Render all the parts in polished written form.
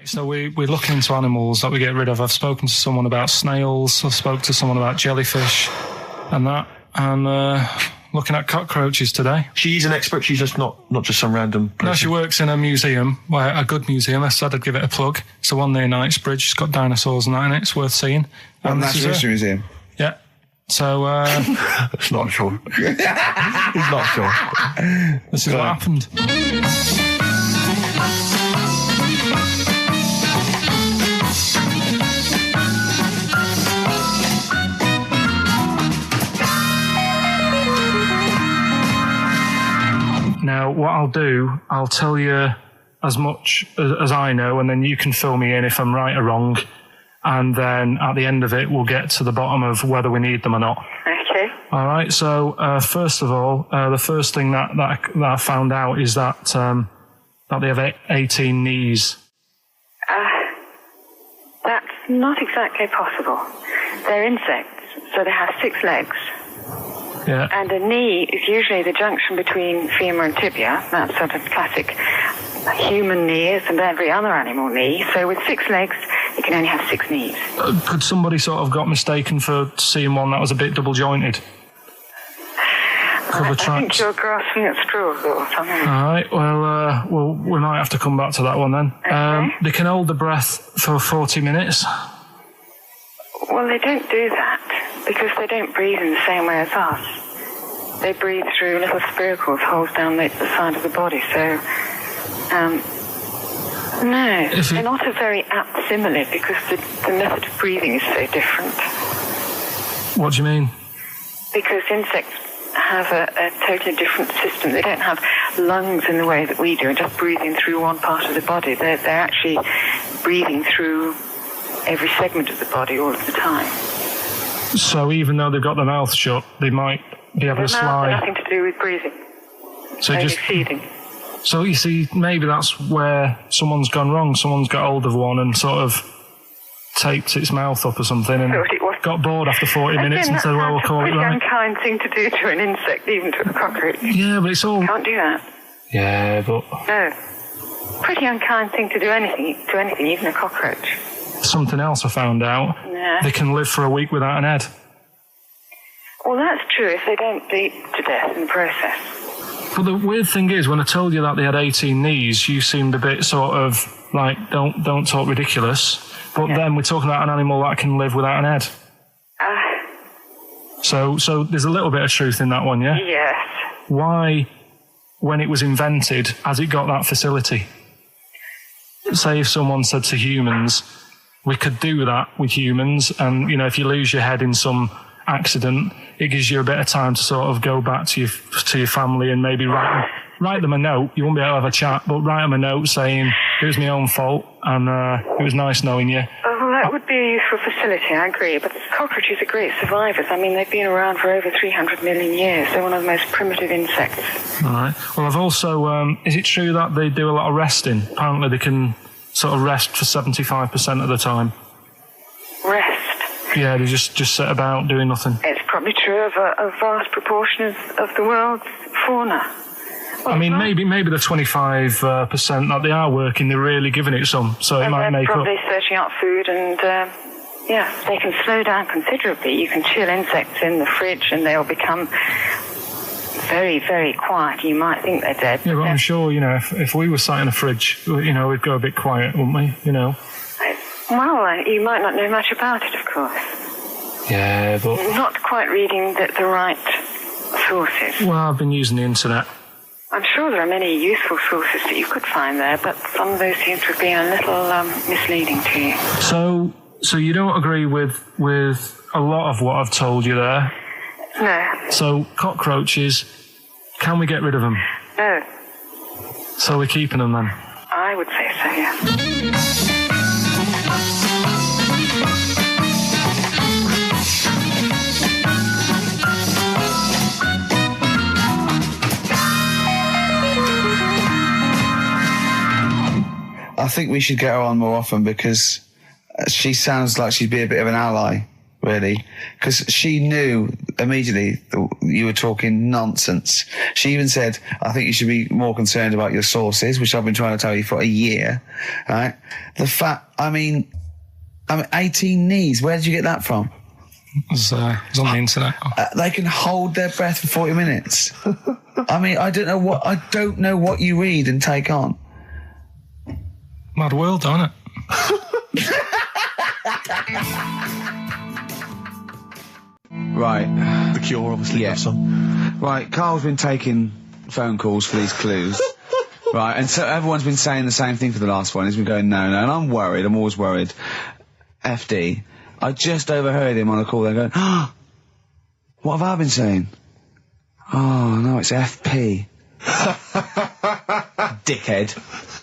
So we look into animals that we get rid of. I've spoken to someone about snails. I've spoken to someone about jellyfish and that. And looking at cockroaches today. She's an expert. She's just not just some random person. No, she works in a museum, a good museum. I said I'd give it a plug. It's the one near Knightsbridge. It's got dinosaurs and that in it. It's worth seeing. And Natural History Museum? Yeah. So... It's not sure. He's not sure. This is what happened. Now, what I'll do, I'll tell you as much as I know, and then you can fill me in if I'm right or wrong. And then at the end of it, we'll get to the bottom of whether we need them or not. Okay. All right. So, first of all, the first thing that I found out is that they have 18 knees. That's not exactly possible. They're insects, so they have 6 legs. Yeah. And a knee is usually the junction between femur and tibia. That's sort of classic human knees and every other animal knee. So with 6 legs, you can only have 6 knees. Could somebody sort of got mistaken for seeing one that was a bit double jointed? I think you're grasping at straws or something. All right. Well, we might have to come back to that one then. Okay. They can hold the breath for 40 minutes. Well, they don't do that because they don't breathe in the same way as us. They breathe through little spiracles, holes down the side of the body. So, no, they're not a very apt simile because the method of breathing is so different. What do you mean? Because insects have a totally different system. They don't have lungs in the way that we do and just breathing through one part of the body. They're actually breathing through every segment of the body all of the time. So even though they've got their mouth shut, they might be able to slide. Their mouth has nothing to do with breathing. So only just feeding. So you see, maybe that's where someone's gone wrong. Someone's got hold of one and sort of taped its mouth up or something and got bored after 40 minutes and said, well, we'll call it right. It's a unkind thing to do to an insect, even to a cockroach. Yeah, but it's all... Can't do that. Yeah, but... No. Pretty unkind thing to do to anything, even a cockroach. Something else I found out. Yeah. They can live for a week without an head. Well, that's true if they don't bleed to death in the process. But the weird thing is, when I told you that they had 18 knees, you seemed a bit sort of like, don't talk ridiculous. But then we're talking about an animal that can live without an head. So there's a little bit of truth in that one, yeah? Yes. Why, when it was invented, has it got that facility? Say if someone said to humans, we could do that with humans, and, you know, if you lose your head in some accident, it gives you a bit of time to sort of go back to your family and maybe write them a note. You won't be able to have a chat, but write them a note saying it was my own fault and it was nice knowing you. Well, that would be a useful facility, I agree. But cockroaches are great survivors. I mean, they've been around for over 300 million years. They're one of the most primitive insects. All right. Well, I've also... is it true that they do a lot of resting? Apparently they can sort of rest for 75% of the time. Rest? Yeah, they just sit about doing nothing. It's probably true of a vast proportion of the world's fauna. Well, I mean, maybe the 25% that they are working, they're really giving it some, so it might make up. They're probably searching out food and, they can slow down considerably. You can chill insects in the fridge and they'll become very, very quiet. You might think they're dead. Yeah, but I'm sure, you know, if we were sat in a fridge, you know, we'd go a bit quiet, wouldn't we, you know? Well, you might not know much about it, of course. Yeah, but... Not quite reading the right sources. Well, I've been using the internet. I'm sure there are many useful sources that you could find there, but some of those seem to have been a little misleading to you. So you don't agree with a lot of what I've told you there? No. So cockroaches, can we get rid of them? No. So we're keeping them then? I would say so, yeah. I think we should get her on more often because she sounds like she'd be a bit of an ally. really, because she knew immediately that you were talking nonsense. She even said, I think you should be more concerned about your sources, which I've been trying to tell you for a year, right? The fact, I mean, 18 knees, where did you get that from? It was on the internet. They can hold their breath for 40 minutes. I mean, I don't know what you read and take on. Mad world, don't it? Right. The Cure, obviously, Yeah. that song. Right, Carl's been taking phone calls for these clues. Right, and so everyone's been saying the same thing for the last one. He's been going, no, and I'm worried, I'm always worried. FD, I just overheard him on a call there going, what have I been saying? Oh, no, it's FP. Dickhead.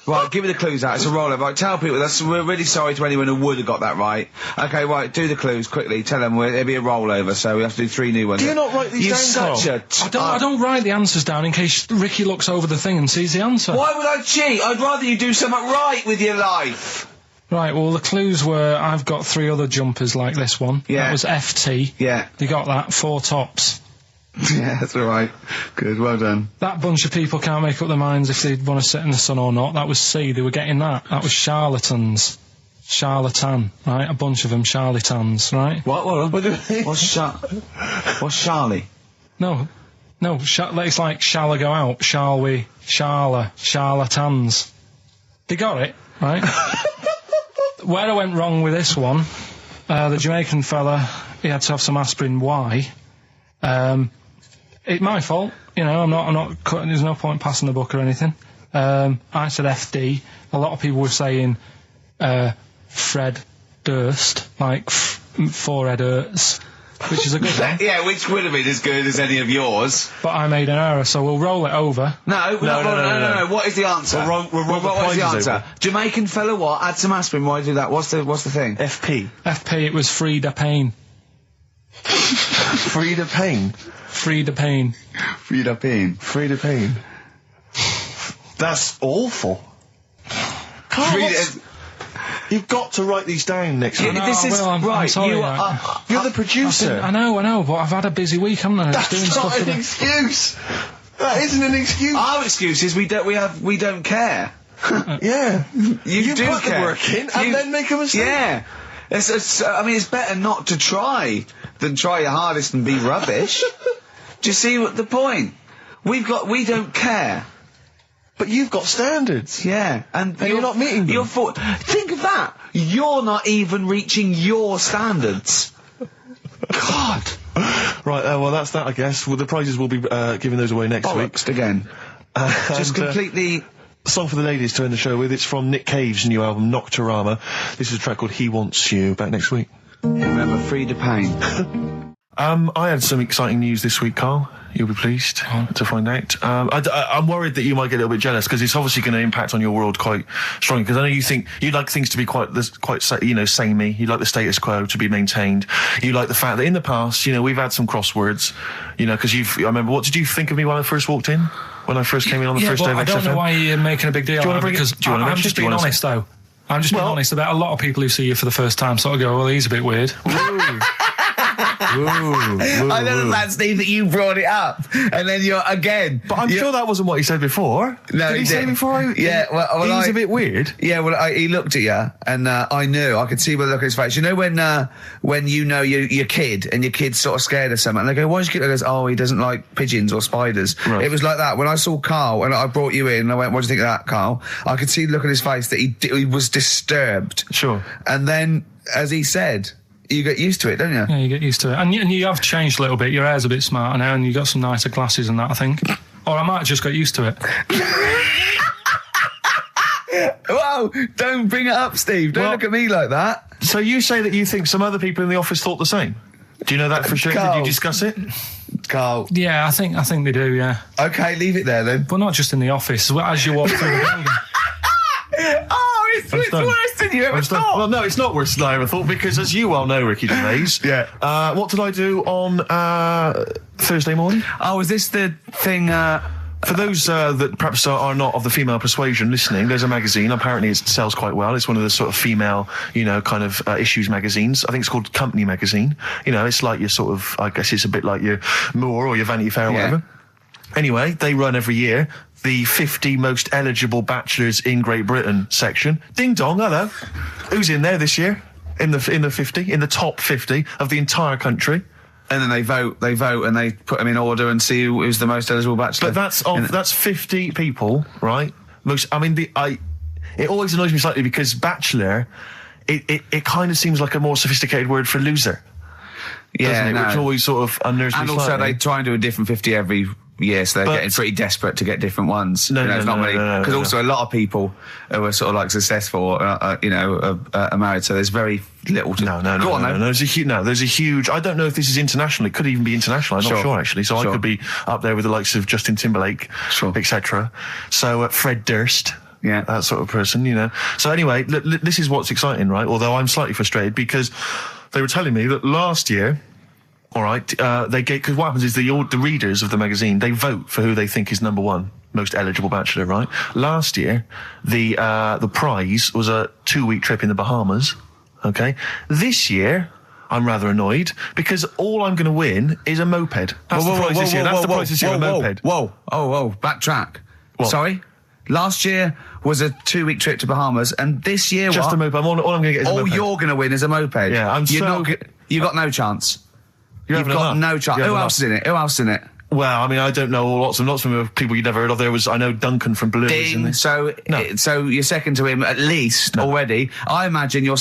Right, give me the clues out. It's a rollover. Right, tell people we're really sorry to anyone who would have got that right. Okay, right, do the clues quickly. Tell them it'll be a rollover, so we have to do 3 new ones. Do you not write these down, You're such a... I don't write the answers down in case Ricky looks over the thing and sees the answer. Why would I cheat? I'd rather you do something right with your life. Right, well, the clues were I've got 3 other jumpers like this one. Yeah. That was FT. Yeah. You got that. 4 tops. Yeah, that's all right. Good, well done. That bunch of people can't make up their minds if they want to sit in the sun or not. That was C. They were getting that. That was charlatans. Charlatan, right? A bunch of them charlatans, right? What? What's Charlie? No. It's like, shall I go out? Shall we? Charlatans. They got it, right? Where I went wrong with this one, the Jamaican fella, he had to have some aspirin. Why? It's my fault, you know, I'm not cutting, there's no point passing the book or anything. I said FD. A lot of people were saying, Fred Durst, like, forehead hurts, which is a good one. Yeah, which would have been as good as any of yours. But I made an error, so we'll roll it over. No. What is the answer? What is the answer? Jamaican fella what? Add some aspirin, why do that? What's the thing? FP. FP, it was Frida Payne. Frida Payne. Frida Payne. Frida Payne. Frida Payne. That's awful. Carl, you've got to write these down next week. This is I'm right. sorry, You're the producer. I know, but I've had a busy week, haven't I? That's doing not stuff an excuse. That isn't an excuse. Our excuse is we don't care. Yeah. You do put care. the work in and then make a mistake. Yeah. It's better not to try than try your hardest and be rubbish. Do you see what the point? We don't care. But you've got standards. Yeah, and you're not meeting them. Think of that. You're not even reaching your standards. God. Right, well, that's that, I guess. Well, the prizes will be giving those away next week. Bollocks again. Just completely... Song for the ladies to end the show with. It's from Nick Cave's new album, Nocturama. This is a track called He Wants You. Back next week. Remember, Frida Payne. I had some exciting news this week, Carl. You'll be pleased to find out. I'm worried that you might get a little bit jealous because it's obviously going to impact on your world quite strongly. Because I know you think you'd like things to be quite samey. You like the status quo to be maintained. You like the fact that in the past, we've had some crosswords. Because I remember. What did you think of me when I first walked in? When I first came in on the first day of XFM? I don't know why you're making a big deal out of it, because I'm just being honest, though. I'm just being honest about a lot of people who see you for the first time sort of go, well, he's a bit weird. I know that, Steve, that you brought it up, and then you're again. But I'm sure that wasn't what he said before. No, did he say before? Well, he's a bit weird. Yeah, well, he looked at you, and I knew. I could see by the look on his face. You know when you know your kid, and your kid's sort of scared of something, and they go, "Why's your kid?" He goes, "Oh, he doesn't like pigeons or spiders." Right. It was like that when I saw Carl, and I brought you in, and I went, "What do you think of that, Carl?" I could see the look on his face that he was disturbed. Sure. And then, as he said, you get used to it, don't you? Yeah, you get used to it. And you have changed a little bit. Your hair's a bit smarter now, and you've got some nicer glasses and that, I think. Or I might have just got used to it. Whoa, don't bring it up, Steve. Don't look at me like that. So you say that you think some other people in the office thought the same? Do you know that for sure? Carl. Did you discuss it? Carl. Yeah, I think they do, yeah. Okay, leave it there then. But not just in the office, as you walk through the building. Oh, it's worse than you ever thought. Well, no, it's not worse than I ever thought, because as you well know, Ricky Gervais, yeah. What did I do on Thursday morning? Oh, was this the thing For those that perhaps are not of the female persuasion listening, there's a magazine. Apparently it sells quite well. It's one of the sort of female, kind of issues magazines. I think it's called Company Magazine. It's like your sort of, I guess it's a bit like your Moore or your Vanity Fair or whatever. Anyway, they run every year the 50 most eligible bachelors in Great Britain section. Ding dong, hello. Who's in there this year? In the 50, in the top 50 of the entire country. And then they vote, and they put them in order and see who's the most eligible bachelor. But that's 50 people, right? It always annoys me slightly because bachelor, it kind of seems like a more sophisticated word for loser. Yeah, which always sort of unnerves me slightly. And also they try and do a different 50 every year, so they're getting pretty desperate to get different ones. No, because also a lot of people who are sort of like successful, are married, so there's very little to... No. There's a huge... I don't know if this is international. It could even be international. I'm not sure, actually. So I could be up there with the likes of Justin Timberlake, etc. So Fred Durst... Yeah, that sort of person, So anyway, this is what's exciting, right? Although I'm slightly frustrated because they were telling me that last year, all right, because what happens is the readers of the magazine, they vote for who they think is number one most eligible bachelor, right? Last year, the prize was a 2-week trip in the Bahamas. Okay, this year, I'm rather annoyed because all I'm going to win is a moped. That's the prize this year. That's the prize this year, a moped. Whoa, backtrack. What? Sorry. Last year was a 2-week trip to Bahamas, and this year just a moped. All I'm going to get is a moped. All you're going to win is a moped. Yeah, you've got no chance. You've got no chance. Who else is in it? Well, I mean, I don't know lots of people you'd never heard of. I know Duncan from Blue. Ding. So you're second to him at least already. I imagine you're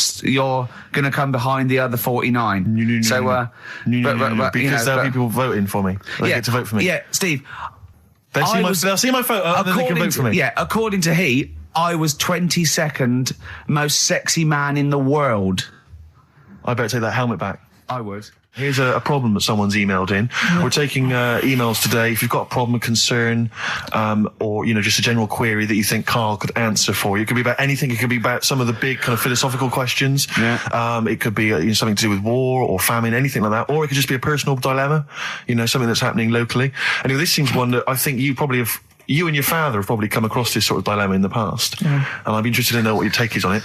going to come behind the other 49. Because there'll be people voting for me. They get to vote for me. Yeah, Steve. They'll see my photo and then they can vote for me. Yeah, according to Heat, I was 22nd most sexy man in the world. I better take that helmet back. I would. Here's a problem that someone's emailed in. We're taking emails today. If you've got a problem, a concern, or just a general query that you think Karl could answer for you, it could be about anything. It could be about some of the big kind of philosophical questions. Yeah. It could be something to do with war or famine, anything like that, or it could just be a personal dilemma. Something that's happening locally. Anyway, this seems one that I think you probably have. You and your father have probably come across this sort of dilemma in the past. And I'd be interested to know what your take is on it.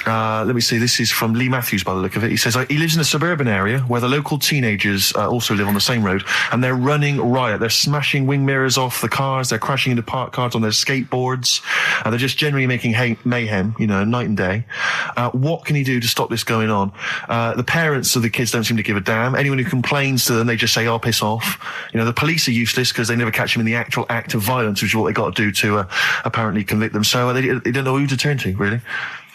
Let me see. This is from Lee Matthews by the look of it. He says, he lives in a suburban area where the local teenagers also live on the same road, and they're running riot. They're smashing wing mirrors off the cars. They're crashing into parked cars on their skateboards. And they're just generally making mayhem, night and day. What can he do to stop this going on? The parents of the kids don't seem to give a damn. Anyone who complains to them, they just say, piss off. The police are useless because they never catch them in the actual act of violence, which is what they got to do to apparently convict them. So they don't know who to turn to, really.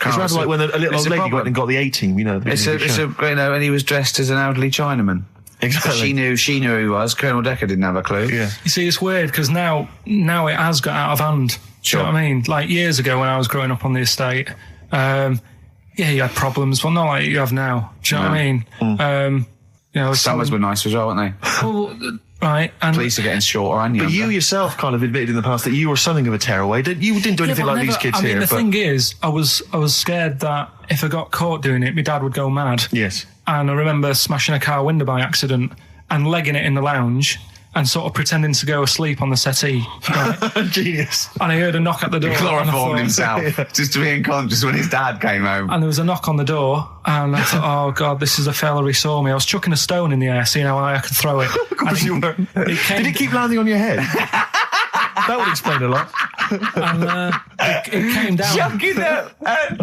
It's rather like when a little old lady went and got the A-team, and he was dressed as an elderly Chinaman. Exactly. She knew who he was. Colonel Decker didn't have a clue. Yeah. You see, it's weird because now it has got out of hand. Do you know what I mean? Like years ago when I was growing up on the estate, you had problems, but not like you have now. Do you know what I mean? Summers were nice as well, weren't they? Well, right. And police are getting shorter and younger. But you yourself kind of admitted in the past that you were something of a tearaway. You didn't do anything like these kids here. The thing is, I was scared that if I got caught doing it, my dad would go mad. Yes. And I remember smashing a car window by accident and legging it in the lounge and sort of pretending to go asleep on the settee. Right? Genius. And I heard a knock at the door. He chloroformed himself just to be unconscious when his dad came home. And there was a knock on the door, and I thought, oh God, this is a fella he saw me. I was chucking a stone in the air, seeing how high I could throw it. Of course you were. Did it keep landing on your head? That would explain a lot. And it came down. Chucking a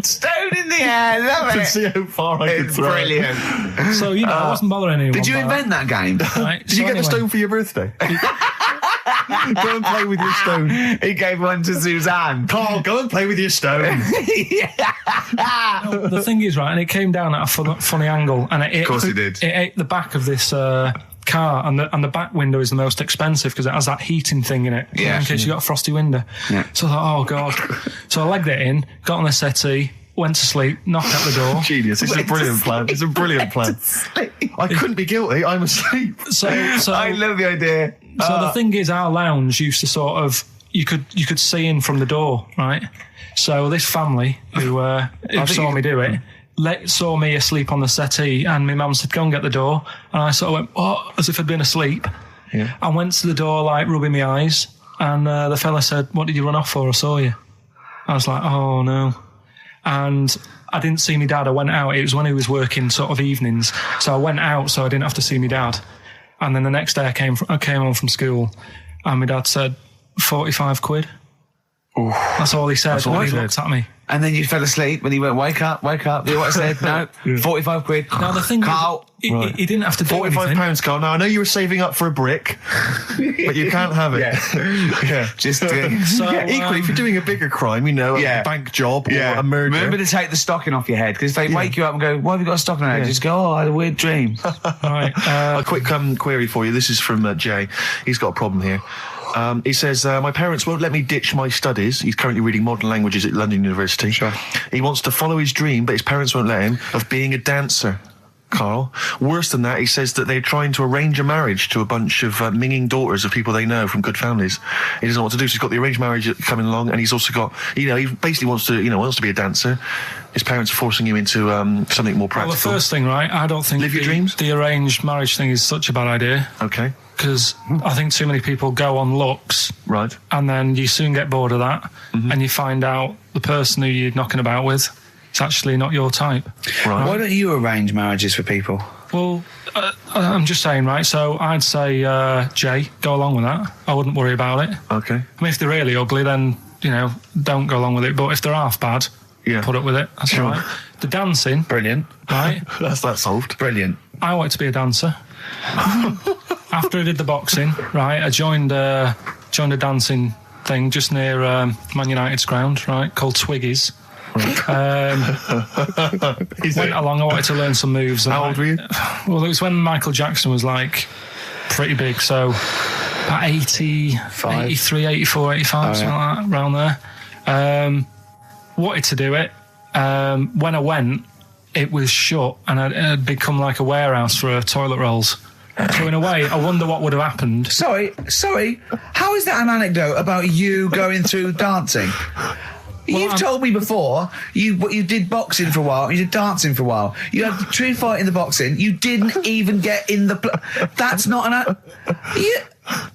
stone in the air, love it. To see how far I could throw brilliant. it. So, I wasn't bothering anyone. Did you invent that game? Right? Did you get the stone for your birthday? Go and play with your stone. He gave one to Suzanne. Karl, go and play with your stone. No, the thing is, right, and it came down at a funny angle. And of course it did. It ate the back of this car, and the back window is the most expensive because it has that heating thing in it. Yeah. In case you got a frosty window. Yeah. So I thought, oh God. So I legged it in, got on the settee, went to sleep, knocked at the door. Genius. It's a brilliant plan. It's a brilliant plan. I couldn't be guilty. I'm asleep. So I love the idea. So the thing is, our lounge used to sort of, you could see in from the door, right? So this family who saw me do it, saw me asleep on the settee, and my mum said, go and get the door. And I sort of went, what? As if I'd been asleep. Yeah. I went to the door, like, rubbing my eyes. And the fella said, "What did you run off for? I saw you." I was like, "Oh no." And I didn't see my dad. I went out. It was when he was working sort of evenings. So I went out so I didn't have to see my dad. And then the next day I came home from school and my dad said, 45 quid. Ooh. That's all he said when he looked at me. And then you fell asleep when he went, wake up. You know what I said? No, 45 quid. Now the thing Carl. He didn't have to do £45, Carl. Now, I know you were saving up for a brick, but you can't have it. Yeah. Just So, equally, if you're doing a bigger crime, a bank job or a murder. Remember to take the stocking off your head, because if they wake you up and go, why have you got a stocking on your head? Just go, oh, I had a weird dream. Right. A quick query for you. This is from Jay. He's got a problem here. He says, my parents won't let me ditch my studies. He's currently reading modern languages at London University. Sure. He wants to follow his dream, but his parents won't let him, of being a dancer. Carl. Worse than that, he says that they're trying to arrange a marriage to a bunch of minging daughters of people they know from good families. He doesn't know what to do, so he's got the arranged marriage coming along, and he's also got, he basically wants to be a dancer. His parents are forcing him into something more practical. Well, the first thing, right, I don't think Live your dreams? The arranged marriage thing is such a bad idea. Okay. Because I think too many people go on looks. Right. And then you soon get bored of that, and you find out the person who you're knocking about with, it's actually not your type. Right. Why don't you arrange marriages for people? Well, I'm just saying, right, so I'd say, Jay, go along with that. I wouldn't worry about it. Okay. I mean, if they're really ugly, then, don't go along with it. But if they're half bad, put up with it. That's Sure. all right. The dancing. Brilliant. Right. That's that solved. Brilliant. I wanted to be a dancer. After I did the boxing, right, I joined a dancing thing just near Man United's ground, right, called Twiggy's. Went along, I wanted to learn some moves. How old were you? Well, it was when Michael Jackson was pretty big, so about 83, 84, 85, something like that, around there. Wanted to do it. When I went, it was shut and it had become like a warehouse for toilet rolls. So in a way, I wonder what would have happened. Sorry. How is that an anecdote about you going through dancing? You've told me before you did boxing for a while, you did dancing for a while. You had the true fight in the boxing. You didn't even get in the. That's not an.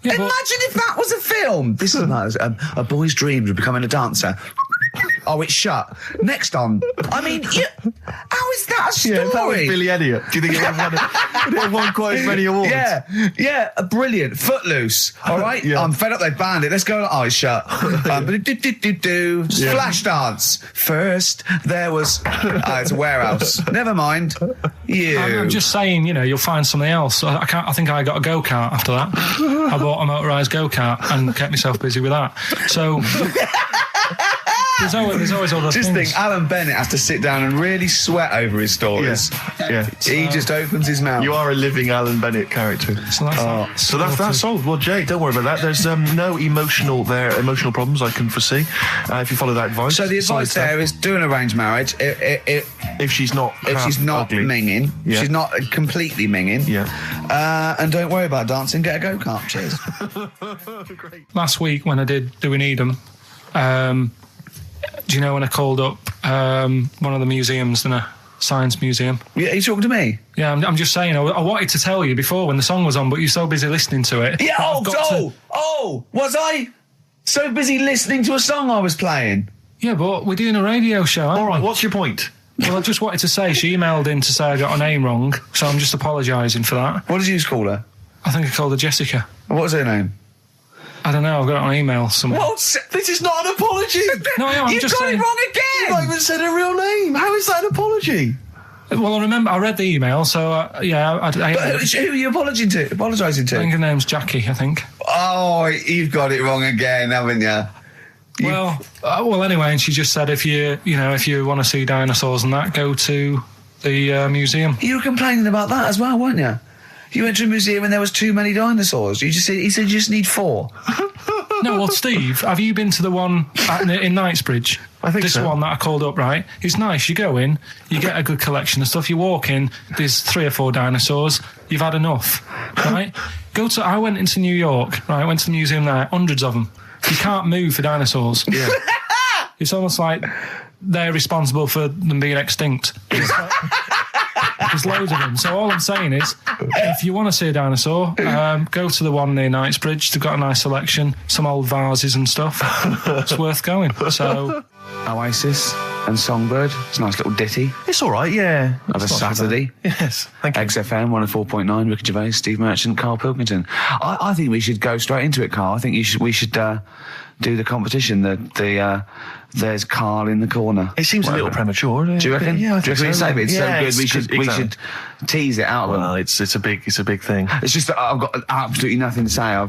Imagine if that was a film. This is like a boy's dreams of becoming a dancer. Oh, it's shut. Next on. I mean, how is that a story? Yeah, if that was Billy Elliot, do you think it would have won quite as many awards? Yeah, brilliant. Footloose. All right, I'm fed up. They banned it. Let's go. Oh, it's shut. Flash dance. First, there was. It's a warehouse. Never mind. I'm just saying, you'll find something else. I think I got a go-kart after that. I bought a motorised go-kart and kept myself busy with that. So. There's always other just things. Think, Alan Bennett has to sit down and really sweat over his stories. Yeah. He just opens his mouth. You are a living Alan Bennett character. So that's solved. Well, Jay, don't worry about that. There's no emotional problems I can foresee if you follow that advice. So the advice there is do an arranged marriage. If she's not ugly. minging, she's not completely minging. Yeah. And don't worry about dancing. Get a go-kart. Cheers. Great. Last week when I did Do We Need 'Em, do you know when I called up one of the museums in a science museum? Yeah, are you talking to me? Yeah, I'm just saying, I wanted to tell you before when the song was on, but you're so busy listening to it. Yeah, was I so busy listening to a song I was playing? Yeah, but we're doing a radio show, aren't we? All right, what's your point? Well, I just wanted to say, she emailed in to say I got her name wrong, so I'm just apologising for that. What did you call her? I think I called her Jessica. What was her name? I don't know, I've got it on email somewhere. This is not an apology. No, I'm just saying. You've got it wrong again. You've not even said her real name. How is that an apology? Well, I remember I read the email, so who are you apologising to? I think her name's Jackie, I think. Oh, you've got it wrong again, haven't you? Well, anyway, and she just said if you want to see dinosaurs and that, go to the museum. You were complaining about that as well, weren't you? You went to a museum and there was too many dinosaurs. He said you just need 4. No, well, Steve, have you been to the one in Knightsbridge? I think this so. one that I called up, right? It's nice. You go in, you get a good collection of stuff. You walk in, there's 3 or 4 dinosaurs. You've had enough, right? I went into New York, right? I went to the museum there, hundreds of them. You can't move for dinosaurs. Yeah. It's almost like they're responsible for them being extinct. There's loads of them. So all I'm saying is, if you want to see a dinosaur, go to the one near Knightsbridge. They've got a nice selection, some old vases and stuff. It's worth going. So Oasis and Songbird. It's a nice little ditty It's all right, yeah. of a It's not so Saturday. bad. Yes, thank you. XFM 104.9, Ricky Gervais, Steve Merchant, Karl Pilkington. I think we should go straight into it, Karl. I think we should do the competition. There's Karl in the corner. It seems a little premature. Do you reckon? Yeah, I Do you think reckon so. it's so Yeah, good? We should tease it out of them. Well, it's a big thing. It's just that I've got absolutely nothing to say.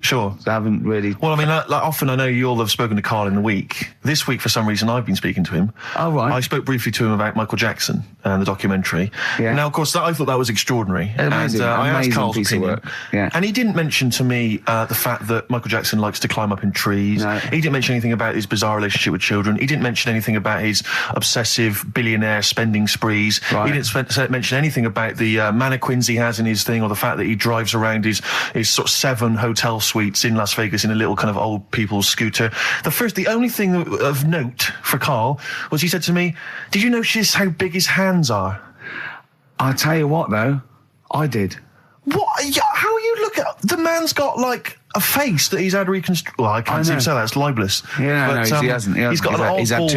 Sure. I haven't really. Well, I mean, like often I know you all have spoken to Karl in the week. This week, for some reason, I've been speaking to him. Oh, right. I spoke briefly to him about Michael Jackson and the documentary. Yeah. Now, of course, I thought that was extraordinary. Amazing, and I asked amazing Karl's piece of opinion. work. Yeah. And he didn't mention to me the fact that Michael Jackson likes to climb up in trees. No. He didn't mention anything about his bizarre relationship with children. He didn't mention anything about his obsessive billionaire spending sprees. Right. He didn't mention anything about the mannequins he has in his thing, or the fact that he drives around his sort of 7 hotel suites in Las Vegas in a little kind of old people's scooter. The only thing of note for Karl was he said to me, "Did you notice how big his hands are?" I'll tell you what, though, I did. What? Yeah, how you look at the man's got like a face that he's had reconstructed. Well, I can't seem to say that. It's libelous. Yeah, But, he hasn't. He's got he's an had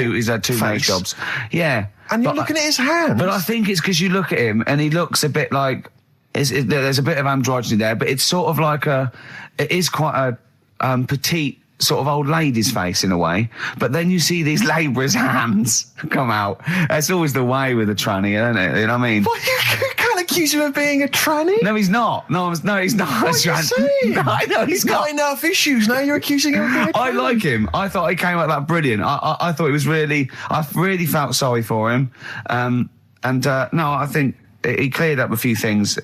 two nose face. jobs. Yeah, And you're But- looking at his hands. But I think it's because you look at him and he looks a bit like there's a bit of androgyny there, but it's sort of like it is quite a petite sort of old lady's face in a way. But then you see these labourers' hands come out. That's always the way with a tranny, isn't it? You know what I mean? Well, you can't accuse him of being a tranny. No, he's not. No, he's not. What are you saying? No, I know He's got enough issues. Now you're accusing him of being a tranny. I like him. I thought he came out that brilliant. I thought it was really. I really felt sorry for him. No, I think he cleared up a few things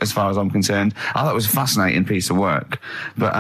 as far as I'm concerned. I thought it was a fascinating piece of work, but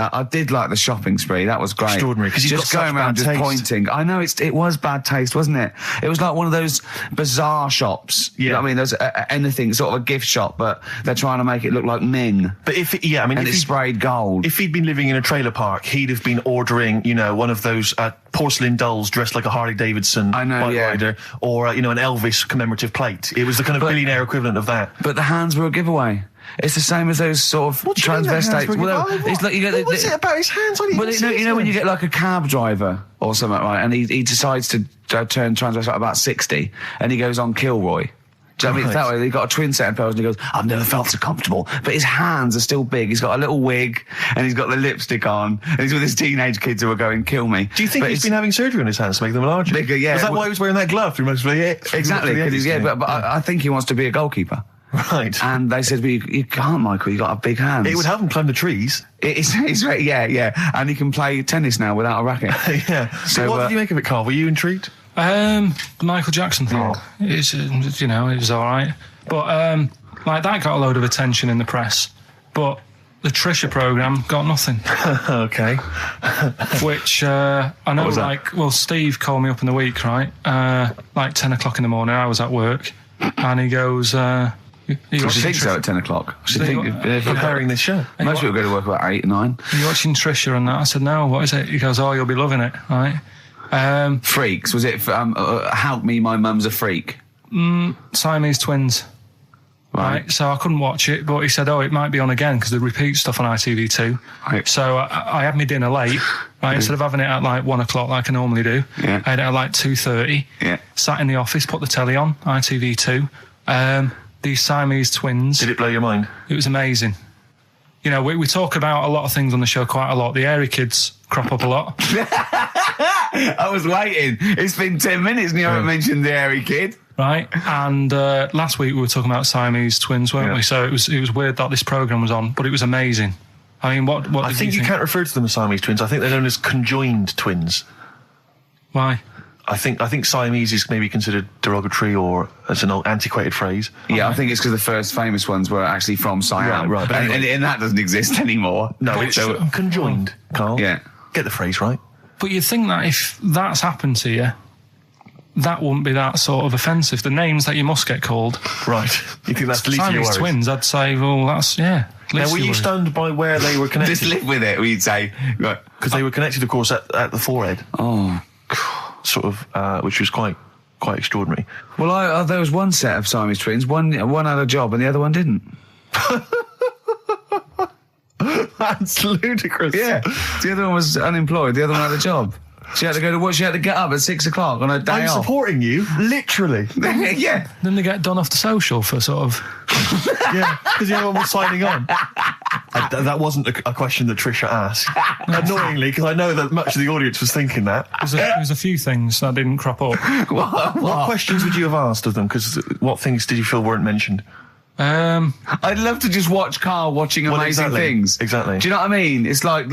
I did like the shopping spree. That was great. Extraordinary, 'cause he's just got going such around bad just taste. pointing. I know it was bad taste, wasn't it? It was like one of those bizarre shops. You know what I mean? There's anything sort of a gift shop, but they're trying to make it look like Ming. But if and if it's sprayed gold. If he'd been living in a trailer park, he'd have been ordering, one of those porcelain dolls dressed like a Harley Davidson I know, bike yeah. rider, or an Elvis commemorative plate. It was the kind of billionaire equivalent of that. But the hands were a giveaway. It's the same as those sort of What do you mean that hands transvestites. were Well, given- it's like you get what was it about his hands? I didn't Well, even see his when you hands. get like a cab driver or something, right, and he decides to turn transvestite about 60, and he goes on Kilroy. Do you know what I mean? It's that way. He got a twin set of pearls, and he goes, "I've never felt so comfortable." But his hands are still big. He's got a little wig, and he's got the lipstick on, and he's with his teenage kids who are going, "Kill me." Do you think But he's been having surgery on his hands to make them larger? Bigger, yeah. Is that why he was wearing that glove through most of the Exactly, through the because edges? but I think he wants to be a goalkeeper. Right. And they said, "Well, you can't, Michael. You got a big hands." It would help him climb the trees. It's yeah, and he can play tennis now without a racket. Yeah. So what did you make of it, Karl? Were you intrigued? The Michael Jackson thing, it's, it was all right. But, like, that got a load of attention in the press. But the Trisha programme got nothing. Okay. Which, I know, was that? Steve called me up in the week, right? Like 10 o'clock in the morning, I was at work. And he goes, I should think so at 10 o'clock. I should think Preparing this show. most people go to work about 8, 9. Are you watching Trisha and that? I said, no, what is it? He goes, oh, you'll be loving it, right? Freaks, was it? Help me, my mum's a freak. Siamese twins. Right, so I couldn't watch it, but he said, it might be on again because they repeat stuff on ITV2. Right. So I had my dinner late, right? Instead of having it at like 1 o'clock like I normally do, Yeah. I had it at like 2:30. Yeah. Sat in the office, put the telly on, ITV2. These Siamese twins. Did it blow your mind? It was amazing. We talk about a lot of things on the show quite a lot. The Airy Kids crop up a lot. I was waiting. It's been 10 minutes and you haven't mentioned the hairy kid. Right, and last week we were talking about Siamese twins, weren't we? So it was weird that this programme was on, but it was amazing. I mean, what I think you can't refer to them as Siamese twins. I think they're known as conjoined twins. Why? I think Siamese is maybe considered derogatory or as an old antiquated phrase. Yeah, I think it's because the first famous ones were actually from Siam. Right, but anyway. and that doesn't exist anymore. No, it's conjoined, Karl. Yeah. Get the phrase right. But you'd think that if that's happened to you, that wouldn't be that sort of offensive. The names that you must get called. Right. You think that's the least of your Siamese worries? twins, I'd say, well, that's, yeah. Now, were you stunned by where they were connected? Just live with it, we'd say. Because they were connected, of course, at the forehead. Oh. Sort of, which was quite quite extraordinary. Well, there was one set of Siamese twins. One had a job and the other one didn't. That's ludicrous. Yeah, the other one was unemployed. The other one had a job. She had to go to work. She had to get up at 6 o'clock on her day I'm off. supporting you, literally. Yeah. Then they get done off the social for sort of... Yeah, because the other one was signing on. That wasn't a question that Trisha asked. Annoyingly, because I know that much of the audience was thinking that. There was a few things that didn't crop up. What questions would you have asked of them? Because what things did you feel weren't mentioned? I'd love to just watch Karl watching amazing things. Exactly. Do you know what I mean? It's like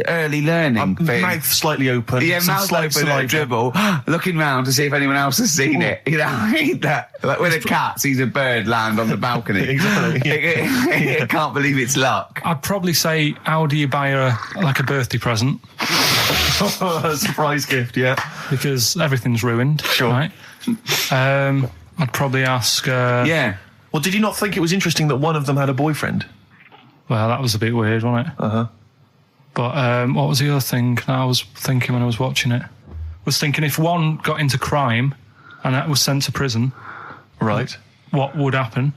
early learning thing. Mouth slightly open. Yeah, mouth open at a dribble, looking round to see if anyone else has seen it. You know, I hate that. Like when a cat sees a bird land on the balcony. Exactly. It can't believe it's luck. I'd probably say, how do you buy her like a birthday present? A surprise gift, yeah. Because everything's ruined. Sure. Right? I'd probably ask... Yeah. Well, did you not think it was interesting that one of them had a boyfriend? Well, that was a bit weird, wasn't it? Uh-huh. But what was the other thing I was thinking when I was watching it? I was thinking if one got into crime and that was sent to prison... Right. What would happen?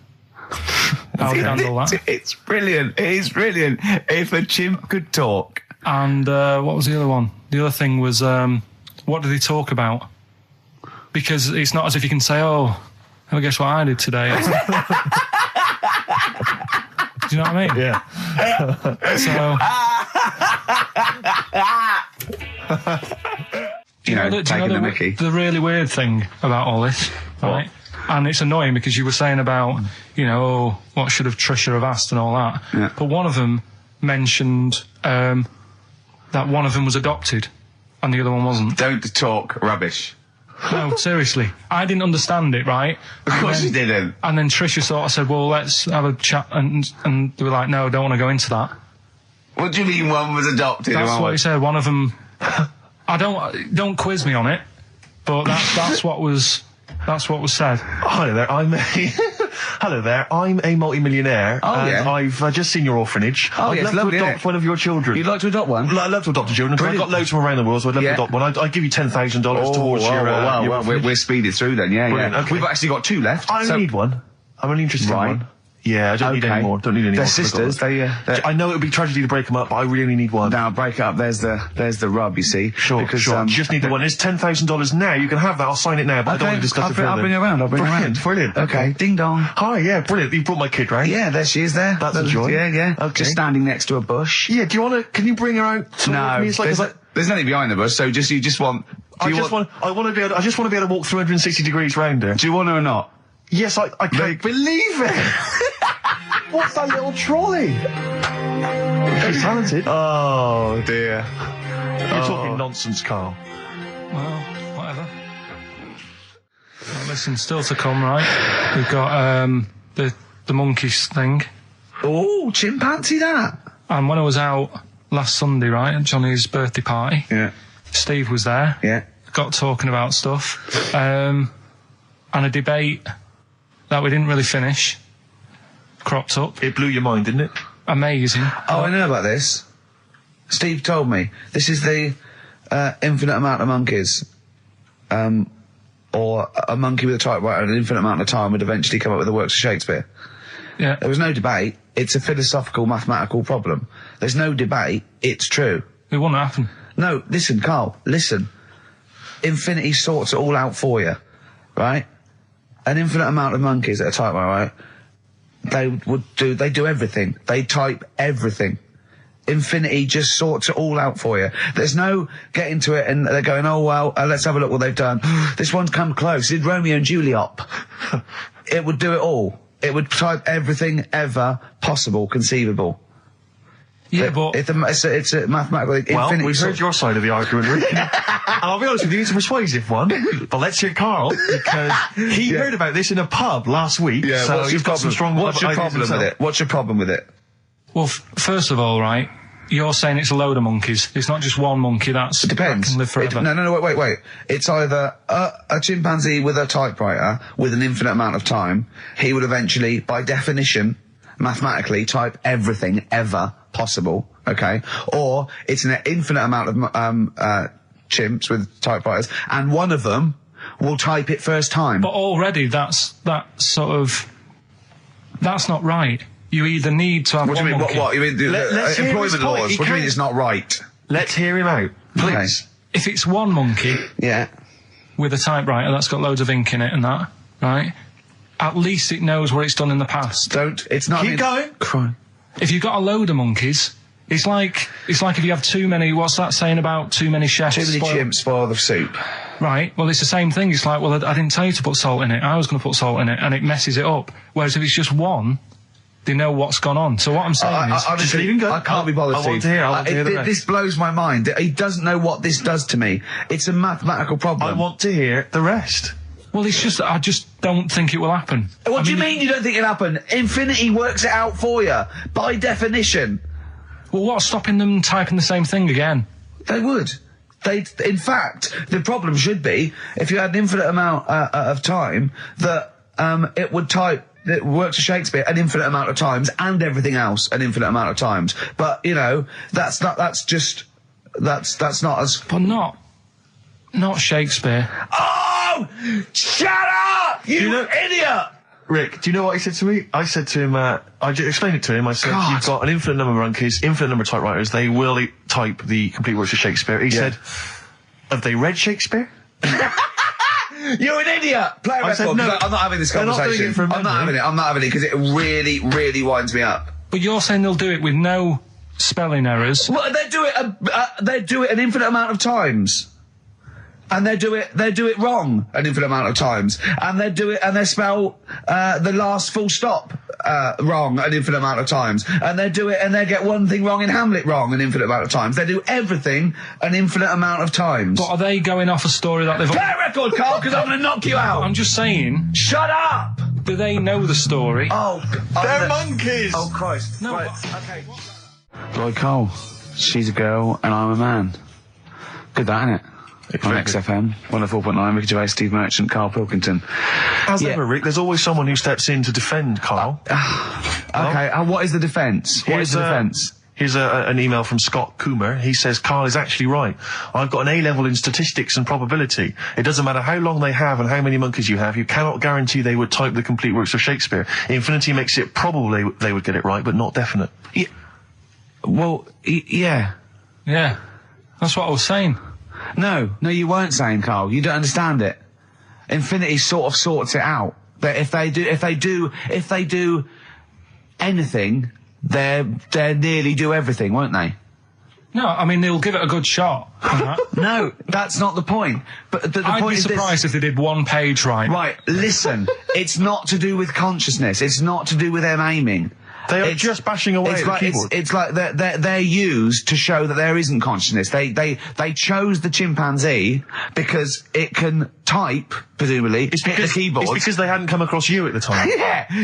How would you handle that? It's brilliant. It is brilliant. If a chimp could talk. And what was the other one? The other thing was, what did they talk about? Because it's not as if you can say, oh, guess what I did today? Do you know what I mean? Yeah. Taking the mickey. The really weird thing about all this, right? And it's annoying because you were saying about, what should have Trisha have asked and all that. Yeah. But one of them mentioned that one of them was adopted and the other one wasn't. Don't talk rubbish. No, seriously. I didn't understand it, right? Of course you didn't. And then Trisha sort of said, well, let's have a chat. And they were like, no, don't want to go into that. What do you mean one was adopted? That's what he said. One of them... don't quiz me on it, but that's what was said. Hello there, I'm a multi-millionaire, and I've just seen your orphanage. I'd love to adopt one of your children. You'd like to adopt one? I'd love to adopt a children, because I've got loads from around the world, so I'd love to adopt one. I'd give you $10,000 towards your... We're speeding through then, yeah. Okay. We've actually got 2 left. I only need one. I'm only interested in one. Yeah, I don't need any more. Don't need any more. They're sisters. I know it would be tragedy to break them up, but I really only need one. Now, break it up. There's the rub, you see. Sure. You just need the one. It's $10,000 now. You can have that. I'll sign it now, but I don't want to discuss it further. I'll bring her around. Brilliant. Okay. Ding dong. Hi, yeah, brilliant. You brought my kid round. Yeah, there she is there. That's a joy. Yeah. Okay. Just standing next to a bush. Yeah, can you bring her out to me? It's like, there's nothing behind the bush, so you just want... I just want to be able to walk 360 degrees round her. Do you want her or not? Yes, I can't believe it. What's that little trolley? She's talented. Oh, dear. You're talking nonsense, Karl. Well, whatever. Well, listen, still to come, right? We've got the monkeys thing. Oh, chimpanzee that. And when I was out last Sunday, right, at Johnny's birthday party, Steve was there. Yeah. Got talking about stuff. And a debate that we didn't really finish cropped up. It blew your mind, didn't it? Amazing. Oh, I know about this. Steve told me. This is the infinite amount of monkeys. Or a monkey with a typewriter and an infinite amount of time would eventually come up with the works of Shakespeare. Yeah. There was no debate. It's a philosophical, mathematical problem. There's no debate. It's true. It wouldn't happen. No, listen, Karl, listen. Infinity sorts it all out for you, right? An infinite amount of monkeys at a typewriter, right? They do everything. They type everything. Infinity just sorts it all out for you. There's no getting to it and they're going, oh, well, let's have a look what they've done. This one's come close. Did Romeo and Juliet. It would do it all. It would type everything ever possible, conceivable. Yeah, but... It's a mathematical... Well, we've heard your side of the argument, Rick. And I'll be honest with you, it's a persuasive one. But let's hear Karl, because he heard about this in a pub last week. Yeah, so he's got some strong What's your problem with it? What's your problem with it? Well, first of all, right, you're saying it's a load of monkeys. It's not just one monkey that can live forever. No, wait. It's either a chimpanzee with a typewriter with an infinite amount of time. He would eventually, by definition, mathematically, type everything ever possible, okay? Or it's an infinite amount of chimps with typewriters, and one of them will type it first time. But already that's not right. You either need to have What do you mean? monkey. What? You mean Let's hear his employment point. laws? He What do you mean can't- it's not right? Let's hear him out, please. Okay. If it's one monkey Yeah. with a typewriter that's got loads of ink in it and that, right? At least it knows what it's done in the past. It's not. Keep going. Crime. If you've got a load of monkeys, it's like if you have too many. What's that saying about too many chefs? Too many chimps spoil the soup. Right. Well, it's the same thing. It's like, well, I didn't tell you to put salt in it. I was going to put salt in it, and it messes it up. Whereas if it's just one, they know what's gone on. So what I'm saying is, honestly, leave him go. I can't be bothered. I want to hear. I want to hear the rest. This blows my mind. He doesn't know what this does to me. It's a mathematical problem. I want to hear the rest. well, it's just I just don't think it will happen. What do you mean you don't think it'll happen? Infinity works it out for you by definition. Well, what's stopping them typing the same thing again? They would. In fact, the problem should be if you had an infinite amount of time that it would type. It works for Shakespeare an infinite amount of times and everything else an infinite amount of times. But that's not as. But not Shakespeare. Oh, shut up, you idiot! Rick, do you know what he said to me? I said to him, I explained it to him. I said, God. You've got an infinite number of monkeys, infinite number of typewriters. They will type the complete works of Shakespeare. He said, have they read Shakespeare? You're an idiot! Play a I record. said, no, I'm not having this they're not conversation. doing it from I'm not having memory. it. I'm not having it because it really, really winds me up. But you're saying they'll do it with no spelling errors. Well, they do it. They do it an infinite amount of times, and they do it wrong an infinite amount of times, and they do it and they spell the last full stop wrong an infinite amount of times, and they do it and they get one thing wrong in Hamlet wrong an infinite amount of times. They do everything an infinite amount of times. But are they going off a story that they've... Play a record, Carl, because I'm going to knock you out. I'm just saying, Shut up! do they know the story? Oh, They're monkeys! Oh Christ! No, Right. but- Okay. Lloyd Cole, she's a girl and I'm a man. Good that, innit? On very good. XFM, 104.9, Ricky Gervais, Steve Merchant, Karl Pilkington. As Yeah. ever, Rick, there's always someone who steps in to defend Carl. Okay, what is the defence? What is the defence? Here's an email from Scott Coomer. He says, Carl is actually right. I've got an A-level in statistics and probability. It doesn't matter how long they have and how many monkeys you have. You cannot guarantee they would type the complete works of Shakespeare. Infinity makes it probable they would get it right, but not definite. Yeah. Well, yeah. Yeah, that's what I was saying. No, you weren't saying, Carl. You don't understand it. Infinity sort of sorts it out. That if they do anything, they nearly do everything, won't they? No, I mean, they'll give it a good shot. Right? No, that's not the point. But the I'd point be is this. surprised if they did one page right. Right, listen. It's not to do with consciousness. It's not to do with them aiming. They are It's- just bashing away it's at the like, keyboard. It's like they're used to show that there isn't consciousness. They chose the chimpanzee because it can type, presumably, hit the keyboard. It's because they hadn't come across you at the time.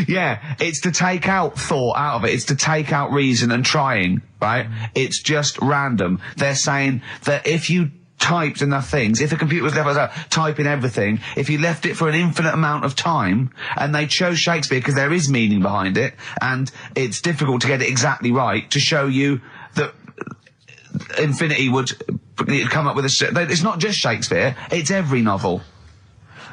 Yeah. It's to take out thought out of it. It's to take out reason and trying, right? It's just random. They're saying that if you typed enough things, if the computer was left typing everything, if you left it for an infinite amount of time, and they chose Shakespeare because there is meaning behind it, and it's difficult to get it exactly right, to show you that Infinity would come up with it's not just Shakespeare, it's every novel.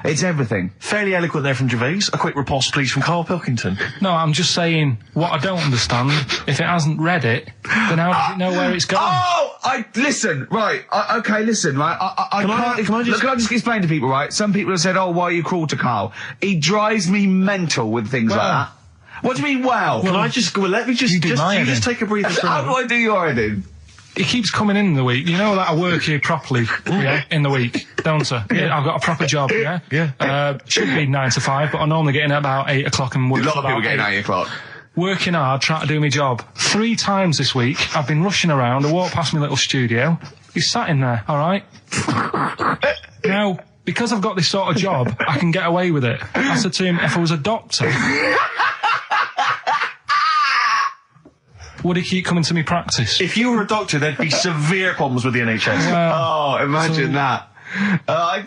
It's everything. Fairly eloquent there from Gervais. A quick riposte, please, from Karl Pilkington. No, I'm just saying, what I don't understand, if it hasn't read it, then how does it know where it's going? Listen, right, listen, right, Can I just explain to people, right, some people have said, why are you cruel to Carl? He drives me mental with things like that. What do you mean, Let me You do my editing. take a breather for a How do moment. I do your editing? He keeps coming in the week. You know that I work here properly, yeah, in the week, don't I? Yeah, I've got a proper job, yeah? Yeah. Should be 9 to 5, but I normally get in at about 8 o'clock and work A lot till of people about getting 8. 8 o'clock. Working hard, trying to do my job. 3 times this week, I've been rushing around. I walked past my little studio. He's sat in there, all right? Now, because I've got this sort of job, I can get away with it. I said to him, if I was a doctor, would he keep coming to me practice? If you were a doctor, there'd be severe problems with the NHS. Oh, imagine that.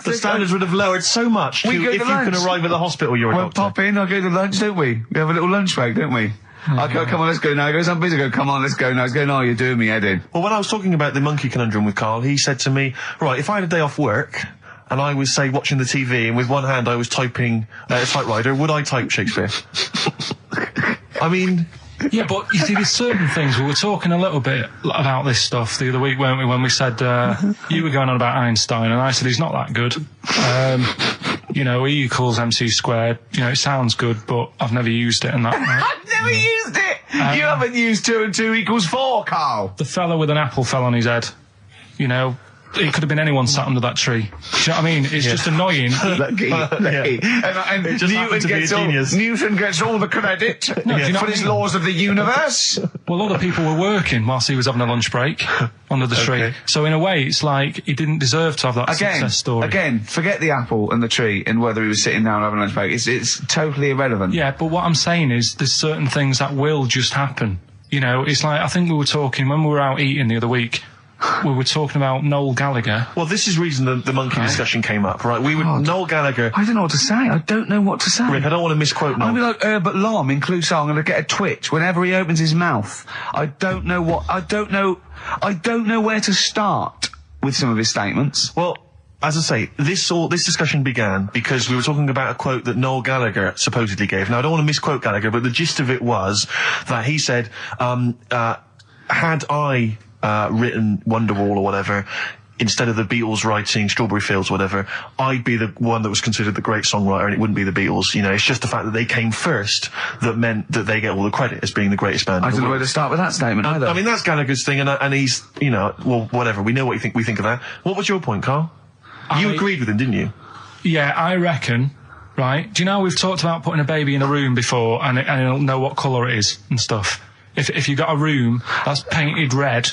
The standards would have lowered so much We go if to you can lunch. arrive at the hospital, you're a We'll doctor. pop in, I'll go to lunch, don't we? We have a little lunch break, don't we? I go, come on, let's go now. He goes, I'm busy. I go, come on, let's go now. He's going, you're doing me head in. Well, when I was talking about the monkey conundrum with Carl, he said to me, right, if I had a day off work, and I was, say, watching the TV, and with one hand I was typing a typewriter, would I type Shakespeare? I mean... Yeah, but you see, there's certain things. We were talking a little bit about this stuff the other week, weren't we, when we said you were going on about Einstein, and I said he's not that good. You know, E equals MC squared. You know, it sounds good, but I've never used it. And that. I've never used it. You haven't used 2 and 2 equals 4, Carl. The fella with an apple fell on his head. You know. It could have been anyone sat under that tree. Do you know what I mean? It's just annoying. Lucky. And Newton gets all the credit for his laws of the universe. Well, other people were working whilst he was having a lunch break under the tree. So in a way, it's like he didn't deserve to have that success story. Again, forget the apple and the tree and whether he was sitting down having a lunch break. It's totally irrelevant. Yeah, but what I'm saying is there's certain things that will just happen. You know, it's like, I think we were talking when we were out eating the other week. We were talking about Noel Gallagher. Well, this is the reason the monkey discussion came up, right? Noel Gallagher... I don't know what to say. I don't know what to say. Rick, I don't want to misquote Noel. I'll be like Herbert Lom in Clouseau. I'm going to get a twitch whenever he opens his mouth. I don't know where to start with some of his statements. Well, as I say, this discussion began because we were talking about a quote that Noel Gallagher supposedly gave. Now, I don't want to misquote Gallagher, but the gist of it was that he said, had I... written Wonderwall or whatever, instead of the Beatles writing Strawberry Fields or whatever, I'd be the one that was considered the great songwriter and it wouldn't be the Beatles. You know, it's just the fact that they came first that meant that they get all the credit as being the greatest band. I don't know where to start with that statement either. I mean, that's Gallagher's thing, and he's, you know, well, whatever. We know what we think of that. What was your point, Carl? You agreed with him, didn't you? Yeah, I reckon. Right? Do you know we've talked about putting a baby in a room before and it'll know what colour it is and stuff? If you got a room that's painted red.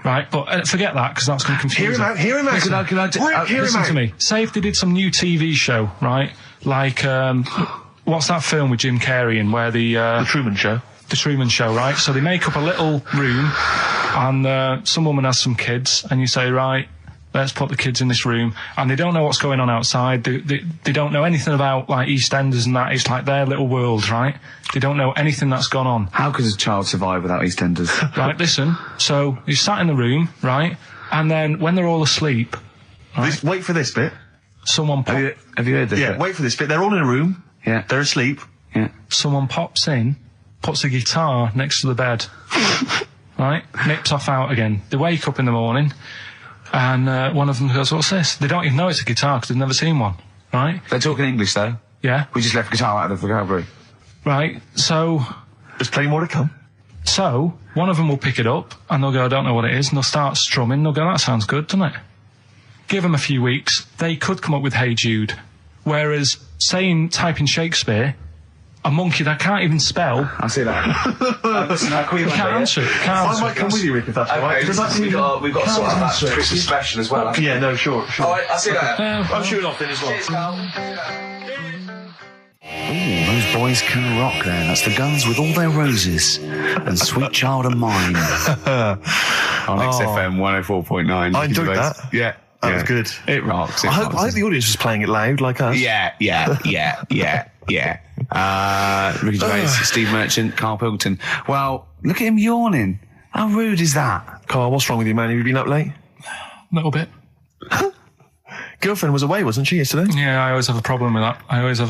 Right, but forget that, because that's going to confuse him. Hear him out. Listen to me. Say if they did some new TV show, right? Like, what's that film with Jim Carrey in where The Truman Show. The Truman Show, right? So they make up a little room, and some woman has some kids, and you say, right, let's put the kids in this room, and they don't know what's going on outside. They don't know anything about, like, EastEnders and that. It's like their little world, right? They don't know anything that's gone on. How could a child survive without EastEnders? Right, listen. So he's sat in the room, right? And then when they're all asleep... Right, wait for this bit. Someone... Have you heard this bit? Wait for this bit. They're all in a room. Yeah. They're asleep. Yeah. Someone pops in, puts a guitar next to the bed. Right? Nips off out again. They wake up in the morning... And one of them goes, what's this? They don't even know it's a guitar because they've never seen one, right? They're talking English, though. Yeah. We just left guitar out of the vocabulary. Right, so... There's plenty more to come. So, one of them will pick it up, and they'll go, I don't know what it is, and they'll start strumming, they'll go, that sounds good, doesn't it? Give them a few weeks, they could come up with Hey Jude. Whereas, typing Shakespeare... A monkey that can't even spell. I see that. Listen, I'll call you can't answer it. I might come with you, Rick, if that's all right. We've got to sort out that Christmas special as well. Yeah, no, sure. All right, I'll see you later. I'm shooting off then as well. Cheers, Carl. Ooh, those boys can rock there. That's the Guns with All Their Roses and Sweet Child of Mine. On XFM 104.9. I enjoyed that. Yeah. That was good. It rocks. I hope the audience was playing it loud like us. Yeah. Ricky Gervais, Steve Merchant, Karl Pilkington. Well, look at him yawning. How rude is that? Carl, what's wrong with you, man? Have you been up late? A little bit. Girlfriend was away, wasn't she, yesterday? Yeah, I always have a problem with that. I always have...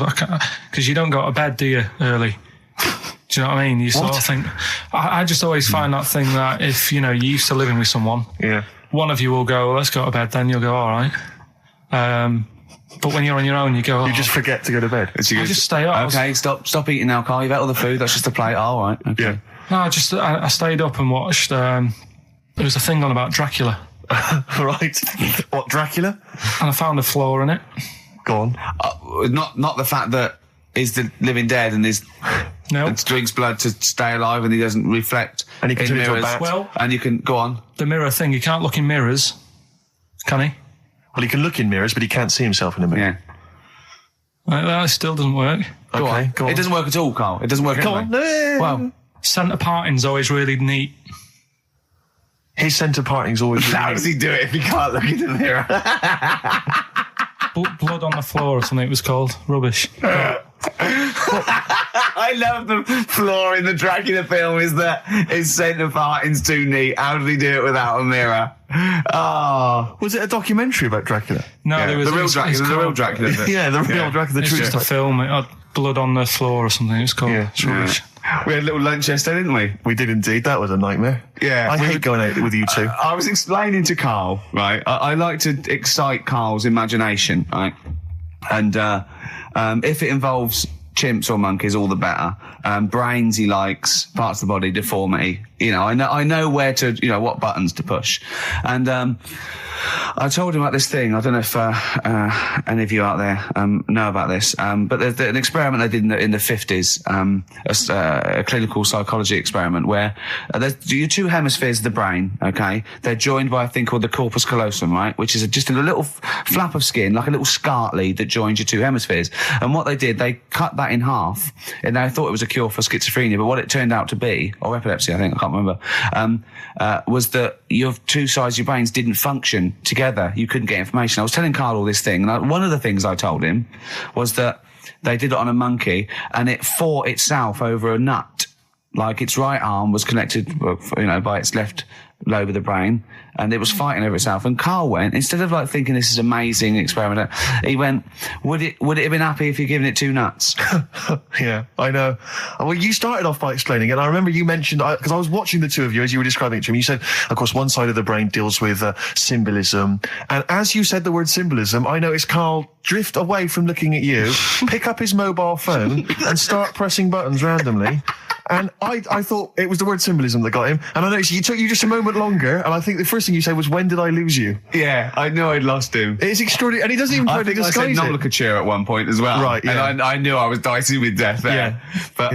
Because you don't go to bed, do you, early? Do you know what I mean? You sort of think... I just always find that thing that if, you know, you're used to living with someone... Yeah. One of you will go, let's go to bed, then you'll go, all right. But when you're on your own, you go... You just forget to go to bed. I just stay up. Okay, stop eating now, Carl. You've ate all the food. That's just a plate. All right. Okay. Yeah. No, I stayed up and watched... there was a thing on about Dracula. Right. What, Dracula? And I found a flaw in it. Go on. Not the fact that he's the living dead and and drinks blood to stay alive and he doesn't reflect and he can in turn into a mirrors. bat. Well, and you can go on. The mirror thing, you can't look in mirrors, can he? Well, he can look in mirrors, but he can't see himself in a mirror. Yeah. That still doesn't work. Go on. It doesn't work at all, Carl. It doesn't work Go anyway. on. Well, centre parting's always really neat. His centre parting's always really how does he do it if he can't look in the mirror? Blood on the floor or something it was called. Rubbish. I love the flaw in the Dracula film is that his centre parting's too neat. How did he do it without a mirror? Oh. Was it a documentary about Dracula? No, there was the real Dracula. The real Dracula. Yeah, the real Dracula, the It's true just a stuff. film. It had blood on the floor or something. It's called. Yeah. It's rubbish. We had a little lunch yesterday, didn't we? We did indeed. That was a nightmare. Yeah. I hate going out with you two. I was explaining to Carl, right? I like to excite Carl's imagination, right? And if it involves chimps or monkeys, all the better. Brains he likes, parts of the body, deformity. You know, I know where to, you know, what buttons to push. And I told him about this thing. I don't know if any of you out there know about this, but there's an experiment they did in the 50s, a clinical psychology experiment where there's your two hemispheres of the brain, okay? They're joined by a thing called the corpus callosum, right? Which is just a little flap of skin, like a little scarlet lead that joins your two hemispheres. And what they did, they cut that in half, and they thought it was a cure for schizophrenia, but what it turned out to be, or epilepsy, I think, I can't remember, was that your two sides of your brains didn't function together. You couldn't get information. I was telling Carl all this thing, and one of the things I told him was that they did it on a monkey, and it fought itself over a nut. Like its right arm was connected, you know, by its left lobe of the brain, and it was fighting over itself. And Carl went, instead of like thinking this is amazing experiment, he went, would it have been happy if you'd given it two nuts? Yeah, I know. Well, you started off by explaining it, and I remember you mentioned, because I was watching the two of you as you were describing it to me, you said, of course, one side of the brain deals with symbolism, and as you said the word symbolism, I noticed Carl drift away from looking at you, pick up his mobile phone, and start pressing buttons randomly. And I thought it was the word symbolism that got him. And I noticed you took you just a moment longer. And I think the first thing you said was, when did I lose you? Yeah, I knew I'd lost him. It's extraordinary. And he doesn't even try to disguise I said it. nomenclature at one point as well. Right, yeah. And I knew I was dicey with death there. Yeah. But,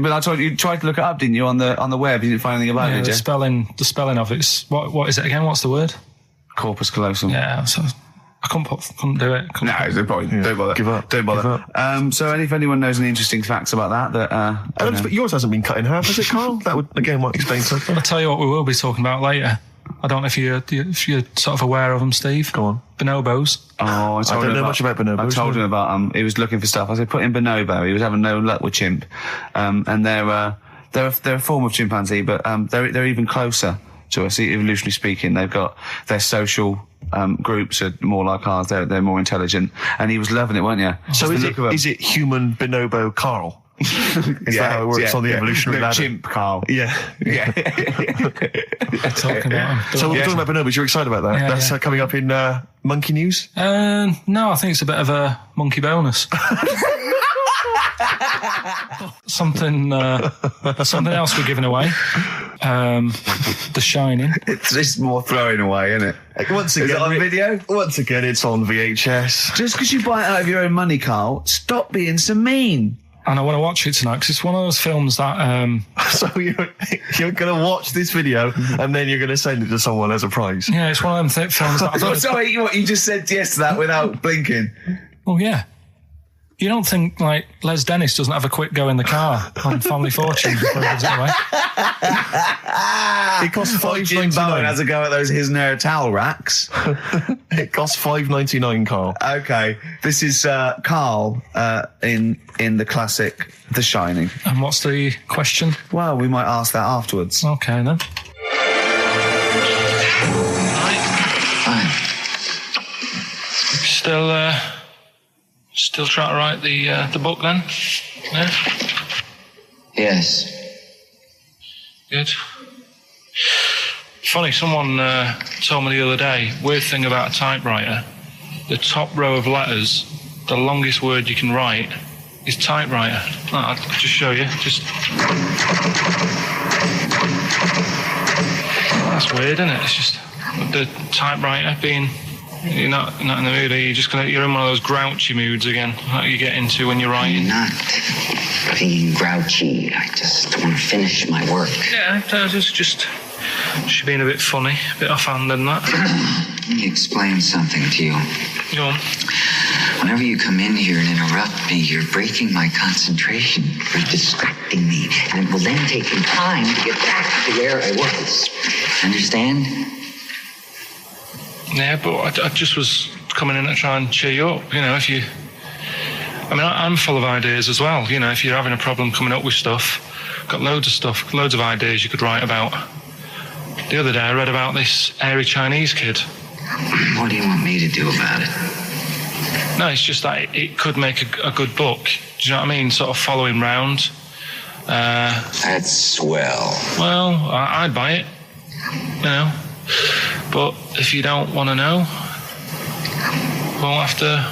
but I told you tried to look it up, didn't you, on the web? You didn't find anything about it, did you? The spelling of it's, what is it again? What's the word? Corpus callosum. Yeah, so I couldn't do it. No, there's no point. Don't bother. Give up. Don't bother. Give up. So if anyone knows any interesting facts about that, But yours hasn't been cut in half, has it, Carl? That would, again, might explain something. I'll tell you what we will be talking about later. I don't know if you're sort of aware of them, Steve. Go on. Bonobos. Oh, I don't know much about bonobos. I told him about he was looking for stuff. I said, put in bonobo. He was having no luck with chimp. And they're a form of chimpanzee, but they're even closer to us, evolutionarily speaking. They've got their social groups are more like ours. They're more intelligent, and he was loving it, weren't you? So is it human bonobo Carl? Is that how it works on the evolutionary ladder? Chimp Carl. Yeah. Yeah. Talking about them. So we're talking about bonobos. You're excited about that? Yeah, That's coming up in Monkey News? No, I think it's a bit of a monkey bonus. Something else we're giving away. The Shining. It's just more throwing away, isn't it? Once again, Is it on video? Once again, it's on VHS. Just because you buy it out of your own money, Carl, stop being so mean. And I want to watch it tonight because it's one of those films that... So you're going to watch this video and then you're going to send it to someone as a prize? Yeah, it's one of them films that... Sorry, what, you just said yes to that without blinking? Oh, yeah. You don't think, like, Les Dennis doesn't have a quick go in the car on Family Fortune before he gives it away? It costs Jim Bowen $5.99. has a go at those his and her towel racks. It costs $5.99, Carl. Okay, this is Carl in the classic The Shining. And what's the question? Well, we might ask that afterwards. Okay, then. Fine. Still trying to write the book then? Yeah? Yes. Good. Funny, someone told me the other day, weird thing about a typewriter, the top row of letters, the longest word you can write is typewriter. I'll just show you. That's weird, isn't it? It's just the typewriter being... You're not in the mood, are you? You're in one of those grouchy moods again, like you get into when you're writing. I'm not being grouchy. I just want to finish my work. Yeah, just being a bit funny, a bit offhand and that. Let me explain something to you. Go on. Whenever you come in here and interrupt me, you're breaking my concentration. You're distracting me. And it will then take me time to get back to where I was. Understand? Yeah, but I just was coming in to try and cheer you up. You know, if you I mean, I'm full of ideas as well. You know, if you're having a problem coming up with stuff, got loads of stuff, loads of ideas you could write about. The other day I read about this airy Chinese kid. What do you want me to do about it? No, it's just that it could make a good book. Do you know what I mean? Sort of follow him round. That's swell. Well, I'd buy it, you know. But if you don't want to know, we'll have to.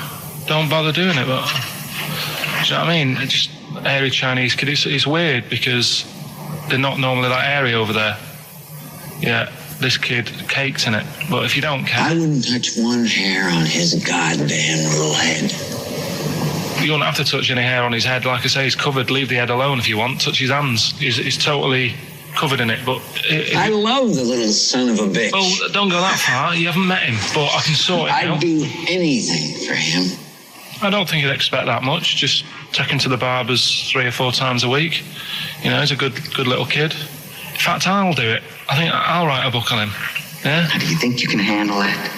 Don't bother doing it. But do you know what I mean? It's just airy Chinese kid. It's weird because they're not normally that airy over there. Yeah, this kid caked in it. But if you don't care, I wouldn't touch one hair on his goddamn little head. you won't have to touch any hair on his head. Like I say, he's covered. Leave the head alone if you want. Touch his hands. He's totally covered in it. But I love the little son of a bitch. Well, don't go that far. You haven't met him, but I can sort it out. I'd do anything for him. I don't think he'd expect that much. Just take him to the barbers 3 or 4 times a week. You know, he's a good little kid. In fact, I'll do it. I think I'll write a book on him. Yeah? How do you think you can handle that?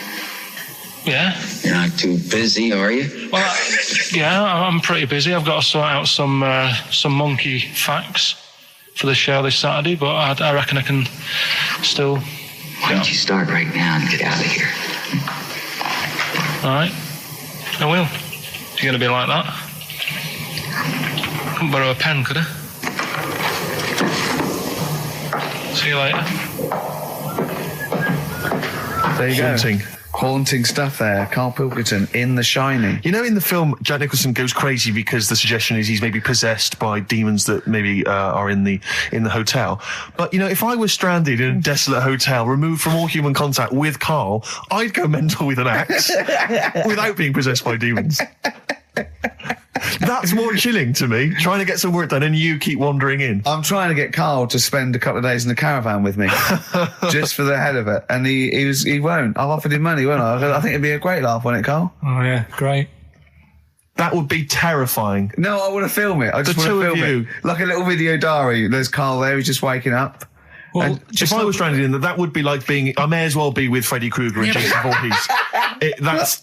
Yeah. You're not too busy, are you? Well, yeah, I'm pretty busy. I've got to sort out some monkey facts for the show this Saturday, but I reckon I can still... Why don't you start right now and get out of here? All right. I will. If you're going to be like that. Couldn't borrow a pen, could I? See you later. There you Haunting. go. Haunting stuff there. Karl Pilkington in The Shining. You know, in the film, Jack Nicholson goes crazy because the suggestion is he's maybe possessed by demons that maybe are in the hotel. But, you know, if I was stranded in a desolate hotel, removed from all human contact with Karl, I'd go mental with an axe without being possessed by demons. That's more chilling to me, trying to get some work done and you keep wandering in. I'm trying to get Karl to spend a couple of days in the caravan with me, just for the hell of it. And he won't. I've offered him money, won't I? I think it'd be a great laugh, wouldn't it, Karl? Oh, yeah, great. That would be terrifying. No, I want to film it. I just want to film it. Like a little video diary. There's Karl there, he's just waking up. Well, if I was stranded in that would be like being... I may as well be with Freddy Krueger and Jason Voorhees.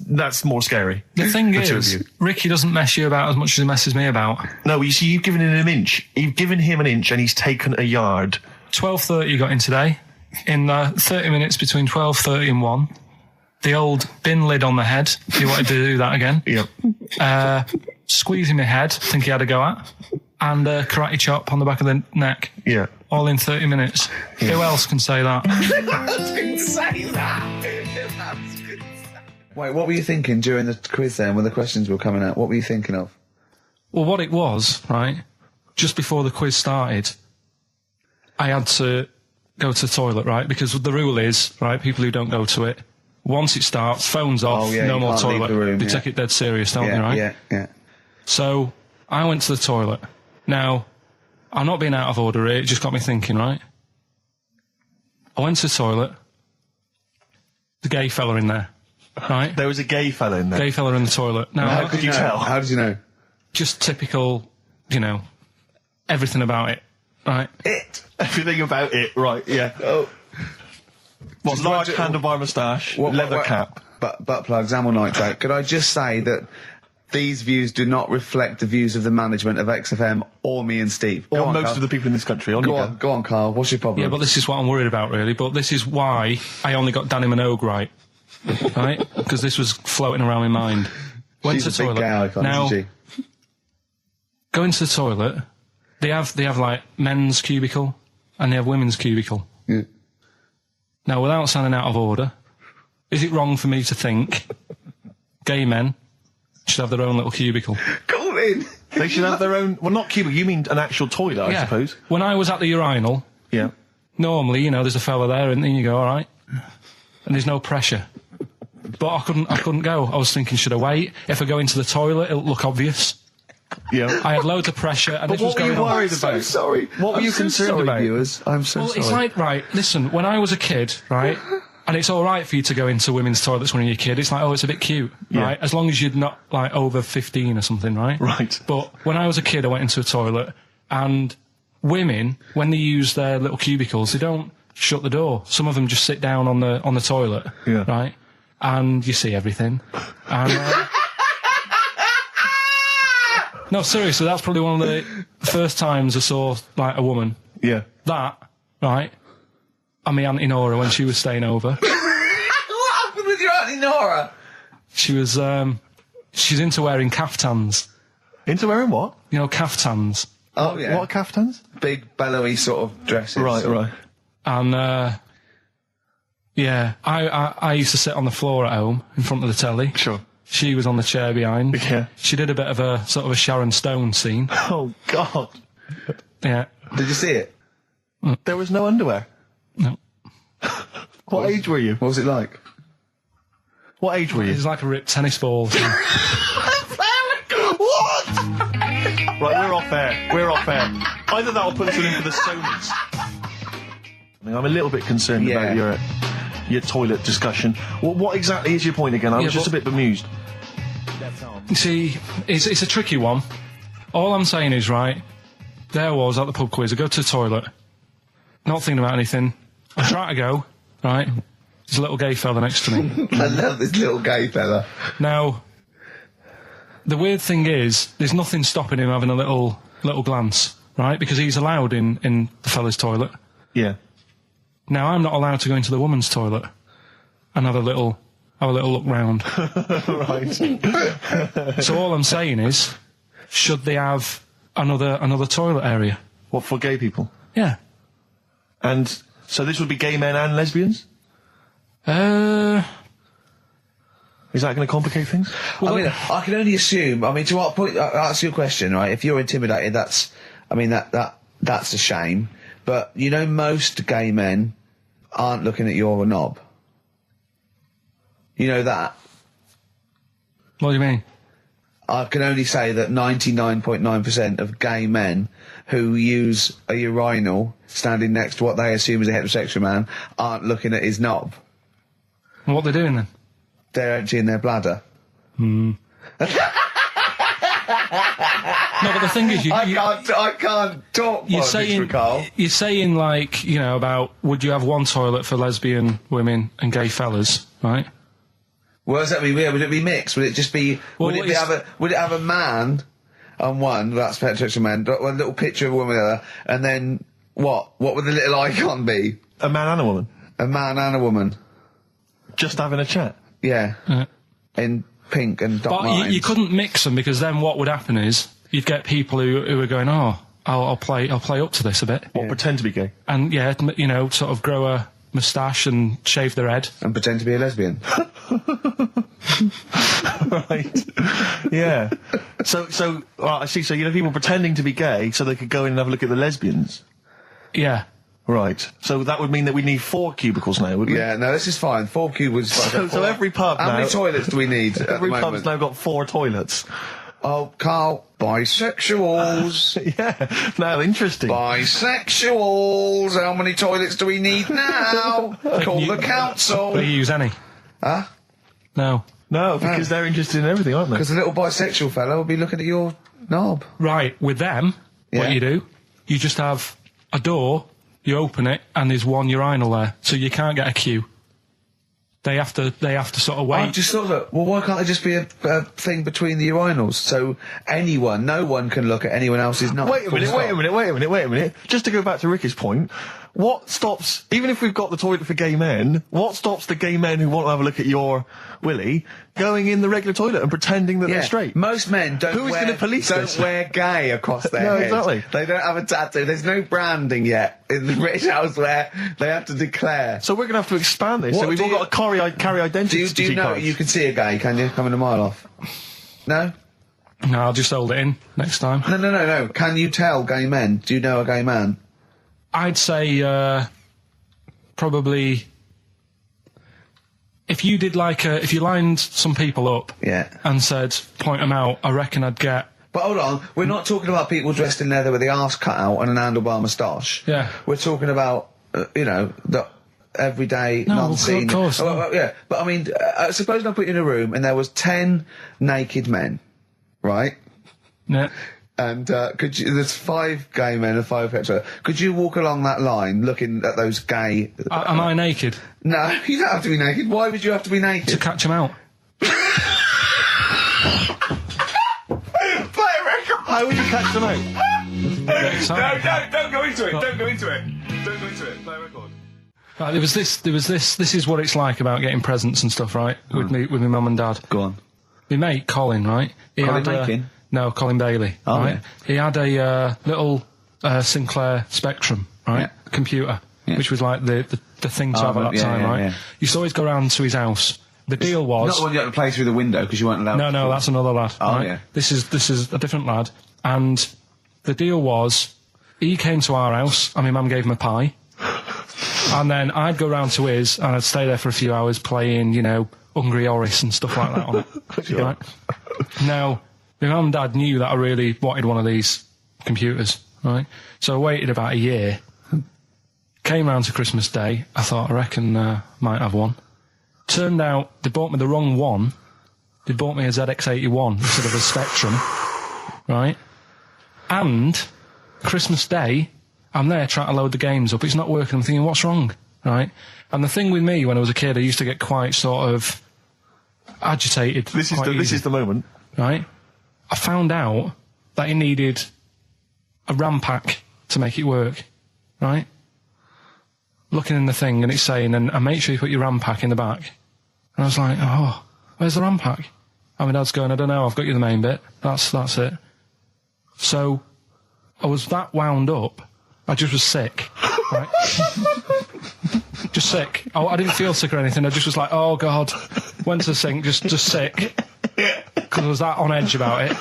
That's more scary. The thing is, Ricky doesn't mess you about as much as he messes me about. No, you see, you've given him an inch. You've given him an inch and he's taken a yard. 12:30 you got in today. In 30 minutes between 12:30 and 1. The old bin lid on the head. He wanted to do that again. Yep. Squeezing my head, think he had a go at. And karate chop on the back of the neck. Yeah. All in 30 minutes. Yeah. Who else can say that? I didn't say that. Wait, what were you thinking during the quiz then, when the questions were coming out? What were you thinking of? Well, what it was, right, just before the quiz started, I had to go to the toilet, right, because the rule is, right, people who don't go to it, once it starts, phone's off, no more toilet. They take it dead serious, don't they, right? Yeah. So, I went to the toilet. Now, I'm not being out of order here, it just got me thinking, right? I went to the toilet, the gay fella in there, right? There was a gay fella in there. Gay fella in the toilet. Now, how could you tell? How did you know? Just typical, you know, everything about it, right? Everything about it, right, yeah. Oh. What, large handlebar moustache, leather cap. Butt plugs, amyl nitrate. Could I just say that these views do not reflect the views of the management of XFM or me and Steve. Or most of the people in this country. Go on, Karl. What's your problem? Yeah, but this is what I'm worried about, really. But this is why I only got Danny Minogue right. Right? Because this was floating around my mind. Went to the toilet. Now, go into the toilet. They have like men's cubicle and they have women's cubicle. Yeah. Now, without sounding out of order, is it wrong for me to think gay men should have their own little cubicle? Go in. They should have their own... Well, not cubicle. You mean an actual toilet, I suppose. When I was at the urinal, normally, you know, there's a fella there and then you go, all right. And there's no pressure. But I couldn't go. I was thinking, should I wait? If I go into the toilet, it'll look obvious. Yeah. I had loads of pressure and this was going on. What were you worried about? I'm so sorry. What were you concerned about? Viewers? I'm so sorry. It's like, right, listen, when I was a kid, right, and it's all right for you to go into women's toilets when you're a kid, it's like, oh, it's a bit cute, right? As long as you're not, like, over 15 or something, right? Right. But when I was a kid, I went into a toilet, and women, when they use their little cubicles, they don't shut the door. Some of them just sit down on the toilet, right? And you see everything. And... No, seriously, that's probably one of the first times I saw, like, a woman. Yeah. That, right, and my Auntie Nora when she was staying over. What happened with your Auntie Nora? She was, she's into wearing caftans. Into wearing what? You know, caftans. Oh, yeah. What caftans? Big, bellowy sort of dresses. Right. And, yeah, I used to sit on the floor at home in front of the telly. Sure. She was on the chair behind. Yeah. She did a bit of a sort of a Sharon Stone scene. Oh, God. Yeah. Did you see it? There was no underwear. No. What age were you? What was it like? What age were It you? was like a ripped tennis ball. What? Right, we're off air. Either that or put us in for the Sonys. I'm a little bit concerned about your toilet discussion. What exactly is your point again? I was just a bit bemused. You see, it's a tricky one. All I'm saying is, right, there I was at the pub quiz. I go to the toilet, not thinking about anything. I try to go, right, there's a little gay fella next to me. I love this little gay fella. Now, the weird thing is, there's nothing stopping him having a little glance, right, because he's allowed in the fella's toilet. Yeah. Now, I'm not allowed to go into the woman's toilet and have a little look round. Right. So all I'm saying is, should they have another toilet area? What, for gay people? Yeah. And so this would be gay men and lesbians? Well, Is that going to complicate things? I mean, I can only assume. I mean, to what point? I'll ask you a question, right? If you're intimidated, that's a shame. But you know, most gay men aren't looking at your knob. You know that. what do you mean? I can only say that 99.9% of gay men who use a urinal standing next to what they assume is a heterosexual man aren't looking at his knob. What are they doing then? They're emptying their bladder. No, but the thing is, I can't talk. you're politics, saying, Carl. you're saying, like, you know, about would you have one toilet for lesbian women and gay fellas, right? What does that mean? Yeah, would it be mixed? Would it just be? Well, would it have a man on one? That's heterosexual man. One little picture of a woman, there, and then what? What would the little icon be? A man and a woman? A man and a woman. Just having a chat? Yeah. In pink and dot But lines. you couldn't mix them, because then what would happen is you'd get people who are going, oh, I'll play up to this a bit, What, pretend to be gay? and yeah, you know, sort of grow a moustache and shave their head. And pretend to be a lesbian. Right. Yeah. So, I see, so you know people pretending to be gay so they could go in and have a look at the lesbians? Yeah. Right. So that would mean that we need 4 cubicles now, wouldn't we? Yeah, no, this is fine. 4 cubicles. So every pub How now... many toilets do we need at Every the pub's moment? now got 4 toilets. Oh, Carl, bisexuals. Yeah. Now, interesting. Bisexuals. How many toilets do we need now? Call the council. Do you use any? Huh? No. No, because they're interested in everything, aren't they? Because the little bisexual fella will be looking at your knob. Right, with them, Yeah. what you do, you just have a door, you open it, and there's one urinal there, so you can't get a queue. They have to sort of wait. I just thought that, well, why can't there just be a thing between the urinals so no one can look at anyone else's knob? Wait a minute. Just to go back to Ricky's point, what stops, even if we've got the toilet for gay men, what stops the gay men who want to have a look at your willy going in the regular toilet and pretending that they're straight? Most men don't wear gay across their No, heads. exactly. They don't have a tattoo. There's no branding yet in the British house where they have to declare. So we're going to have to expand this. What So we've do all you- got to carry identity Do you know cards. you can see a gay, can you? Coming a mile off. No? No, I'll just hold it in next time. No. Can you tell gay men? Do you know a gay man? I'd say probably if you did if you lined some people up Yeah. and said point them out, I reckon I'd get. But hold on, we're not talking about people dressed in leather with the arse cut out and an handlebar moustache. Yeah. We're talking about, the everyday, No, non-seen... of course, no. well, yeah, but I mean, suppose I put you in a room and there was 10 naked men, right? Yeah. And there's 5 gay men and 5 hetero. Could you walk along that line looking at those gay... Am I naked No, you don't have to be naked. Why would you have to be to naked? catch them out? Play a record! How would you catch them out? Don't go into it. Don't go into it. Don't go into it. Play a record. Right, there was this. This is what it's like about getting presents and stuff, right? With my mum and dad. Go on. My mate Colin, right? Colin Mackin? No, Colin Bailey. Oh, right? yeah. He had a little Sinclair Spectrum, right? Computer, which was like the thing to have at that time, right? Yeah. You used to always go round to his house. The deal was Not the one you had to play through the window because you weren't allowed. No, that's another lad. Oh, right? yeah. This is a different lad, and the deal was he came to our house, and my mum gave him a pie, and then I'd go round to his, and I'd stay there for a few hours playing, Hungry Horace and stuff like that on it. Right? Now, my mum and dad knew that I really wanted one of these computers, right? So I waited about a year. Came round to Christmas Day. I thought, I reckon might have one. Turned out they bought me the wrong one. They bought me a ZX81 instead of a Spectrum, right? And Christmas Day, I'm there trying to load the games up. It's not working. I'm thinking, what's wrong, right? And the thing with me when I was a kid, I used to get quite sort of agitated. This is the moment. Right? I found out that it needed a RAM pack to make it work, right? Looking in the thing and it's saying, and make sure you put your RAM pack in the back. And I was like, oh, where's the RAM pack? And my dad's going, I don't know, I've got you the main bit. That's it. So I was that wound up, I just was sick, right? Just sick. I didn't feel sick or anything, I just was like, oh God. Went to the sink, just sick. Because I was that on edge about it.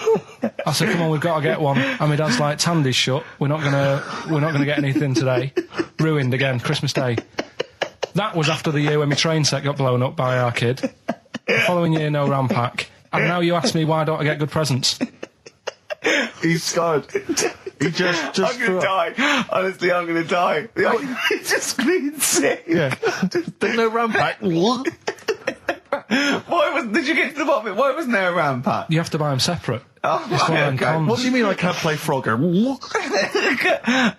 I said, come on, we've got to get one. And my dad's like, Tandy's shut. We're not gonna get anything today. Ruined again, Christmas Day. That was after the year when my train set got blown up by our kid. The following year, no RAM pack. And now you ask me why don't I get good presents? He's scarred. He just I'm going to die. Honestly, I'm going to die. He's just being sick. Yeah. There's no RAM pack. Did you get to the bottom of it? Why wasn't there a RAM pack? You have to buy them separate. Oh, It's one of them okay. cons. What do you mean I can't play Frogger?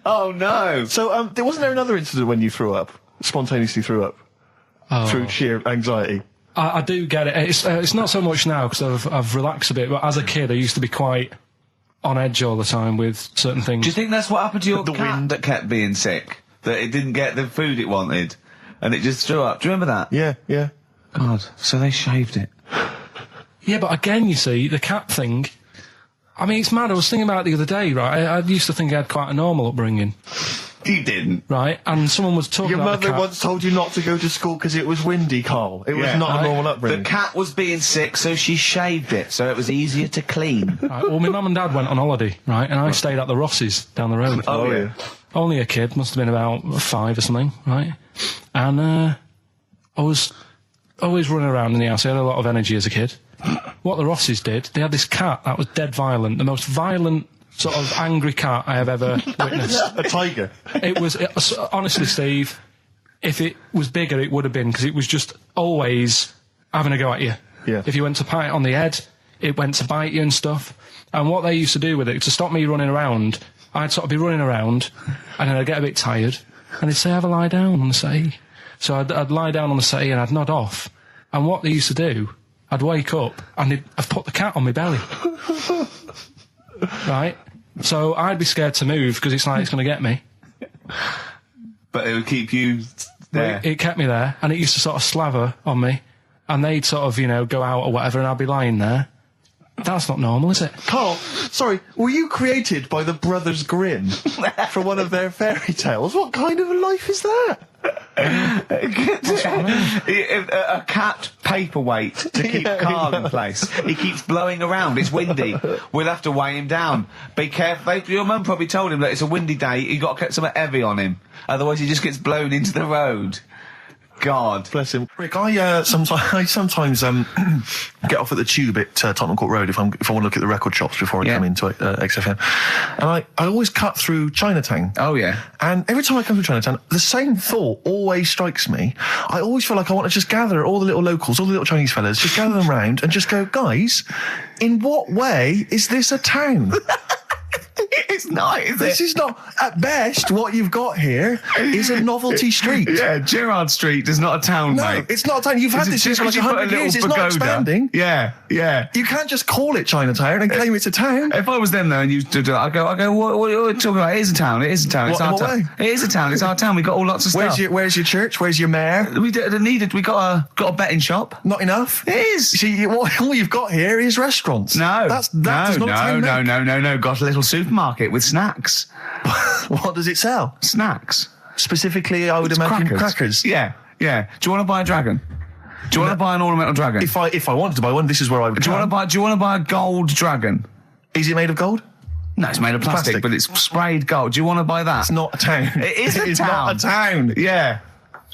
Oh, no. So, wasn't there another incident when you threw up? Spontaneously threw up? Through sheer anxiety? I do get it. It's not so much now because I've relaxed a bit, but as a kid I used to be quite on edge all the time with certain things. Do you think that's what happened to your The cat wind. that kept being sick? That it didn't get the food it wanted? And it just threw up? Do you remember that? Yeah. God, so they shaved it. Yeah, but again, you see, the cat thing, I mean, it's mad. I was thinking about it the other day, right? I used to think I had quite a normal upbringing, You didn't. right? And someone was talking Your about the mother cat. once told you not to go to school because it was windy, Carl. It was not a normal upbringing. The cat was being sick, so she shaved it, so it was easier to clean. Right, well, my mum and dad went on holiday, right? And I stayed at the Rosses down the road. Oh, yeah. Only a kid, must have been about 5 or something, right? And I was always running around in the house. I had a lot of energy as a kid. What the Rosses did, they had this cat that was dead violent, the most violent sort of angry cat I have ever witnessed. A tiger. It was honestly, Steve, if it was bigger, it would have been, because it was just always having a go at you. Yeah. If you went to pat it on the head, it went to bite you and stuff. And what they used to do with it, to stop me running around, I'd sort of be running around, and then I'd get a bit tired, and they'd say, have a lie down on the settee. So I'd lie down on the settee and I'd nod off. And what they used to do, I'd wake up and I'd put the cat on my belly. Right? So I'd be scared to move because it's like it's going to get me. But it would keep you there. It kept me there, and it used to sort of slaver on me, and they'd sort of, go out or whatever, and I'd be lying there. That's not normal, is it? Carl, sorry, were you created by the Brothers Grimm for one of their fairy tales? What kind of a life is that? A cat paperweight to keep Carl in place. He keeps blowing around. It's windy. We'll have to weigh him down. Be careful. Your mum probably told him that it's a windy day. You got to get something heavy on him, otherwise he just gets blown into the road. God Bless him. Rick, I sometimes get off at the tube at Tottenham Court Road if I want to look at the record shops before I come into XFM, and I always cut through Chinatown. Oh yeah. And every time I come through Chinatown, the same thought always strikes me. I always feel like I want to just gather all the little locals, all the little Chinese fellas, just gather them round and just go, guys, in what way is this a town? It's not, is This it? is not, at best, what you've got here is a novelty street. Yeah, Gerrard Street is not a town, No, mate. it's not a town. You've had this Just for like because you put a 100 little years. It's not pagoda. expanding. Yeah, yeah. You can't just call it Chinatown and claim it's a town. If I was them though, and you did that, I go, what are you talking about? It is a town. It is a town. It's What, our in what town. It is a town. It's our town. We got all lots of stuff. Where's your church? Where's your mayor? We got a betting shop. Not enough. It is. See, all you've got here is restaurants. No, that does not a town make. no. Got a little supermarket with snacks. What does it sell? Snacks. Specifically, I would imagine crackers. Yeah. Do you want to buy a dragon? Do you want to buy an ornamental dragon? If I wanted to buy one, this is where I would. Do you want to buy a gold dragon? Is it made of gold? No, it's made of plastic, but it's sprayed gold. Do you want to buy that? It's not a town. It is a It's town. not a town. Yeah.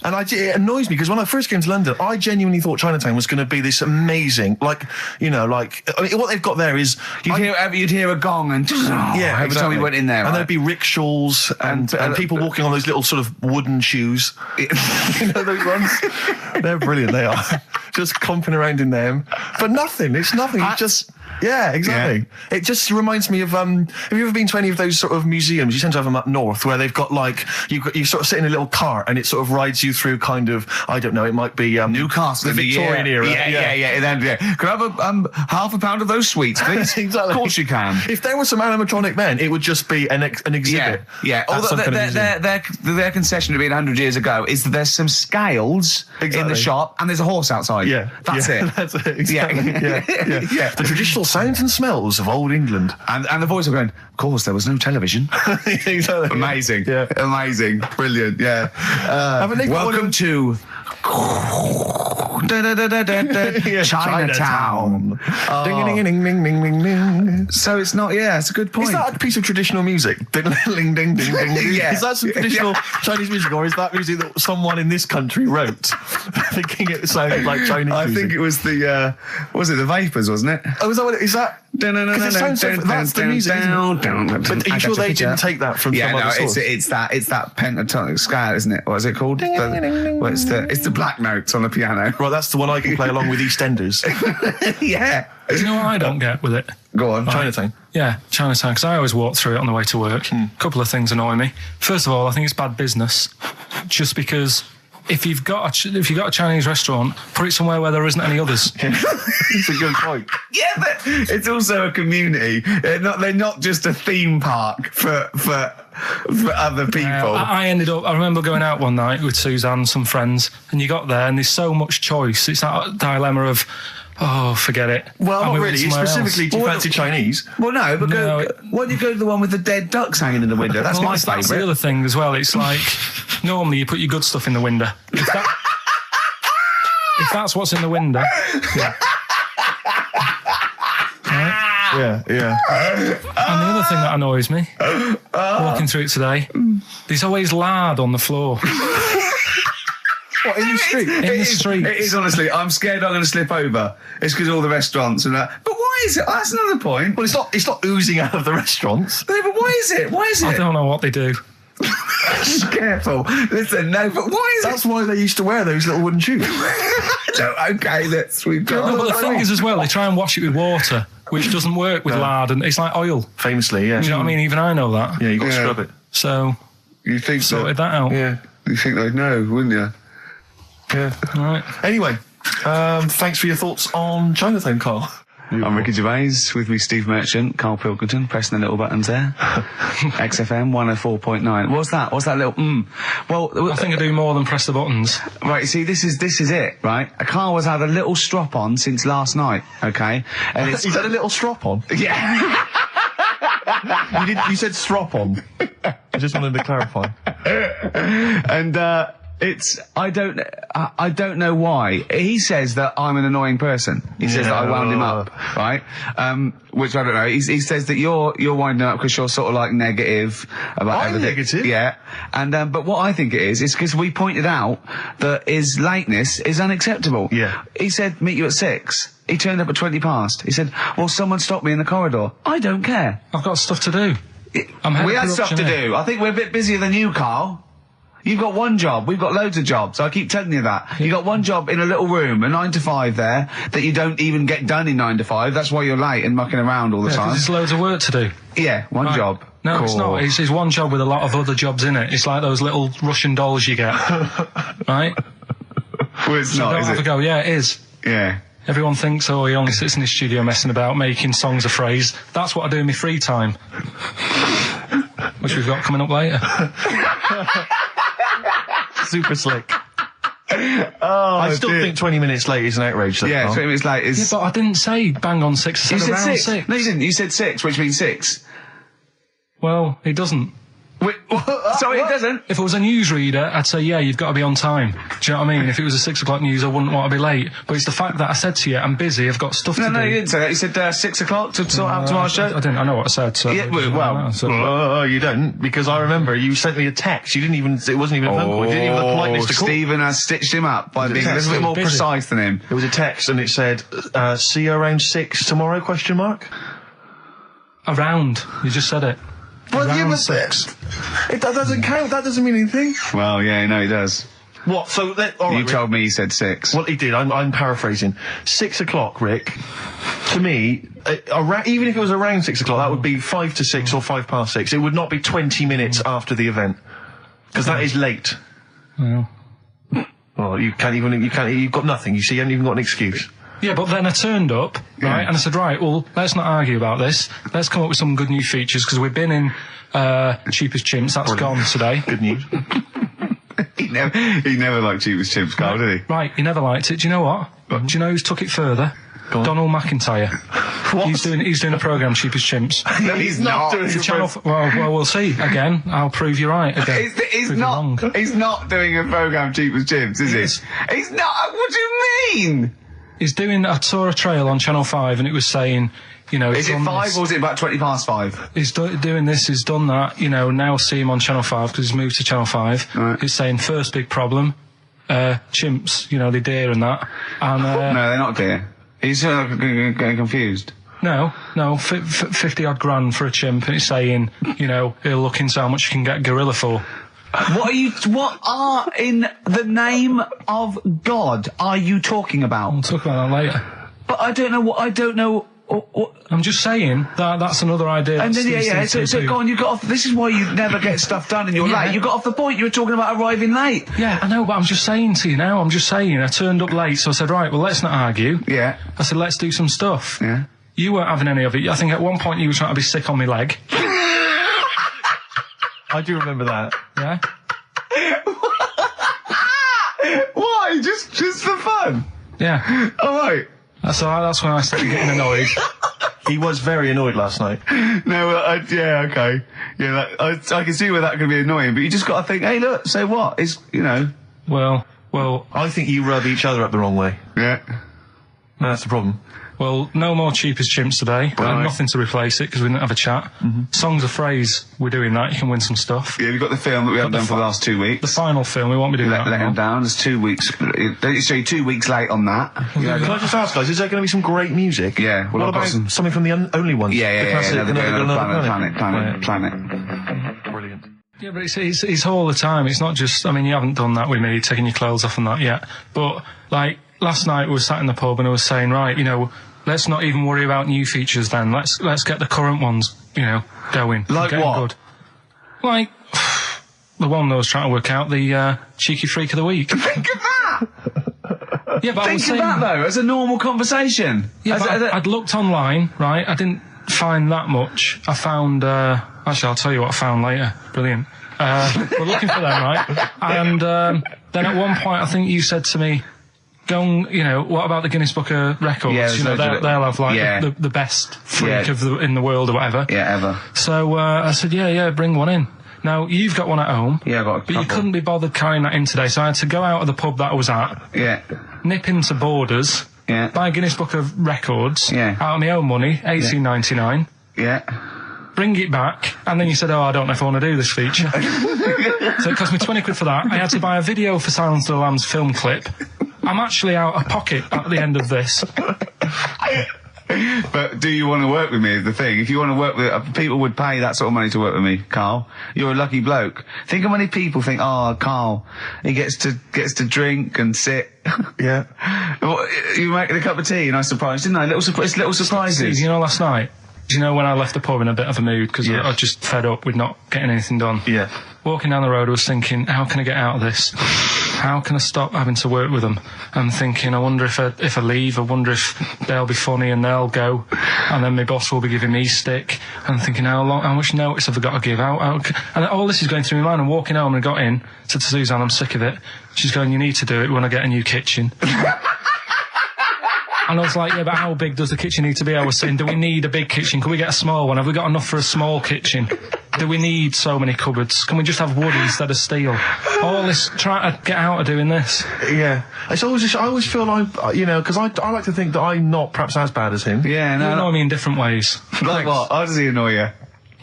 And it annoys me because when I first came to London, I genuinely thought Chinatown was going to be this amazing, what they've got there is You'd hear a gong and every time we went in there, and right? there'd be rickshaws and people walking on those little sort of wooden shoes. You know those ones? They're brilliant. They are just comping around in them, but nothing. It's nothing. It's just. Yeah, exactly. Yeah. It just reminds me of, have you ever been to any of those sort of museums? You tend to have them up north where they've got you sort of sit in a little cart and it sort of rides you through kind of, I don't know, it might be Newcastle, the Victorian era. Yeah. Can I have half a pound of those sweets, please? Exactly. Of course you can. If there was some animatronic then, it would just be an exhibit. Yeah. Although their concession to being 100 years ago is that there's some scales in the shop and there's a horse outside. Yeah. That's it. That's it. Exactly. Yeah. The traditional sounds and smells of old England. And the voice of going, of course, there was no television. Exactly. Amazing. Yeah. Amazing. Brilliant. Yeah. Welcome to Chinatown. Ding, ding, ding, ding, ding, ding, ding. So it's not, it's a good point. Is that a piece of traditional music? Ding, ding, ding, ding, ding. Yeah. Is that some traditional Chinese music, or is that music that someone in this country wrote, thinking it sounded like Chinese music? I think it was the Vapors, wasn't it? Oh, is that what it is? That? Because it sounds so, that's the music, isn't it? But are you sure they didn't take that from some other source? It's that pentatonic scale, isn't it? What is it called? It's the black notes on the piano. Right, that's the one I can play along with EastEnders. Yeah. Do you know what I don't get with it? Go on. Chinatown. Yeah, Chinatown, because I always walk through it on the way to work. A couple of things annoy me. First of all, I think it's bad business, just because if you've got a Chinese restaurant, put it somewhere where there isn't any others. It's a good point. Yeah, but it's also a community. They're not just a theme park for other people. I remember going out one night with Suzanne and some friends, and you got there and there's so much choice. It's that dilemma of, forget it. Well, and not really. Specifically, do you fancy Chinese? Well, no, but why don't you go to the one with the dead ducks hanging in the window? That's my favourite. That's the other thing as well. It's like, normally you put your good stuff in the window. If that's what's in the window. Yeah. Right? Yeah. And the other thing that annoys me, walking through it today, there's always lard on the floor. What, in the street? In the street. It is, honestly. I'm scared I'm going to slip over. It's because all the restaurants and that. But why is it? That's another point. Well, it's not oozing out of the restaurants. No, but why is it? I don't know what they do. Careful. Listen, no, but why is it? That's why they used to wear those little wooden shoes. Okay, we've got... No, but the thing is as well, they try and wash it with water, which doesn't work with lard, and it's like oil. Famously, yeah. You know what I mean? Even I know that. Yeah, you've got to scrub it. So, you think sorted that out. Yeah. You think they'd know, wouldn't you? Yeah. All right. Anyway, thanks for your thoughts on Chinatown, Carl. I'm Ricky Gervais, with me Steve Merchant, Karl Pilkington, pressing the little buttons there. XFM 104.9. What's that little Well, I think I do more than press the buttons. Right, see, this is it, right? Karl has had a little strop on since last night, okay? And He's had a little strop on? Yeah. You said strop on. I just wanted to clarify. And, I don't know why. He says that I'm an annoying person. He says that I wound him up, right? Which I don't know. He says that you're winding up because you're sort of like negative about everything. Negative? Yeah. And, but what I think it is because we pointed out that his lateness is unacceptable. Yeah. He said, meet you at 6. He turned up at 20 past. He said, well, someone stopped me in the corridor. I don't care. I've got stuff to do. We had stuff to do. I think we're a bit busier than you, Karl. You've got one job. We've got loads of jobs. I keep telling you that. You've got one job in a little room, a 9 to 5 there, that you don't even get done in 9 to 5. That's why you're late and mucking around all the time. There's loads of work to do. Yeah, one job. No, cool. it's not. It's one job with a lot of other jobs in it. It's like those little Russian dolls you get, right? Well, it's not, is Have a it? go. Yeah, it is. Yeah. Everyone thinks, oh, he only sits in his studio messing about, making songs a phrase. That's what I do in my free time. Which we've got coming up later. Super slick. I still think 20 minutes late is an outrage. Though, Yeah, Carl. 20 minutes late is... Yeah, but I didn't say bang on 6. I You said said around 6. 6. No, you didn't. You said 6, which means 6. Well, it doesn't. Wait, sorry, it doesn't. If I was a newsreader, I'd say, yeah, you've got to be on time. Do you know what I mean? If it was a 6 o'clock news, I wouldn't want to be late. But it's the fact that I said to you, I'm busy, I've got stuff to do. No, you didn't say that. You said 6 o'clock to sort out tomorrow's show. I didn't. I know what I said. So Yeah, well, You don't, because I remember you sent me a text. You didn't even. It wasn't even a phone call. You didn't even have the politeness to call. Stephen has stitched him up by being a little bit more Busy. precise than him. It was a text, and it said, "See you around 6 tomorrow?" Question mark. Around. You just said it. Well, Around yeah, but 6. that doesn't count. That doesn't mean anything. Well, yeah, no, he does. What? So all right, You told me he said 6. Well, he did. I'm paraphrasing. 6 o'clock, Rick. To me, even if it was around 6 o'clock, that would be 5 to 6 or 5 past 6. It would not be 20 minutes after the event, because that is late. Well. Well, you've got nothing. You see, you haven't even got an excuse. Yeah, but then I turned up, right, and I said, right, well, let's not argue about this. Let's come up with some good new features, because we've been in Cheap as Chimps. That's gone today. Good news. He never liked Cheap as Chimps, Carl, did he? Right, he never liked it. Do you know what? Do you know who's took it further? Donald McIntyre. What? He's doing a programme, Cheap as Chimps. No, he's not. doing The it. channel. Well, we'll see. Again, I'll prove you right. Again, He's Prove you wrong. not. He's not doing a program Cheap as Chimps, is Yes. he? He's not. What do you mean? He's doing. I saw a trail on Channel 5, and it was saying, you know, Is he's it done 5 this. or is it about 20 past 5? He's doing this, he's done that, you know, now see him on Channel 5 because he's moved to Channel 5. Right. It's saying first big problem, chimps, you know, the deer and that. And, No, they're not dear. He's getting confused. no, 50 odd grand for a chimp, and it's saying, you know, he'll look into how much you can get gorilla for. What are in the name of God are you talking about? We'll talk about that later. But I don't know what. I'm just saying that's another idea. And then, that's yeah, these so things go on, you got off, this is why you never get stuff done and you're Yeah. late. You got off the point, you were talking about arriving late. Yeah, I know, but I'm just saying to you now, I turned up late, so I said, right, well, let's not argue. Yeah. I said, let's do some stuff. Yeah. You weren't having any of it. I think at one point you were trying to be sick on my leg. I do remember that. Yeah? Why? Just for fun? Yeah. Alright. That's when I started getting annoyed. He was very annoyed last night. No, yeah, okay. Yeah, I can see where that could be annoying, but you just got to think, hey, look, so what? It's, you know. Well, I think you rub each other up the wrong way. Yeah. That's the problem. no more Cheap as Chimps today. Right. Nothing to replace it because we didn't have a chat. Songs of phrase, we're doing that. You can win some stuff. Yeah, we've got the film that we haven't done for the last 2 The weeks. final film, we won't be doing Let that. him now. down. There's 2 weeks. So you're 2 weeks late on that. Can I just ask, guys, is there going to be some great music? Yeah, well, What I've got about some- something from the only ones? Yeah, The classic, another planet. Brilliant. Yeah, but it's all the time. It's not just, I mean, you haven't done that with me, taking your clothes off and that yet. But, like, last night we were sat in the pub and I was saying, right, you know, let's not even worry about new features then. Let's get the current ones, you know, going. Like Getting what? Good. Like, the one I was trying to work out, the Cheeky Freak of the Week. Think of that! Yeah, but I Think was of saying... that, though, as a normal conversation. Yeah, but I'd looked online, right? I didn't find that much. I found, actually, I'll tell you what I found later. Brilliant. We're looking for them, right? And then at one point, I think you said to me, go and, you know, what about the Guinness Book of Records? Yeah, you know, they'll have, like, yeah. the best freak Yeah. in the world or whatever. Yeah, ever. So I said, yeah, bring one in. Now, you've got one at home. Yeah, I've got a But you couple. couldn't be bothered carrying that in today, so I had to go out of the pub that I was at, Yeah. nip into Borders, Yeah. buy a Guinness Book of Records, Yeah. out of my own money, $18.99, Yeah. bring it back, and then you said, I don't know if I want to do this feature. So it cost me 20 quid for that. I had to buy a video for Silence of the Lambs film clip. I'm actually out of pocket at the end of this. But do you want to work with me is the thing. If you want to work with... people would pay that sort of money to work with me, Carl. You're a lucky bloke. Think how many people think, Carl, he gets to drink and sit. Yeah. Well, you making a cup of tea and I surprised, didn't I? Little surprises. You know, last night, Do you know when I left the pub in a bit of a mood because I was just fed up with not getting anything done? Yeah. Walking down the road, I was thinking, how can I get out of this? How can I stop having to work with them? I'm thinking, I wonder if I leave, I wonder if they'll be funny and they'll go, and then my boss will be giving me stick. I'm thinking, how much notice have I got to give out? And all this is going through my mind. I'm walking home and I got in, said to Suzanne, I'm sick of it. She's going, you need to do it when I get a new kitchen. And I was like, yeah, but how big does the kitchen need to be? I was saying, do we need a big kitchen? Can we get a small one? Have we got enough for a small kitchen? Do we need so many cupboards? Can we just have wood instead of steel? All this, trying to get out of doing this. Yeah. It's always I always feel like, because I like to think that I'm not perhaps as bad as him. Yeah, You annoy me in different ways. Like what? How does he annoy you?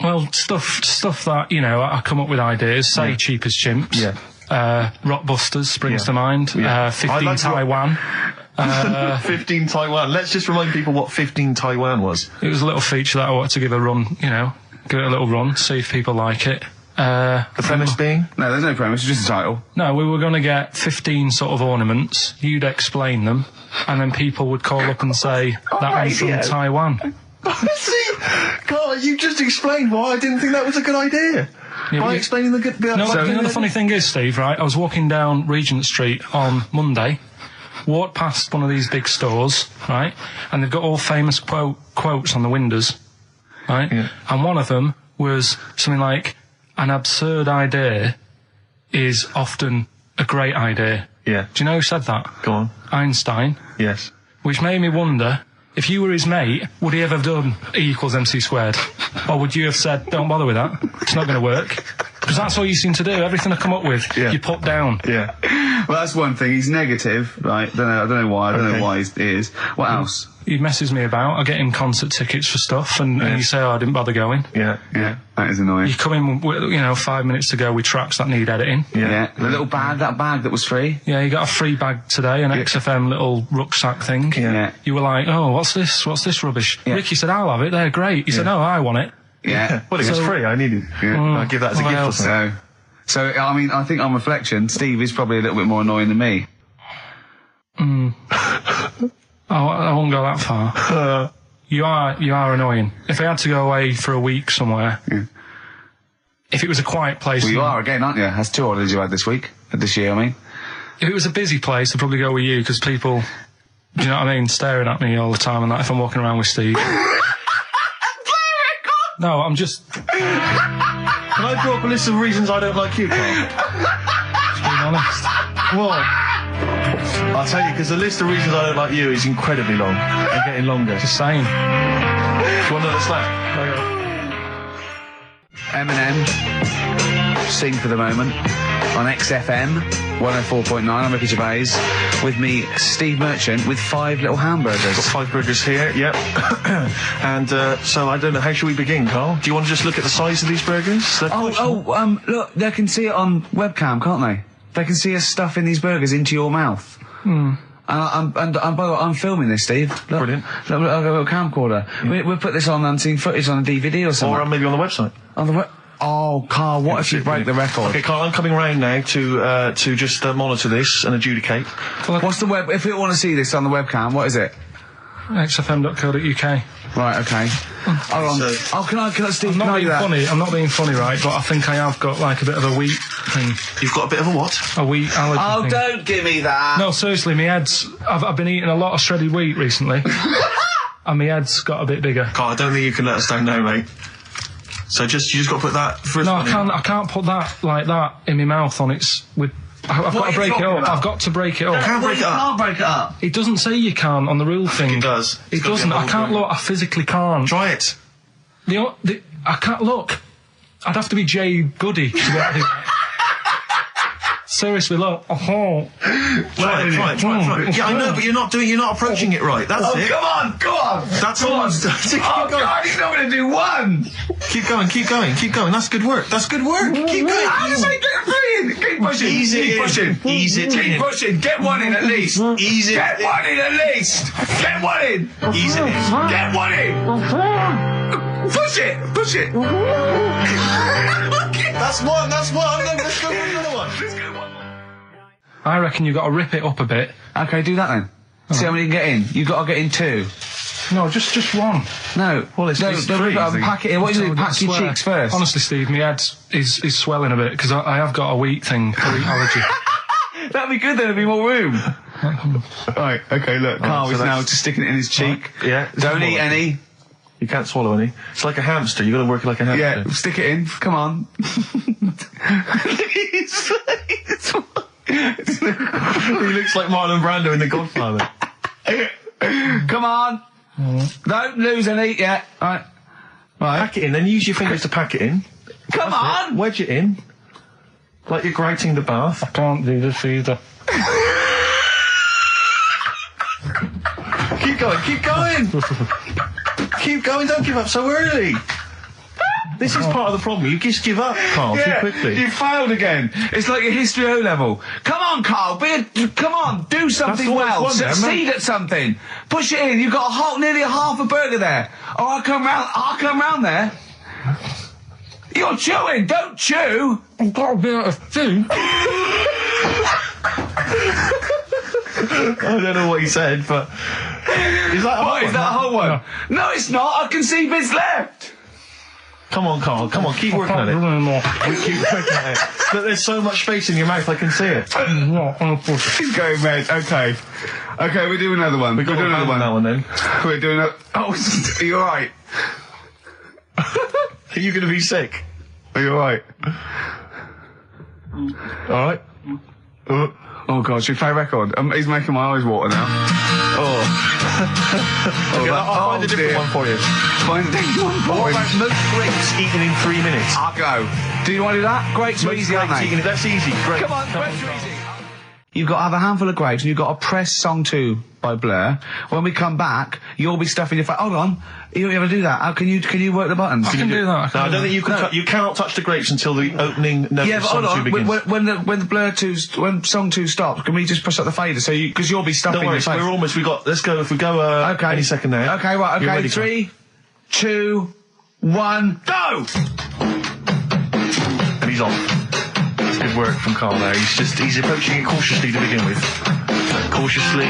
Well, stuff that, I come up with ideas, say Cheap as Chimps. Yeah. Rockbusters springs to mind. Yeah. 15 like Taiwan. 15 Taiwan. Let's just remind people what 15 Taiwan was. It was a little feature that I wanted to give a run, give it a little run, see if people like it. The premise being? No, there's no premise, it's just a title. No, we were going to get 15 sort of ornaments, you'd explain them, and then people would call up and say, that one's from Taiwan. See? God, you just explained why I didn't think that was a good idea. Yeah, by explaining the good... No, the funny thing is, Steve, right, I was walking down Regent Street on Monday, walked past one of these big stores, right, and they've got all famous quotes on the windows, right, and one of them was something like, an absurd idea is often a great idea. Yeah. Do you know who said that? Go on. Einstein. Yes. Which made me wonder, if you were his mate, would he ever have done E=mc²? Or would you have said, don't bother with that, it's not going to work? Because that's all you seem to do. Everything I come up with, you put down. Yeah. Well, that's one thing. He's negative, right? I don't know why. I don't know why he is. What else? He messes me about. I get him concert tickets for stuff, and you say, I didn't bother going. Yeah. That is annoying. You come in, with, 5 minutes to go with tracks that need editing. Yeah. The little bag, that bag that was free. Yeah, you got a free bag today, an XFM little rucksack thing. Yeah. You were like, oh, what's this? What's this rubbish? Yeah. Ricky said, I'll have it. They're great. He said, no, I want it. Yeah. Well, it was free. I needed it. I'll give that as a gift or something. So, I mean, I think on reflection, Steve is probably a little bit more annoying than me. I won't go that far. You are annoying. If I had to go away for a week somewhere, if it was a quiet place... Well, you are again, aren't you? That's 2 holidays you had this year, I mean. If it was a busy place, I'd probably go with you, because people, do you know what I mean, staring at me all the time and that if I'm walking around with Steve. No, I'm just... Can I draw up a list of reasons I don't like you, Carl? Just being honest. What? I'll tell you, because the list of reasons I don't like you is incredibly long and getting longer. Just saying. Do you want another slap? Eminem, Sing for the Moment, on XFM 104.9. I'm Ricky Gervais. With me, Steve Merchant, with 5 little hamburgers. Got 5 burgers here, yep. And so I don't know, how should we begin, Carl? Do you want to just look at the size of these burgers? Look, they can see it on webcam, can't they? They can see us stuffing these burgers into your mouth. And by the way, I'm filming this, Steve. Look, brilliant. Look, I've got a little camcorder. We'll put this on unseen footage on a DVD or something. Or maybe on the website. Oh, Carl, what if you break the record? Okay, Carl, I'm coming round now to just monitor this and adjudicate. What's the web? If you want to see this on the webcam, what is it? XFM.co.uk. Right, okay. Hold on. Can I, Steve, I'm not being that? funny. I'm not being funny, right? But I think I have got like a bit of a wheat thing. You've got a bit of a what? A wheat allergy thing. Don't give me that. No, seriously, my head's... I've been eating a lot of shredded wheat recently. And my head's got a bit bigger. Carl, I don't think you can let us down now, mate. So you just got to put that... No, I can't put that like that in my mouth on its... I've got to break it up. I've got to break it up. You can't break it up. Can't break it up. It doesn't say you can on the rule thing. It does. It doesn't. I can't look. I physically can't. Try it. I can't look. I'd have to be Jay Goody to be able to do that. Seriously, look. Try it. Yeah, I know, but you're not approaching it right. That's it. Come on. That's all. Oh, God, he's not going to do one. Keep going. That's good work. Keep going. How does he get free? Keep pushing. Ease it Keep in. pushing. Ease it Keep in. pushing. Get one in at least. Ease it. Get one in at least. Get one in. Ease it in. Get one in. Push it. That's one. Let's go for another one. I reckon you've got to rip it up a bit. Okay, do that then. See how many you can get in. You've got to get in 2. No, just one. No. Well, it's three. Pack it in. What do you do? Pack your cheeks first. Honestly, Steve, my head is swelling a bit because I have got a wheat allergy. That'd be good. There'd be more room. Right. Okay. Look, Carl is now just sticking it in his cheek. Yeah. Don't eat any. You can't swallow any. It's like a hamster. You got to work it like a hamster. Yeah. Stick it in. Come on. He looks like Marlon Brando in The Godfather. Come on. Don't lose any yet. Right. Pack it in, then use your fingers to pack it in. Come on. Wedge it in. Like you're grating the bath. I can't do this either. Keep going. Keep going, don't give up so early. This is part of the problem. You just give up, Carl, too quickly. You failed again. It's like your history O level. Come on, Carl. Come on. Do something well. Succeed at something. Push it in. You've got nearly a half a burger there. Oh, I'll come round there. You're chewing. Don't chew. I've got a bit of food. I don't know what he said, but... Is that a whole one? No, it's not. I can see bits left. Come on, Carl. Come on, keep working at it. Keep working at it. But there's so much space in your mouth, I can see it. He's going red. Okay, we'll do another one. We'll do another one. That one then. We're doing a... Oh, are you alright? Are you going to be sick? Are you alright? Alright. Oh God, should we play a record? He's making my eyes water now. I'll find a different one for you. Find a different one for you. Most grapes eaten in 3 minutes. I'll go. Do you want to do that? Grapes are easy, aren't they? That's easy. Great. Come on, grapes are easy. You've got to have a handful of grapes and you've got to press song 2 by Blur. When we come back, you'll be stuffing your face. Hold on. You don't ever do that. How can you work the buttons? I can do that. No, I don't think you can. You cannot touch the grapes until the opening note of song 2 begins. When the Blur 2, when song 2 stops, can we just push up the fader because you'll be stuffing your face? We're almost. Let's go. If we go. Any second now. Okay. Right. Okay. Ready, 3, 2, 1, go. And he's off. Good work from Carl there. He's approaching it cautiously to begin with. Cautiously.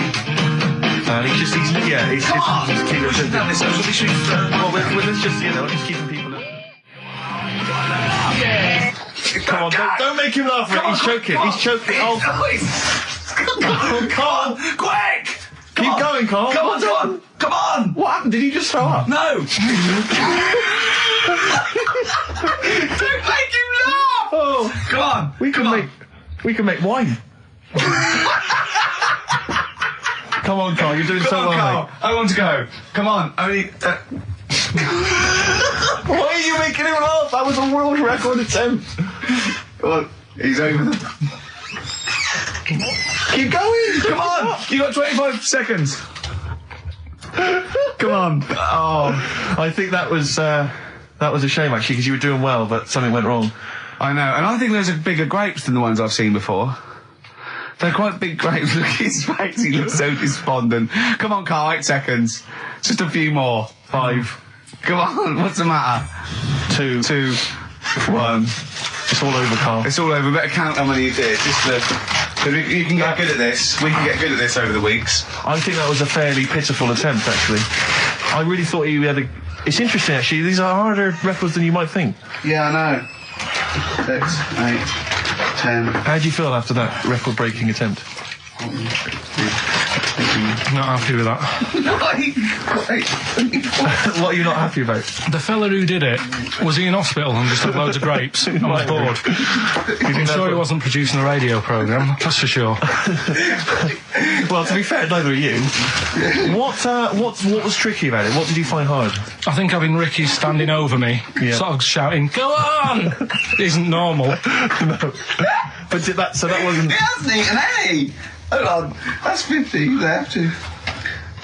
And he's keeping it. Let's just, he's keeping people. Come on, don't make him laugh. He's choking. He's choking. Oh, Carl. Quick. Keep going, Carl. Come on. What happened? Did you just throw up? No. Don't make him laugh. Oh, come on. We can make wine. Come on, Carl. You're doing so well, mate. I want to go. Come on. Only. Why are you making him laugh? That was a world record attempt. Come on. He's over. Keep going. Come on. You got 25 seconds. Come on. Oh, I think that was a shame actually because you were doing well, but something went wrong. I know, and I think those are bigger grapes than the ones I've seen before. They're quite big grapes. Look at his face, he looks so despondent. Come on, Carl, 8 seconds. Just a few more. 5. Come on, what's the matter? 2, 1. It's all over, Carl. It's all over. Better count how many you did. You can get good at this. We can get good at this over the weeks. I think that was a fairly pitiful attempt, actually. I really thought you had It's interesting, actually. These are harder records than you might think. Yeah, I know. 6, 8, 10. How do you feel after that record-breaking attempt? Not happy with that. What are you not happy about? The fella who did it, was he in hospital and just had loads of grapes? I was bored. I'm sure he wasn't producing a radio programme, that's for sure. Well, to be fair, neither are you. What was tricky about it? What did you find hard? I think having Ricky standing over me, sort of shouting, "Go on!" isn't normal. No. But so that wasn't... He hasn't eaten any! Hold on, that's 50 left.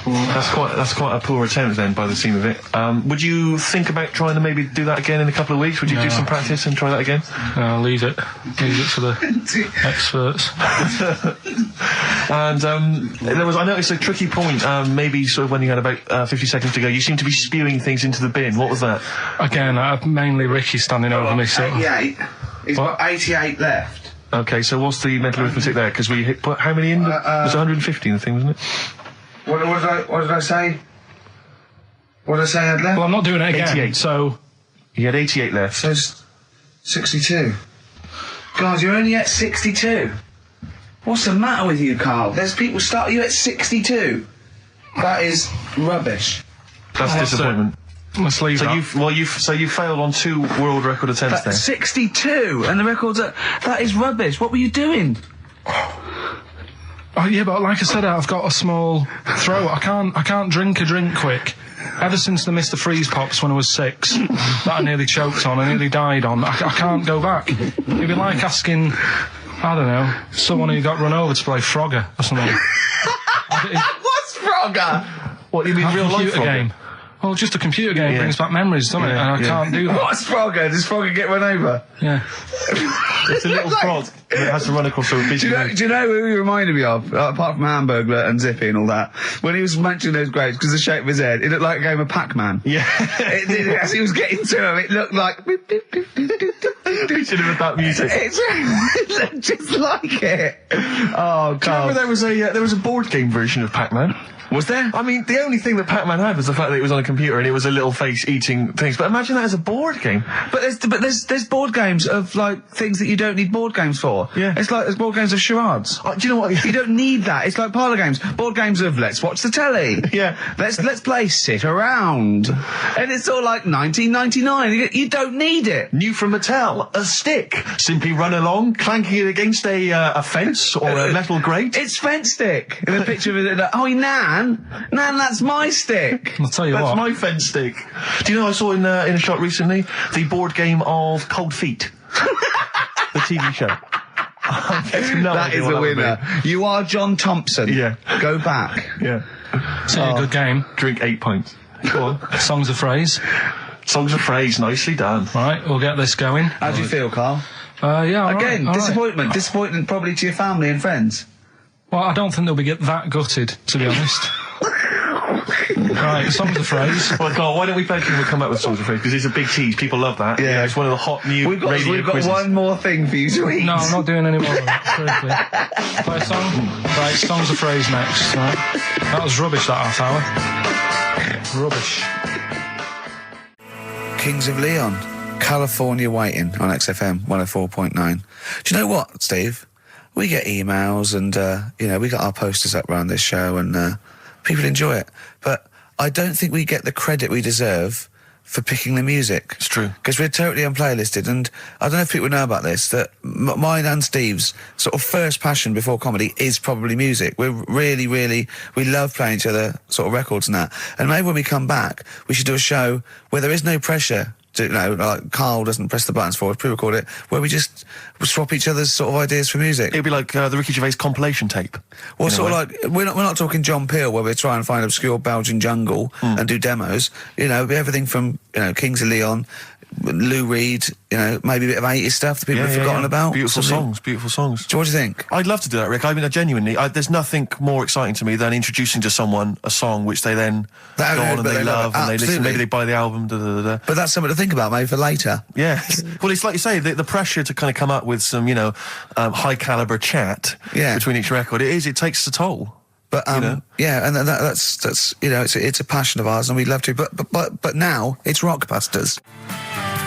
That's quite a poor attempt then, by the seam of it. Would you think about trying to maybe do that again in a couple of weeks? Would you do some practice and try that again? No, leave it for the experts. And I noticed a tricky point. Maybe sort of when you had about 50 seconds to go, you seemed to be spewing things into the bin. What was that? Again, mainly Ricky standing over me. 88. He's got 88 left. Okay, so what's the mental arithmetic there? Because we put how many in? It was 150 in the thing, wasn't it? What did I say? What did I say I had left? Well, I'm not doing it again. 88. So He had 88 left. So 62. God, you're only at 62. What's the matter with you, Carl? There's people start you at 62. That is rubbish. That's disappointment. let's leave that. You failed on 2 world record attempts there. 62, and the record's that is rubbish. What were you doing? Oh, yeah, but like I said, I've got a small throat. I can't drink a drink quick. Ever since the Mr. Freeze Pops when I was 6, that I nearly choked on, I nearly died on, I can't go back. It'd be like asking, I don't know, someone who got run over to play Frogger or something. What's Frogger? What, you mean A real life computer Frogger? game. Well, just a computer game brings back memories, doesn't it? And I can't do that. What's Frogger? Does Frogger get run over? Yeah. It's a little frog that has to run across a busy road. Do you know who he reminded me of? Apart from Hamburglar and Zippy and all that. When he was mentioning those grapes, because of the shape of his head, it looked like a game of Pac-Man. Yeah. It did, as he was getting to him, it looked like... We should have had that music. It looked just like it. Oh, God. Do you remember there was a board game version of Pac-Man? Was there? I mean, the only thing that Pac-Man had was the fact that it was on a computer and it was a little face eating things. But imagine that as a board game. But there's board games of, like, things that you don't need board games for. Yeah. It's like there's board games of charades. Do you know what? You don't need that. It's like parlour games. Board games of let's watch the telly. Yeah. Let's play sit around. And it's all like 1999. You don't need it. New from Mattel, a stick. Simply run along, clanking it against a fence or a metal grate. It's fence stick. And a picture of it. Like, oh, Nan, that's my stick. I'll tell you That's what. my fence stick. Do you know I saw in a shop recently the board game of Cold Feet, the TV show. That is a winner. You are John Thompson. Yeah. Go back. Yeah. It's a good game. Drink 8 pints. Go on. Songs of phrase. Songs of phrase, nicely done. Right, we'll get this going. How do you feel, Carl? Yeah, all Again, right, all disappointment. right. Disappointment probably to your family and friends. Well, I don't think they'll be that gutted, to be honest. Right, songs of phrase. Well, Carl, why don't we beg you to come up with songs of phrase? Because it's a big tease. People love that. Yeah. It's one of the hot new We've got quizzes. one more thing for you to eat. No, I'm not doing any more of that, seriously. Play a song? Right, songs of phrase next, right? That was rubbish, that half hour. Rubbish. Kings of Leon, California Waiting on XFM 104.9. Do you know what, Steve? We get emails and, we got our posters up around this show and people enjoy it. But I don't think we get the credit we deserve for picking the music. It's true. Because we're totally unplaylisted, and I don't know if people know about this, that mine and Steve's sort of first passion before comedy is probably music. We're really, we love playing each other sort of records and that. And maybe when we come back, we should do a show where there is no pressure to, like Carl doesn't press the buttons for us, pre-record it, where we just swap each other's sort of ideas for music. It'd be like the Ricky Gervais compilation tape. Well, sort of like, we're not talking John Peel, where we try and find obscure Belgian jungle and do demos. It'd be everything from, Kings of Leon, Lou Reed, maybe a bit of 80s stuff that people have forgotten about. Beautiful songs. So what do you think? I'd love to do that, Rick. I mean, genuinely, there's nothing more exciting to me than introducing to someone a song which they then go on and they love and they listen. Maybe they buy the album. But that's something to think about, maybe for later. Yeah. Well, it's like you say, the pressure to kind of come up with some, high caliber chat between each record. It takes the toll. But and that's it's a passion of ours, and we'd love to. But now it's Rockbusters.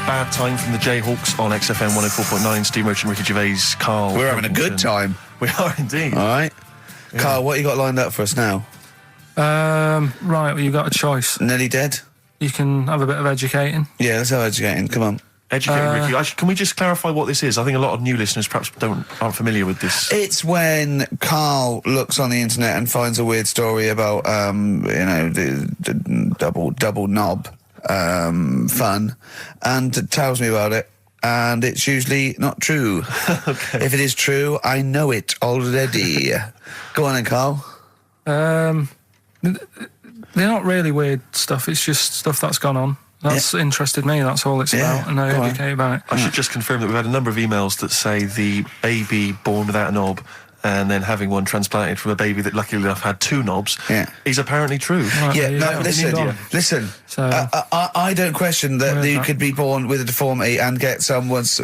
Bad Time from the Jayhawks on XFM 104.9. Steve Merchant, Ricky Gervais, Karl. We're having a good time. We are indeed. All right, Carl, what you got lined up for us now? Right, well, you got a choice. Nearly Dead. You can have a bit of educating. Yeah, let's have educating. Come on. Educating Ricky. Actually, can we just clarify what this is? I think a lot of new listeners perhaps aren't familiar with this. It's when Carl looks on the internet and finds a weird story about the double knob fun, and tells me about it, and it's usually not true. Okay. If it is true, I know it already. Go on then, Carl. They're not really weird stuff, it's just stuff that's gone on. That's interested me, that's all it's about, and I educate about it. I should just confirm that we've had a number of emails that say the baby born without a knob and then having one transplanted from a baby that luckily enough had 2 knobs is apparently true. Right, listen. So, I don't question that you could be born with a deformity and get someone's,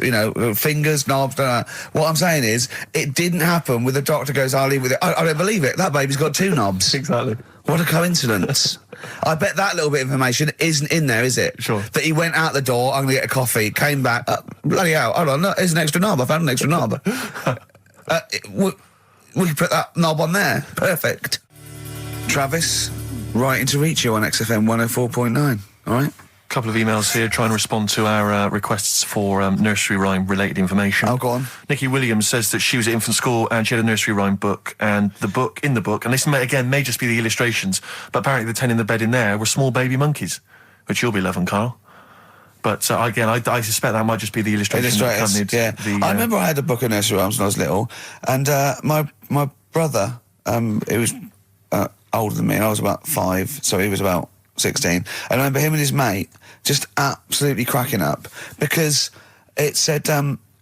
fingers, knobs. What I'm saying is, it didn't happen with the doctor goes, I'll leave with it. I don't believe it. That baby's got 2 knobs. Exactly. What a coincidence. I bet that little bit of information isn't in there, is it? Sure. That he went out the door, I'm going to get a coffee, came back, bloody hell, hold on, no, there's an extra knob, I found an extra knob. We can put that knob on there. Perfect. Travis, writing to reach you on XFM 104.9, all right? Couple of emails here trying to respond to our requests for nursery rhyme related information. Oh, go on. Nikki Williams says that she was at infant school and she had a nursery rhyme book, and in the book, and this may just be the illustrations, but apparently the 10 in the bed in there were small baby monkeys, which you'll be loving, Carl. But again, I suspect that might just be the illustration that accompanied the... I remember I had a book of nursery rhymes when I was little, and my brother, he was older than me, and I was about 5, so he was about 16. And I remember him and his mate just absolutely cracking up because it said,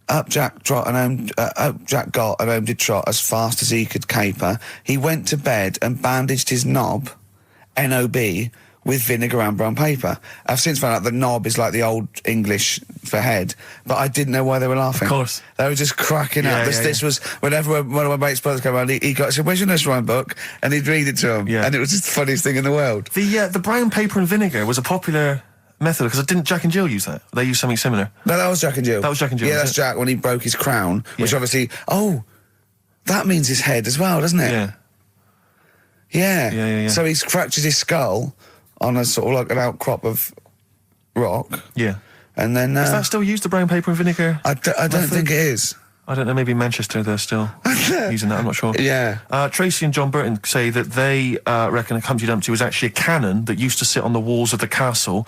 up Jack got and home did trot as fast as he could caper. He went to bed and bandaged his knob, N-O-B, with vinegar and brown paper. I've since found out that knob is like the old English for head, but I didn't know why they were laughing. Of course. They were just cracking up. This was, whenever one of my mates' brothers came around, he said, where's your nursery rhyme book? And he'd read it to him. Yeah. And it was just the funniest thing in the world. The brown paper and vinegar was a popular method, because didn't Jack and Jill use that? They used something similar. No, that was Jack and Jill. That was Jack and Jill. Yeah, that's Jack when he broke his crown, which obviously, that means his head as well, doesn't it? Yeah. So he's fractured his skull on a sort of like an outcrop of rock. Yeah. And then... is that still used, the brown paper and vinegar? I don't think it is. I don't know, maybe in Manchester they're still using that, I'm not sure. Yeah. Tracy and John Burton say that they reckon a Humpty Dumpty was actually a cannon that used to sit on the walls of the castle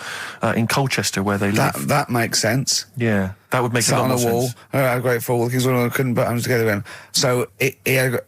in Colchester where they live. That makes sense. Yeah, that would make a lot more sense. Sat on a wall, I had a great fall, the kings couldn't put hands together again. So he had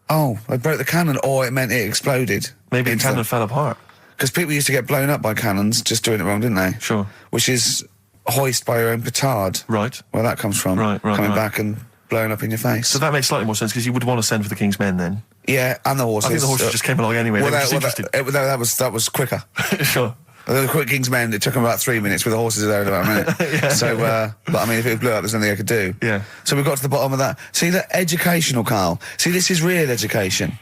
they broke the cannon, or it meant it exploded. Maybe the cannon fell apart. Because people used to get blown up by cannons just doing it wrong, didn't they? Sure. Which is hoist by your own petard. Right. Where that comes from. Right. Coming back and blowing up in your face. So that makes slightly more sense, because you would want to send for the King's Men then. Yeah, and the horses. I think the horses just came along anyway. That was quicker. Sure. The quick King's Men, it took them about 3 minutes, with the horses there in about a minute. So, but I mean, if it blew up, there's nothing I could do. Yeah. So we got to the bottom of that. See, that educational, Carl. See, this is real education.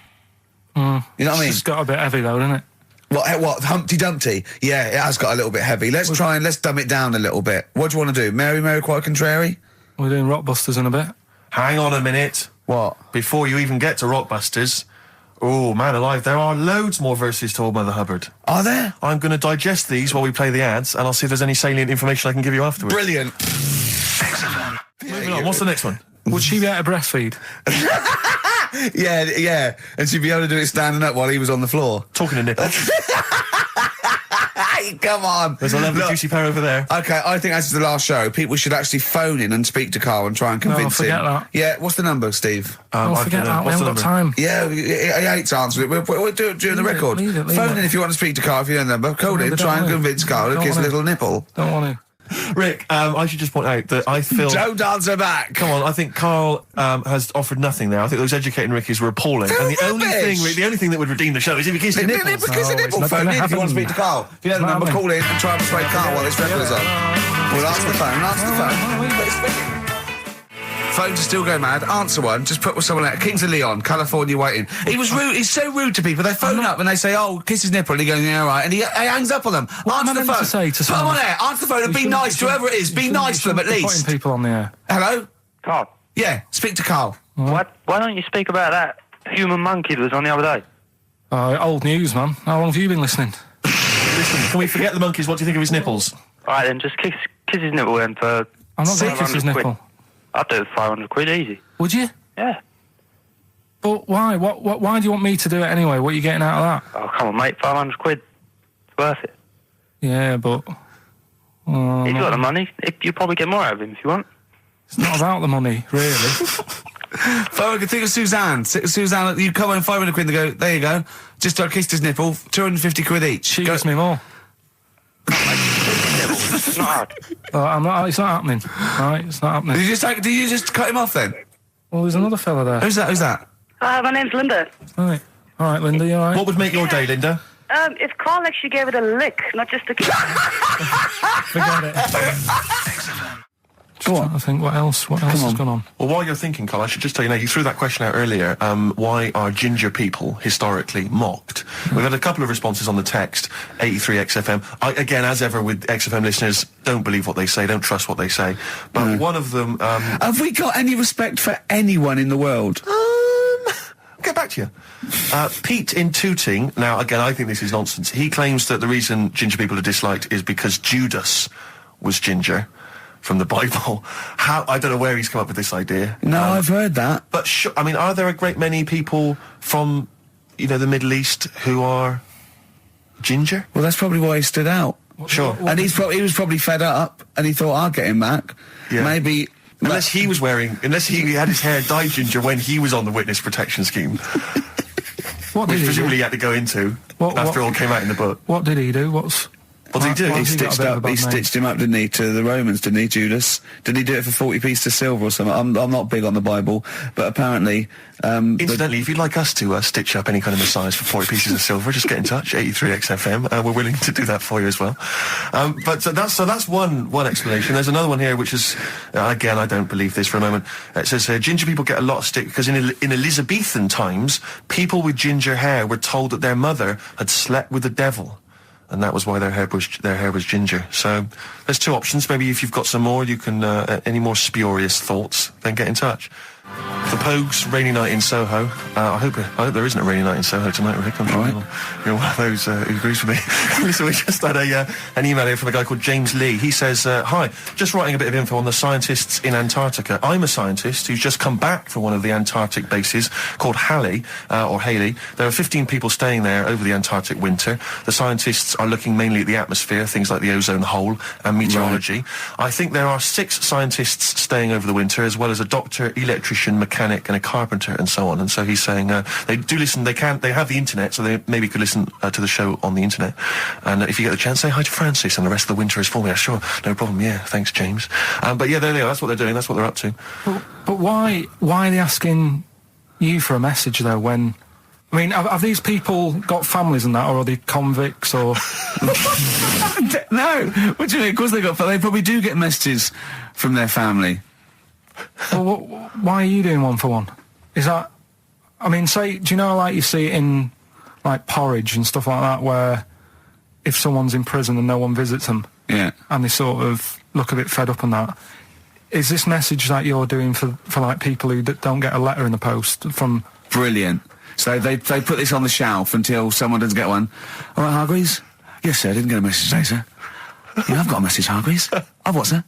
You know what I mean? It's got a bit heavy though, isn't it? What, Humpty Dumpty? Yeah, it has got a little bit heavy. Let's dumb it down a little bit. What do you want to do? Mary, quite contrary? We're doing Rockbusters in a bit. Hang on a minute. What? Before you even get to Rockbusters, oh, man alive, there are loads more verses to Old Mother Hubbard. Are there? I'm going to digest these while we play the ads, and I'll see if there's any salient information I can give you afterwards. Brilliant. Moving on, what's the next one? Would she be able to breastfeed? Yeah, and she'd be able to do it standing up while he was on the floor. Talking to nipples. Come on. There's a lovely juicy pair over there. Okay, I think that's the last show. People should actually phone in and speak to Carl and try and convince him. Forget that. Yeah, what's the number, Steve? Forget that. We haven't got time. Yeah, he hates answering it. We'll do it during the record. Phone in if you want to speak to Carl, if you know the number. Call in, try and convince Carl to kiss a little nipple. Don't want to. Rick, I should just point out that I feel... Don't answer back! Come on, I think Carl has offered nothing there. I think those educating Rickies were appalling. And the only thing that would redeem the show is if he kissed the nipples. Kiss a nipple. Phone in if you want to speak to Carl. If you know the number, call in and try and persuade Carl while this record is on. We'll answer the phone. Phones are still going mad. Answer one. Just put with someone out. Kings of Leon, California, waiting. He was rude. He's so rude to people. They phone up and they say, "Oh, kiss his nipple," and he goes, "Yeah, all right," and he hangs up on them. Answer the phone. Put them on air. Answer the phone and be nice to whoever it is. Be nice to them at least. Putting people on the air. Hello, Carl. Yeah, speak to Carl. Why don't you speak about that human monkey that was on the other day? Old news, man. How long have you been listening? Listen, can we forget the monkeys? What do you think of his nipples? All right, then just kiss his nipple then for... I'm not going to kiss his nipple. I'd do it for 500 quid, easy. Would you? Yeah. But why? Why do you want me to do it anyway? What are you getting out of that? Oh, come on, mate. 500 quid. It's worth it. Yeah, but... He's got the money. You'll probably get more out of him if you want. It's not about the money, really. Think of Suzanne. Suzanne, you come on 500 quid and go, there you go. Just kissed his nipple, 250 quid each. She gives me more. It's not hard. It's not happening. Right, it's not happening. Did you just cut him off then? Well, there's another fella there. Who's that? My name's Linda. Right. All right, Linda, you all right? What would make your day, Linda? If Carl actually gave it a lick, not just a kiss. Forget it. Go on. I think what else has gone on. Well, while you're thinking, Carl, I should just tell you now, you threw that question out earlier, why are ginger people historically mocked? We've had a couple of responses on the text, 83XFM. Again, as ever with XFM listeners, don't believe what they say, don't trust what they say. But one of them... have we got any respect for anyone in the world? I'll get back to you. Pete in Tooting, now again, I think this is nonsense. He claims that the reason ginger people are disliked is because Judas was ginger from the Bible. I don't know where he's come up with this idea. No, I've heard that. But I mean, are there a great many people from, the Middle East who are ginger? Well, that's probably why he stood out. Sure. And he was probably fed up, and he thought, I'll get him back. Yeah. Maybe... Unless he had his hair dyed ginger when he was on the witness protection scheme. Which presumably he had to go into after all came out in the book. What did he do? What did he do? He stitched him up, didn't he, to the Romans, didn't he, Judas? Did he do it for 40 pieces of silver or something? I'm not big on the Bible, but apparently... Incidentally, if you'd like us to stitch up any kind of Messiahs for 40 pieces of silver, just get in touch, 83XFM. We're willing to do that for you as well. So that's one explanation. There's another one here, which is, again, I don't believe this for a moment. It says, ginger people get a lot of stick because in Elizabethan times, people with ginger hair were told that their mother had slept with the devil. And that was why their hair was ginger. So there's two options. Maybe if you've got some more, you can any more spurious thoughts, then get in touch. The Pogues, Rainy Night in Soho. I hope there isn't a rainy night in Soho tonight, Rick. I'm sure you're one of those who agrees with me. Listen, we just had an email here from a guy called James Lee. He says, hi, just writing a bit of info on the scientists in Antarctica. I'm a scientist who's just come back from one of the Antarctic bases called Halley. There are 15 people staying there over the Antarctic winter. The scientists are looking mainly at the atmosphere, things like the ozone hole and meteorology. Right. I think there are 6 scientists staying over the winter, as well as a doctor, electrician, mechanic and a carpenter and so on. And so he's saying they do listen, they have the internet, so they maybe could listen to the show on the internet. And if you get the chance, say hi to Francis and the rest of the winter is for me. Sure, no problem. Yeah, thanks, James. But yeah, there they are. That's what they're doing. That's what they're up to. But why are they asking you for a message though? When I mean, have these people got families and that, or are they convicts or? No, what do you mean? Of course they probably do get messages from their family. Well, why are you doing one for one? Is that, I mean, do you know, like you see it in, like, Porridge and stuff like that, where if someone's in prison and no one visits them, and they sort of look a bit fed up and that, is this message that you're doing for like, people who don't get a letter in the post from... Brilliant. So they put this on the shelf until someone doesn't get one. All right, Hargreaves? Yes, sir, I didn't get a message today, sir. Yeah, I've got a message, Hargreaves. I've what, sir?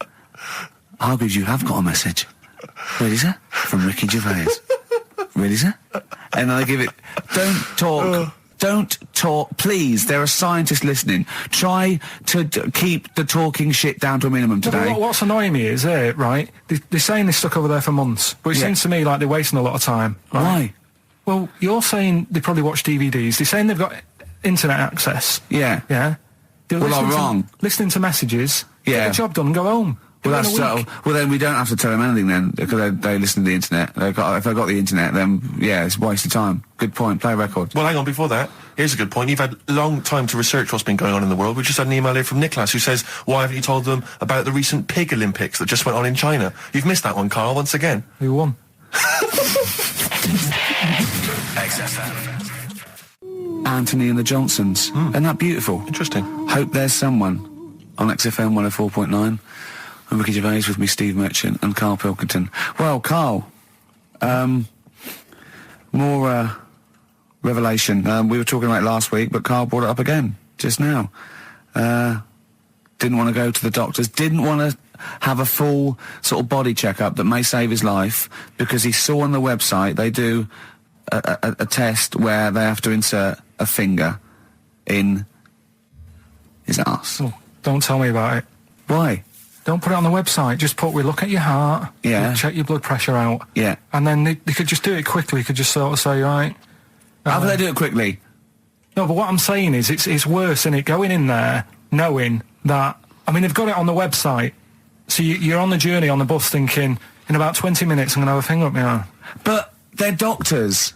Hargreaves, you have got a message. Really, sir? From Ricky Gervais. Really, sir? And then I give it... Don't talk, please. There are scientists listening. Try to keep the talking shit down to a minimum today. What's annoying me is, right, they're saying this stuck over there for months, but it seems to me like they're wasting a lot of time. Right? Why? Well, you're saying they probably watch DVDs. They're saying they've got internet access. Yeah. Yeah? Well, I'm wrong. Listening to messages, get the job done and go home. Well, that's so. Well, then we don't have to tell them anything then, because they listen to the internet. If they've got the internet, then it's a waste of time. Good point. Play a record. Well, hang on. Before that, here's a good point. You've had a long time to research what's been going on in the world. We just had an email here from Nicholas who says, "Why haven't you told them about the recent pig Olympics that just went on in China?" You've missed that one, Carl. Once again. Who won? XFM. Anthony and the Johnsons. Isn't that beautiful? Interesting. Hope There's Someone on XFM 104.9. I'm Ricky Gervais, with me Steve Merchant and Karl Pilkington. Well, Karl, more revelation. We were talking about it last week, but Karl brought it up again just now. Didn't want to go to the doctors, didn't want to have a full sort of body checkup that may save his life, because he saw on the website they do a test where they have to insert a finger in his arse. Oh, don't tell me about it. Why? Don't put it on the website. Just put, we look at your heart. Yeah. Check your blood pressure out. Yeah. And then they could just do it quickly. Could just sort of say, right. How do they do it quickly? No, but what I'm saying is it's worse, isn't it? Going in there, knowing that, I mean, they've got it on the website. So you're on the journey on the bus thinking, in about 20 minutes I'm going to have a finger up my arm. But they're doctors.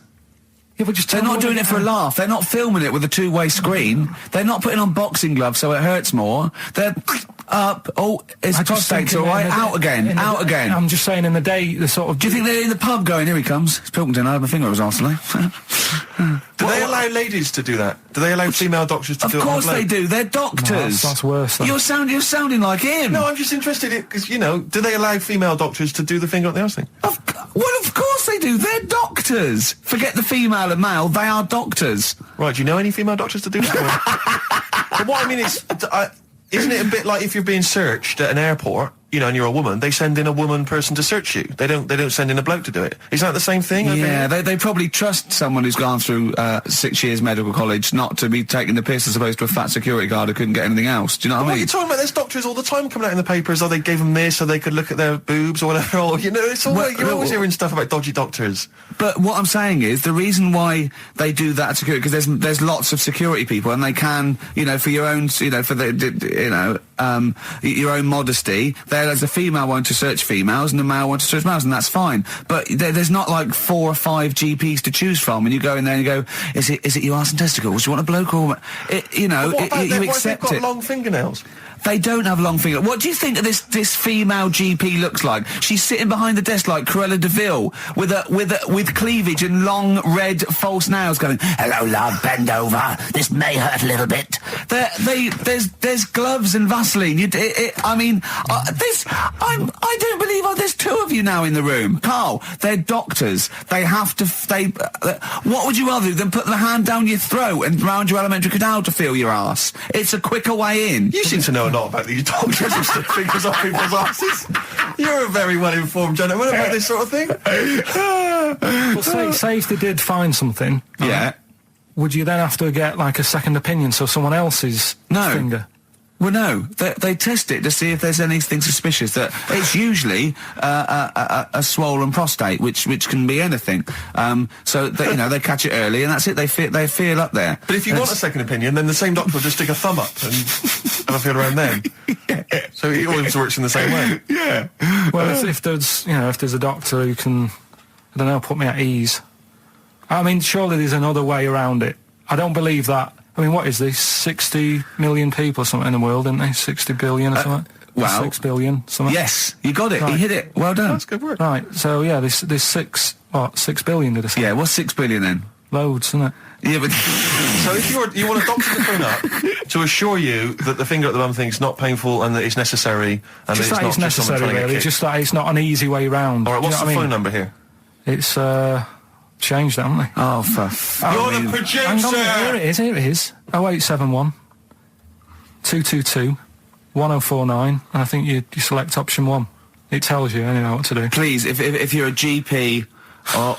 Yeah, but just they're not doing it for a laugh. They're not filming it with a two-way screen. They're not putting on boxing gloves so it hurts more. They're up. Oh, is the prostate all right? Out again. I'm just saying in the day, the sort of... Do you think they're in the pub going, here he comes? It's Pilkington, I had my finger up his arse today. Do they allow ladies to do that? Do they allow female doctors to do it? Of course they do. They're doctors. No, that's worse. You're sounding like him. No, I'm just interested because, you know, do they allow female doctors to do the finger up the arse thing? Well, of course they do. They're doctors. Forget the female and male. They are doctors. Right, do you know any female doctors to do that? But what I mean is, isn't it a bit like if you're being searched at an airport, you know, and you're a woman, they send in a woman person to search you. They don't send in a bloke to do it. Is that the same thing? Yeah, they probably trust someone who's gone through 6 years medical college not to be taking the piss as opposed to a fat security guard who couldn't get anything else. Do you know what I mean? What are you talking about? There's doctors all the time coming out in the papers, or they gave them this so they could look at their boobs or whatever, or, you know, it's all you're always hearing stuff about dodgy doctors. But what I'm saying is, the reason why they do that at security, because there's lots of security people, and they can, you know, for your own, you know, for the, you know, your own modesty, there's a female one to search females and a male one to search males, and that's fine. But there's not like 4 or 5 GPs to choose from, and you go in there and you go, is it your arse and testicles? Do you want a bloke or you know? You accept what if they've it. got long fingernails? They don't have long fingers. What do you think this female GP looks like? She's sitting behind the desk like Cruella de Vil with cleavage and long red false nails, going, "Hello, love, bend over. This may hurt a little bit." There's gloves and Vaseline. I don't believe there's 2 of you now in the room, Carl. They're doctors. They have to. What would you rather do than put the hand down your throat and round your alimentary canal to feel your arse? It's a quicker way in. You seem to know a lot about these doctors who stick fingers up people's asses. You're a very well-informed gentleman about this sort of thing. Well, say if they did find something, yeah, would you then have to get like a second opinion, so someone else's finger? Well, no. They test it to see if there's anything suspicious. That it's usually a swollen prostate, which can be anything. So they, you know, they catch it early, and that's it. They feel up there. But if you want a second opinion, then the same doctor will just stick a thumb up and have a feel around them. Yeah. So it always works in the same way. Yeah. Well, if there's a doctor who can, I don't know, put me at ease. I mean, surely there's another way around it. I don't believe that. I mean, what is this? 60 million people or something in the world, isn't there? 60 billion or something? Well, 6 billion, something. Yes, you got it. Right. You hit it. Well done. That's good work. Right, so yeah, there's 6 billion, did I say? Yeah, what's 6 billion then? Loads, isn't it? Yeah, but... So if you want a doctor to phone up to assure you that the finger at the bum thing's not painful and that it's necessary, and Just that it's not just someone trying to get kicked. Just that it's not an easy way round. All right, what's the phone number here? It's, changed, haven't they? Oh, You're the producer! Hang on, here it is. 0871 222 1049, and I think you select option 1. It tells you anyway what to do. Please, if you're a GP,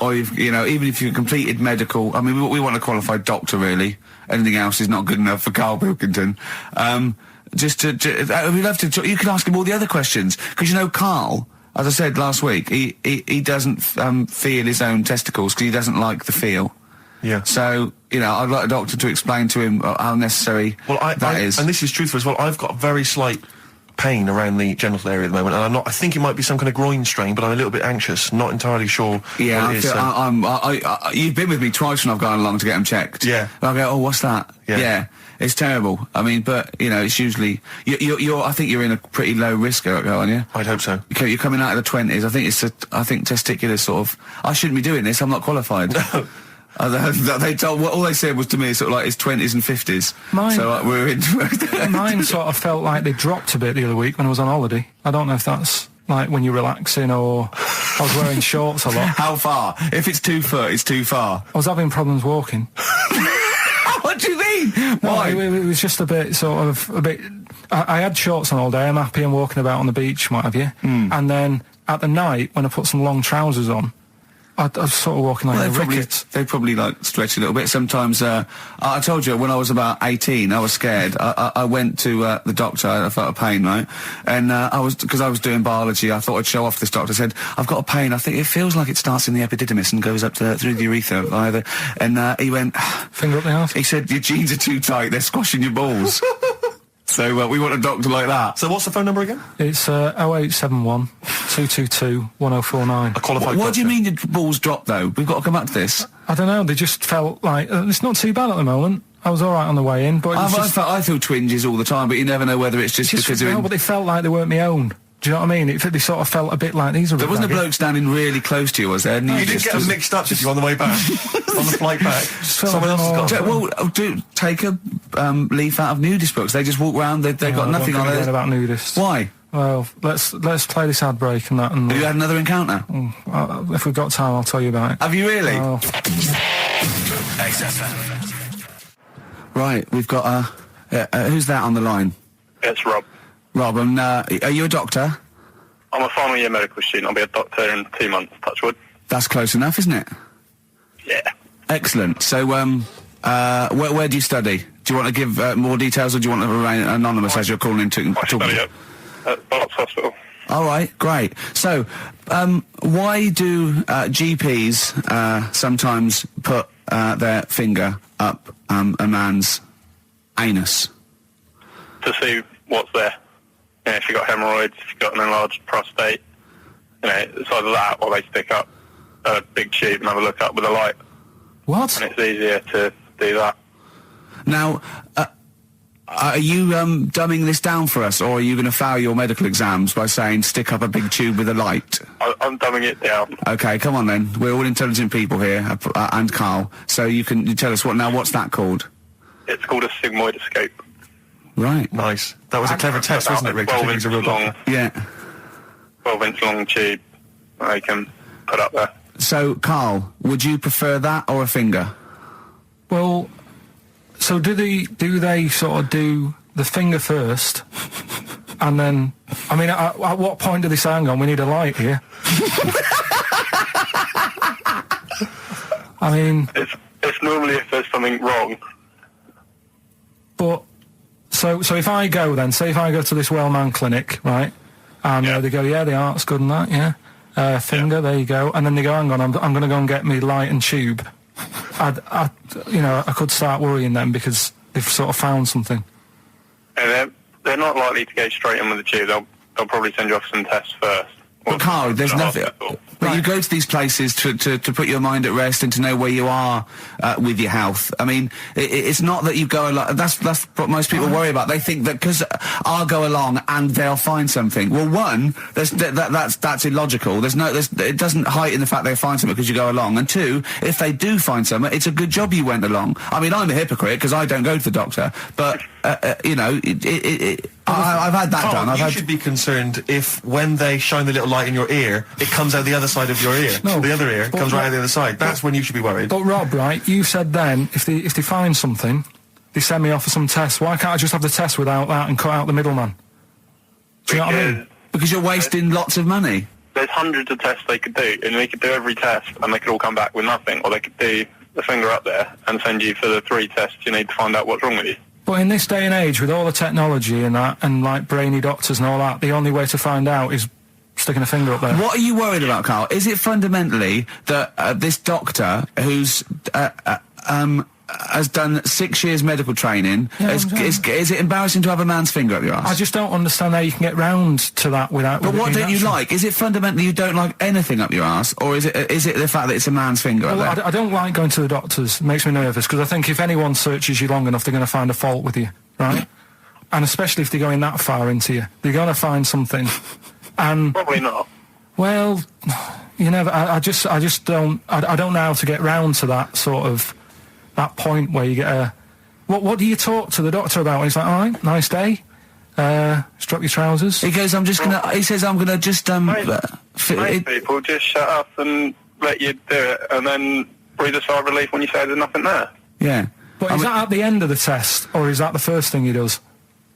or you've, you know, even if you've completed medical, I mean, we want a qualified doctor, really. Anything else is not good enough for Karl Pilkington. We'd love to, you can ask him all the other questions, because, you know, Karl, as I said last week, he doesn't feel his own testicles because he doesn't like the feel. Yeah. So, you know, I'd like a doctor to explain to him how necessary that is. And this is truthful as well. I've got very slight pain around the genital area at the moment, and I think it might be some kind of groin strain, but I'm a little bit anxious, not entirely sure yeah, what it is. You've been with me twice when I've gone along to get them checked. Yeah. And I go, oh, what's that? Yeah. It's terrible. I mean, but, you know, it's usually... I think you're in a pretty low risk, aren't you? I'd hope so. You're coming out of the 20s. I think testicular sort of... I shouldn't be doing this. I'm not qualified. No. All they said was to me sort of like it's 20s and 50s. We're in... Mine sort of felt like they dropped a bit the other week when I was on holiday. I don't know if that's like when you're relaxing or... I was wearing shorts a lot. How far? If it's 2 foot, it's too far. I was having problems walking. What do you mean? Why? No, it was just a bit, I had shorts on all day. I'm happy and walking about on the beach, what have you. And then at the night, when I put some long trousers on, I was sort of walking like a ricket. They probably like stretch a little bit. Sometimes, I told you when I was about 18, I was scared. I went to the doctor. I felt a pain, right? And because I was doing biology, I thought I'd show off this doctor. I said, I've got a pain. I think it feels like it starts in the epididymis and goes up through the urethra either. And he went, finger up the arse. He said, your jeans are too tight. They're squashing your balls. So we want a doctor like that. So what's the phone number again? It's 0871 222 1049. A qualified doctor. What do you mean your balls drop, though? We've got to come back to this. I don't know, they just felt like... it's not too bad at the moment. I was all right on the way in, but it was just, I feel twinges all the time, but you never know whether it's just because they're no, in... but they felt like they weren't my own. Do you know what I mean? They sort of felt a bit like these are. There wasn't a bloke standing really close to you, was there? You didn't get them mixed up, did you, on the way back? On the flight back? Someone else has got Well, take a leaf out of nudist books. They just walk around, they've got nothing on it. About nudists. Why? Well, let's play this ad break and that. And have you had another encounter? If we've got time, I'll tell you about it. Have you really? XFM. Right, we've got who's that on the line? It's Rob. Rob, and are you a doctor? I'm a final year medical student. I'll be a doctor in 2 months, touch wood. That's close enough, isn't it? Yeah. Excellent. So, where do you study? Do you want to give more details, or do you want to remain anonymous as you're calling in to I study at Barts Hospital. All right, great. So, why do GPs sometimes put their finger up a man's anus? To see what's there. You know, if you've got hemorrhoids, if you've got an enlarged prostate, you know, it's either that or they stick up a big tube and have a look up with a light. What? And it's easier to do that. Now, are you dumbing this down for us, or are you going to fail your medical exams by saying stick up a big tube with a light? I'm dumbing it down. Okay, come on then. We're all intelligent people here, and Carl. So you tell us what's that called? It's called a sigmoidoscope. Right. Nice. That was a clever test, wasn't it, Rick? 12 inch long. Yeah. 12-inch long tube they can put up there. So, Carl, would you prefer that or a finger? Well, so do they sort of do the finger first, and then, I mean, at what point do they say, hang on, we need a light here? I mean... It's normally if there's something wrong. But, so if I go then, say if I go to this Wellman clinic, right, and they go, yeah, the art's good and that, yeah, finger, there you go, and then they go, hang on, I'm going to go and get me light and tube. I could start worrying then because they've sort of found something. And they're not likely to go straight in with the tube. They'll probably send you off some tests first. But Carl, there's nothing. But you go to these places to put your mind at rest and to know where you are with your health. I mean, it's not that you go along. That's what most people worry about. They think that because I'll go along and they'll find something. Well, one, that's illogical. It doesn't heighten the fact they find something because you go along. And two, if they do find something, it's a good job you went along. I mean, I'm a hypocrite because I don't go to the doctor, but I've had that done. You should be concerned if when they shine the little light in your ear, it comes out the other side of your ear. No, the other ear comes right out the other side. That's when you should be worried. But Rob, right, you said then, if they find something, they send me off for some tests. Why can't I just have the test without that and cut out the middleman? Do you know what I mean? Because you're wasting lots of money. There's hundreds of tests they could do, and they could do every test, and they could all come back with nothing, or they could do the finger up there and send you for the 3 tests you need to find out what's wrong with you. But in this day and age, with all the technology and that, and like brainy doctors and all that, the only way to find out is sticking a finger up there. What are you worried about, Carl? Is it fundamentally that this doctor who's has done 6 years medical training, is it embarrassing to have a man's finger up your ass? I just don't understand how you can get round to that without... But what don't you like? Is it fundamentally you don't like anything up your ass, or is it the fact that it's a man's finger up there? I don't like going to the doctors. It makes me nervous, because I think if anyone searches you long enough, they're going to find a fault with you, right? And especially if they're going that far into you. They're going to find something. And probably not. Well, you never... I just don't... I don't know how to get round to that sort of... that point where you get a... What do you talk to the doctor about? And he's like, all right, nice day. Strap your trousers. He goes, he says, I'm gonna just, Most people just shut up and let you do it, and then breathe a sigh of relief when you say there's nothing there. Yeah. But is that at the end of the test, or is that the first thing he does?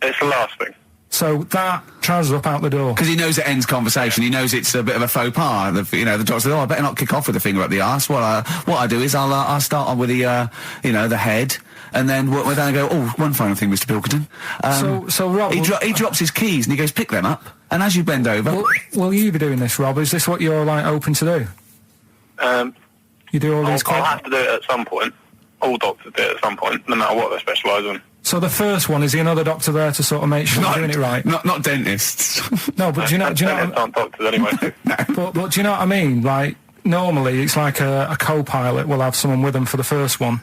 It's the last thing. So that trousers up out the door. Because he knows it ends conversation. He knows it's a bit of a faux pas. The doctor says, "Oh, I better not kick off with the finger up the arse." Well, what I do is I'll start on with the the head, and then we're down and go. Oh, one final thing, Mr. Pilkington. So Rob, he drops his keys and he goes, "Pick them up." And as you bend over, will you be doing this, Rob? Is this what you're like open to do? You do all these. I'll have to do it at some point. All doctors do it at some point, no matter what they specialise in. So the first one, is another doctor there to sort of make sure you're doing it right? Not dentists. No, but do you know? Dentists aren't doctors anyway. No. But do you know what I mean? Like normally, it's like a co-pilot will have someone with them for the first one,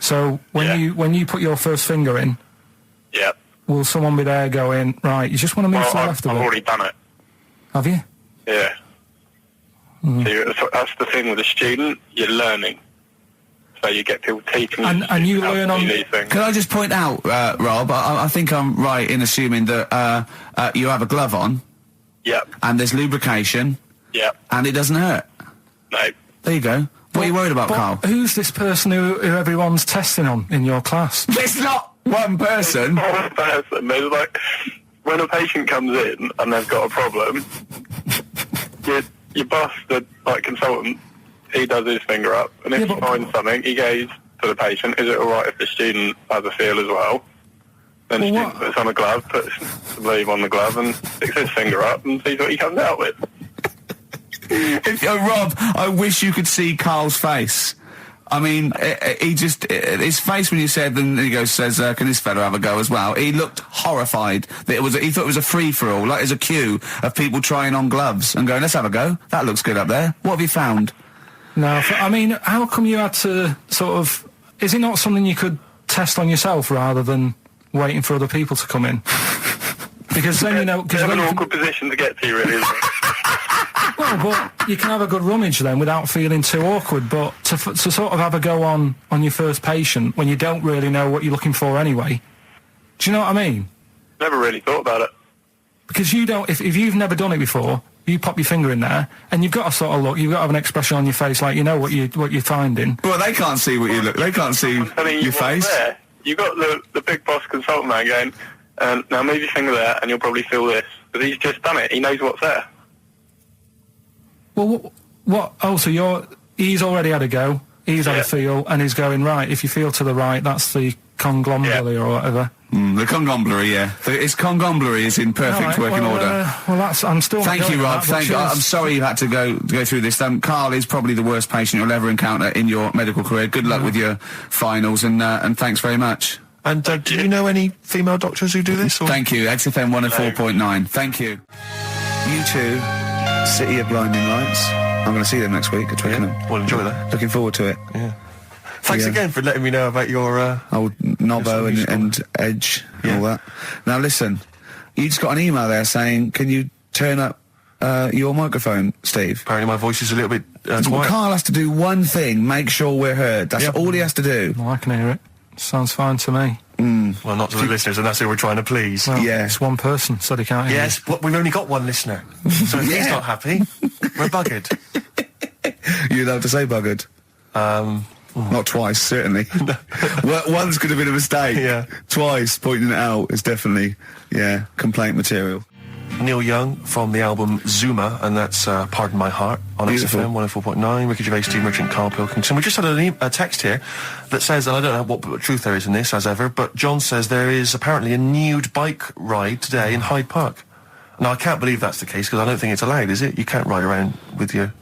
So when you put your first finger in, Yeah. will someone be there going, right, you just want to move to the left I've of it? already done it. Have you? Yeah. So that's the thing with a student, you're learning. So you get people teaching And you how learn to on... do these things. Can I just point out, Rob, I think I'm right in assuming that you have a glove on, Yep. and there's lubrication, Yep. and it doesn't hurt. No. There you go. What are you worried about, But Carl? who's this person who everyone's testing on in your class? It's not one person. One person. There's like, when a patient comes in and they've got a problem, your boss, the consultant, he does his finger up, and if he finds something, he goes to the patient, is it alright if the student has a feel as well? Then the student puts on a glove, puts the bleed on the glove, and sticks his finger up and sees what he comes out with. Rob, I wish you could see Carl's face. I mean, his face when you said, and he says, can this fella have a go as well? He looked horrified. That he thought it was a free-for-all, like there's a queue of people trying on gloves and going, let's have a go. That looks good up there. What have you found? No, I mean, how come you had to sort of... Is it not something you could test on yourself rather than waiting for other people to come in? Because then, you know... It's an awkward position to get to, really, isn't it? Well, but you can have a good rummage then without feeling too awkward, but to sort of have a go on your first patient when you don't really know what you're looking for anyway, do you know what I mean? Never really thought about it. Because you don't... If you've never done it before... You pop your finger in there, and you've got to sort of look. You've got to have an expression on your face, like you know what you're finding. Well, they can't see what you look. They can't see your face. There. You've got the big boss consultant man going, now move your finger there, and you'll probably feel this. But he's just done it. He knows what's there. Well, what? Oh, so he's already had a go. He's had a feel, and he's going right. If you feel to the right, that's the conglomeracy or whatever. The congomblery, yeah. Its congomblery is in perfect working order. I'm still... Thank you, Rob. I'm sorry you had to go through this. Carl is probably the worst patient you'll ever encounter in your medical career. Good luck with your finals, and thanks very much. And do you know any female doctors who do this? Or? Thank you. XFM 104.9. Thank you. U2, City of Blinding Lights. I'm going to see them next week at Twickenham. Yeah, well, enjoy that. Looking forward to it. Yeah. Thanks again for letting me know about your... old Nobbo and Edge and all that. Now listen, you just got an email there saying, can you turn up your microphone, Steve? Apparently my voice is a little bit quiet. Carl has to do one thing, make sure we're heard. That's all he has to do. Well, I can hear it. Sounds fine to me. Well, not to the listeners, and that's who we're trying to please. Well, it's one person, so they can't hear Yes, but we've only got one listener. So if he's not happy, we're buggered. You're allowed to say buggered? Not twice, certainly. Once could have been a mistake. Yeah. Twice, pointing it out is definitely, complaint material. Neil Young from the album Zuma, and that's Pardon My Heart on XFM 104.9. Ricky Gervais, Steve Merchant, Karl Pilkington. We just had a text here that says, and I don't know what truth there is in this, as ever, but John says there is apparently a nude bike ride today in Hyde Park. Now, I can't believe that's the case, because I don't think it's allowed, is it? You can't ride around with your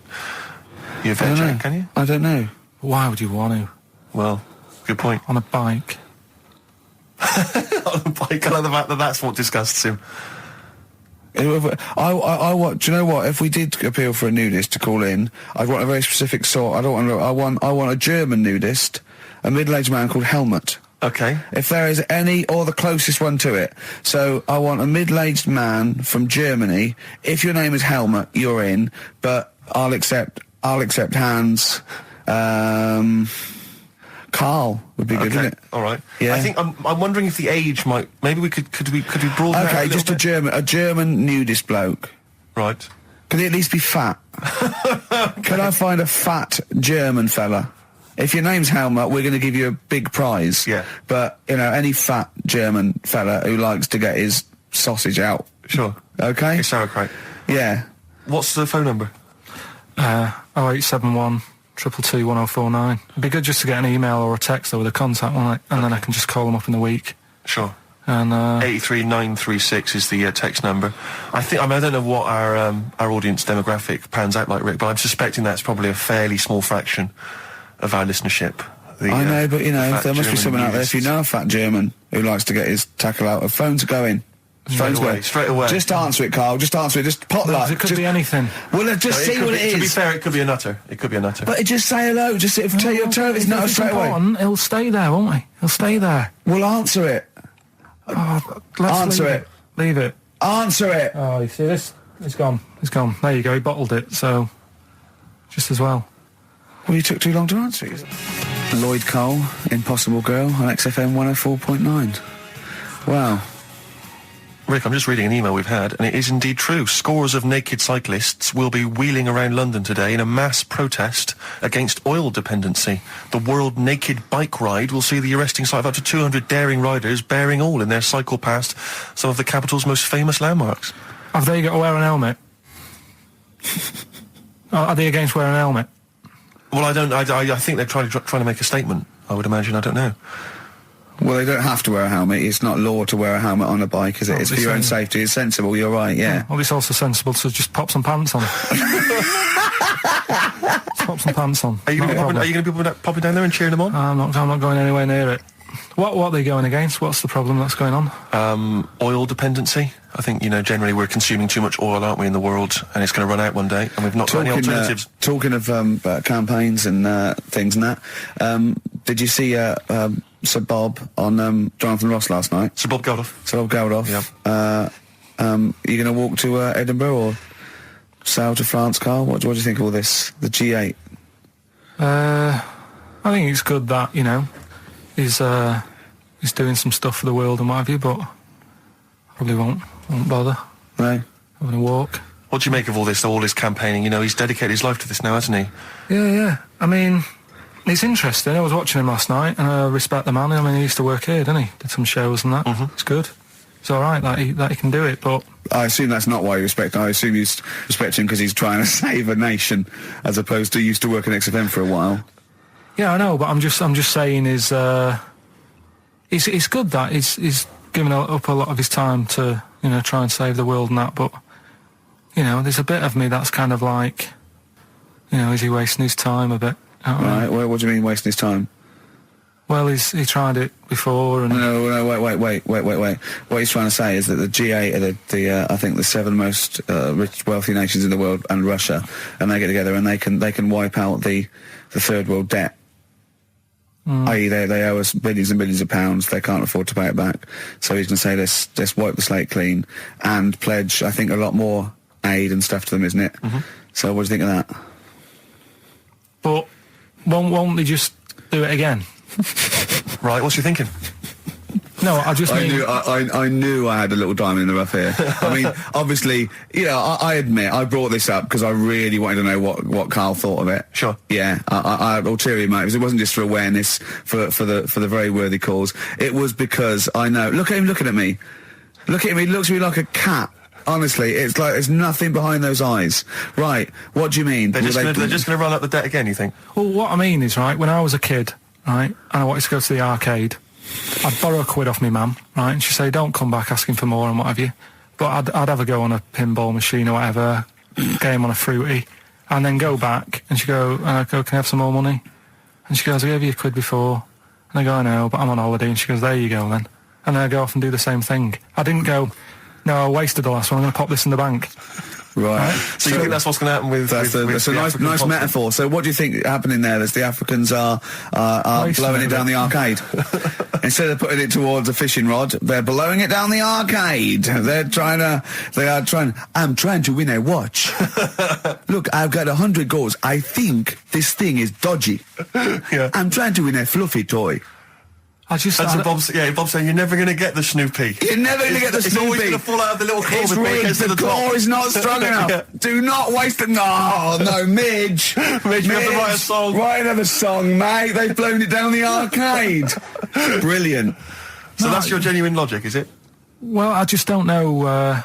veg, can you? I don't know. Why would you want to? Well, good point. On a bike. On a bike, I like the fact that that's what disgusts him. I want. Do you know what? If we did appeal for a nudist to call in, I'd want a very specific sort. I want a German nudist, a middle-aged man called Helmut. Okay. If there is any, or the closest one to it. So I want a middle-aged man from Germany. If your name is Helmut, you're in. But I'll accept Hans. Carl would be good, wouldn't it? All right. Yeah. I think I'm wondering if the age might. Maybe we could we broaden that Okay, out just a German nudist bloke. Right. Can he at least be fat? Can I find a fat German fella? If your name's Helmut, we're going to give you a big prize. Yeah. But any fat German fella who likes to get his sausage out. Sure. Okay. It's sauerkraut. Yeah. What's the phone number? 0871 222 1049. It'd be good just to get an email or a text with a contact on it, and then I can just call them up in the week. Sure. And 83936 is the text number. I don't know what our audience demographic pans out like, Rick, but I'm suspecting that's probably a fairly small fraction of our listenership. I know, but there must be someone out there. If you know a fat German who likes to get his tackle out, phones are going. Straight away. Just answer it, Carl. Just answer it. Just pop that. It could be anything. Well, just see what it is. To be fair, it could be a nutter. But just say hello. Just tell your turn. It's not straight away. He'll stay there, won't he? He'll stay there. Well, answer it. Answer it. Leave it. Answer it. Oh, you see this? It's gone. It's gone. There you go. He bottled it. So, just as well. Well, you took too long to answer it. Lloyd Cole, Impossible Girl on XFM 104.9. Wow. Rick, I'm just reading an email we've had, and it is indeed true. Scores of naked cyclists will be wheeling around London today in a mass protest against oil dependency. The World Naked Bike Ride will see the arresting sight of up to 200 daring riders bearing all in their cycle past some of the capital's most famous landmarks. Have they got to wear an helmet? Are they against wearing a helmet? Well, I think they're trying to make a statement, I would imagine. I don't know. Well, they don't have to wear a helmet. It's not law to wear a helmet on a bike, is it? It's for your own safety. It's sensible. You're right, yeah. Well, it's also sensible to just pop some pants on. Pop some pants on. Are you going to be popping down there and cheering them on? I'm not going anywhere near it. What are they going against? What's the problem that's going on? Oil dependency. I think, generally we're consuming too much oil, aren't we, in the world, and it's going to run out one day, and we've not got any alternatives. Talking of campaigns and things and that, did you see Sir Bob on Jonathan Ross last night? Sir Bob Geldof. Yeah. You going to walk to Edinburgh or sail to France, Carl? What do you think of all this? The G8? I think it's good that, he's doing some stuff for the world and what have you, but probably won't bother. No. I'm going to walk. What do you make of all this campaigning? He's dedicated his life to this now, hasn't he? Yeah. I mean, it's interesting. I was watching him last night, and I respect the man. I mean, he used to work here, didn't he? Did some shows and that. Mm-hmm. It's good. It's all right that he can do it, but... I assume that's not why you respect him. I assume you respect him because he's trying to save a nation, as opposed to used to work in XFM for a while. Yeah, I know, but I'm just saying it's good that he's given up a lot of his time to, try and save the world and that, but, there's a bit of me that's kind of like, is he wasting his time a bit? Right, well, what do you mean wasting his time? Well, he tried it before and... No, wait. What he's trying to say is that the G8 are I think the 7 most rich, wealthy nations in the world, and Russia, and they get together and they can wipe out the third world debt. I.e. they owe us billions and billions of pounds. They can't afford to pay it back. So he's going to say, let's wipe the slate clean and pledge, I think, a lot more aid and stuff to them, isn't it? Mm-hmm. So what do you think of that? But won't they just do it again? Right, what's you thinking? No, I knew I had a little diamond in the rough here. I mean, obviously, I admit I brought this up because I really wanted to know what Carl thought of it. Sure. Yeah, I had ulterior motives. It wasn't just for awareness, for the very worthy cause. It was because I know. Look at him looking at me. Look at him. He looks at me like a cat. Honestly, it's like there's nothing behind those eyes. Right, what do you mean? They're just going to run up the debt again, you think? Well, what I mean is, right, when I was a kid, right, and I wanted to go to the arcade, I'd borrow £1 off my mum, right, and she'd say, don't come back asking for more and what have you. But I'd have a go on a pinball machine or whatever, game on a fruity, and then go back, and she'd go, can I have some more money? And she goes, I gave you £1 before. And I go, I know, but I'm on holiday. And she goes, there you go then. And then I go off and do the same thing. I didn't go, no, I wasted the last one, I'm going to pop this in the bank. Right. So you think that's what's going to happen with... That's a nice metaphor. So what do you think happening there? Is the Africans are blowing it down the arcade? Instead of putting it towards a fishing rod, they're blowing it down the arcade. I'm trying to win a watch. Look, I've got 100 goals. I think this thing is dodgy. Yeah. I'm trying to win a fluffy toy. Bob's saying you're never going to get the Snoopy. You're never going to get the Snoopy. It's always going to fall out of the little claw. It's rigged. The claw is not strong enough. Yeah. Do not waste it. No, Midge. Midge, you have to write a song. Write another song, mate. They've blown it down the arcade. Brilliant. So that's your genuine logic, is it? Well, I just don't know...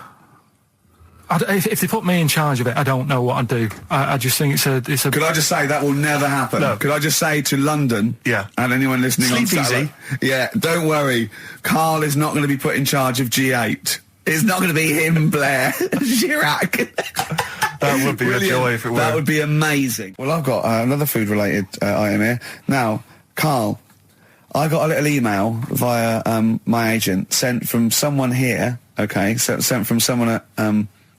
if they put me in charge of it, I don't know what I'd do. I just think it's a... Could I just say that will never happen? No. Could I just say to London, and anyone listening Sleep on Saturday, easy. Don't worry, Carl is not going to be put in charge of G8. It's not going to be him, Blair Chirac. That would be a joy if it were. That would be amazing. Well, I've got another food-related item here. Now, Carl, I got a little email via my agent sent from someone here okay, sent from someone at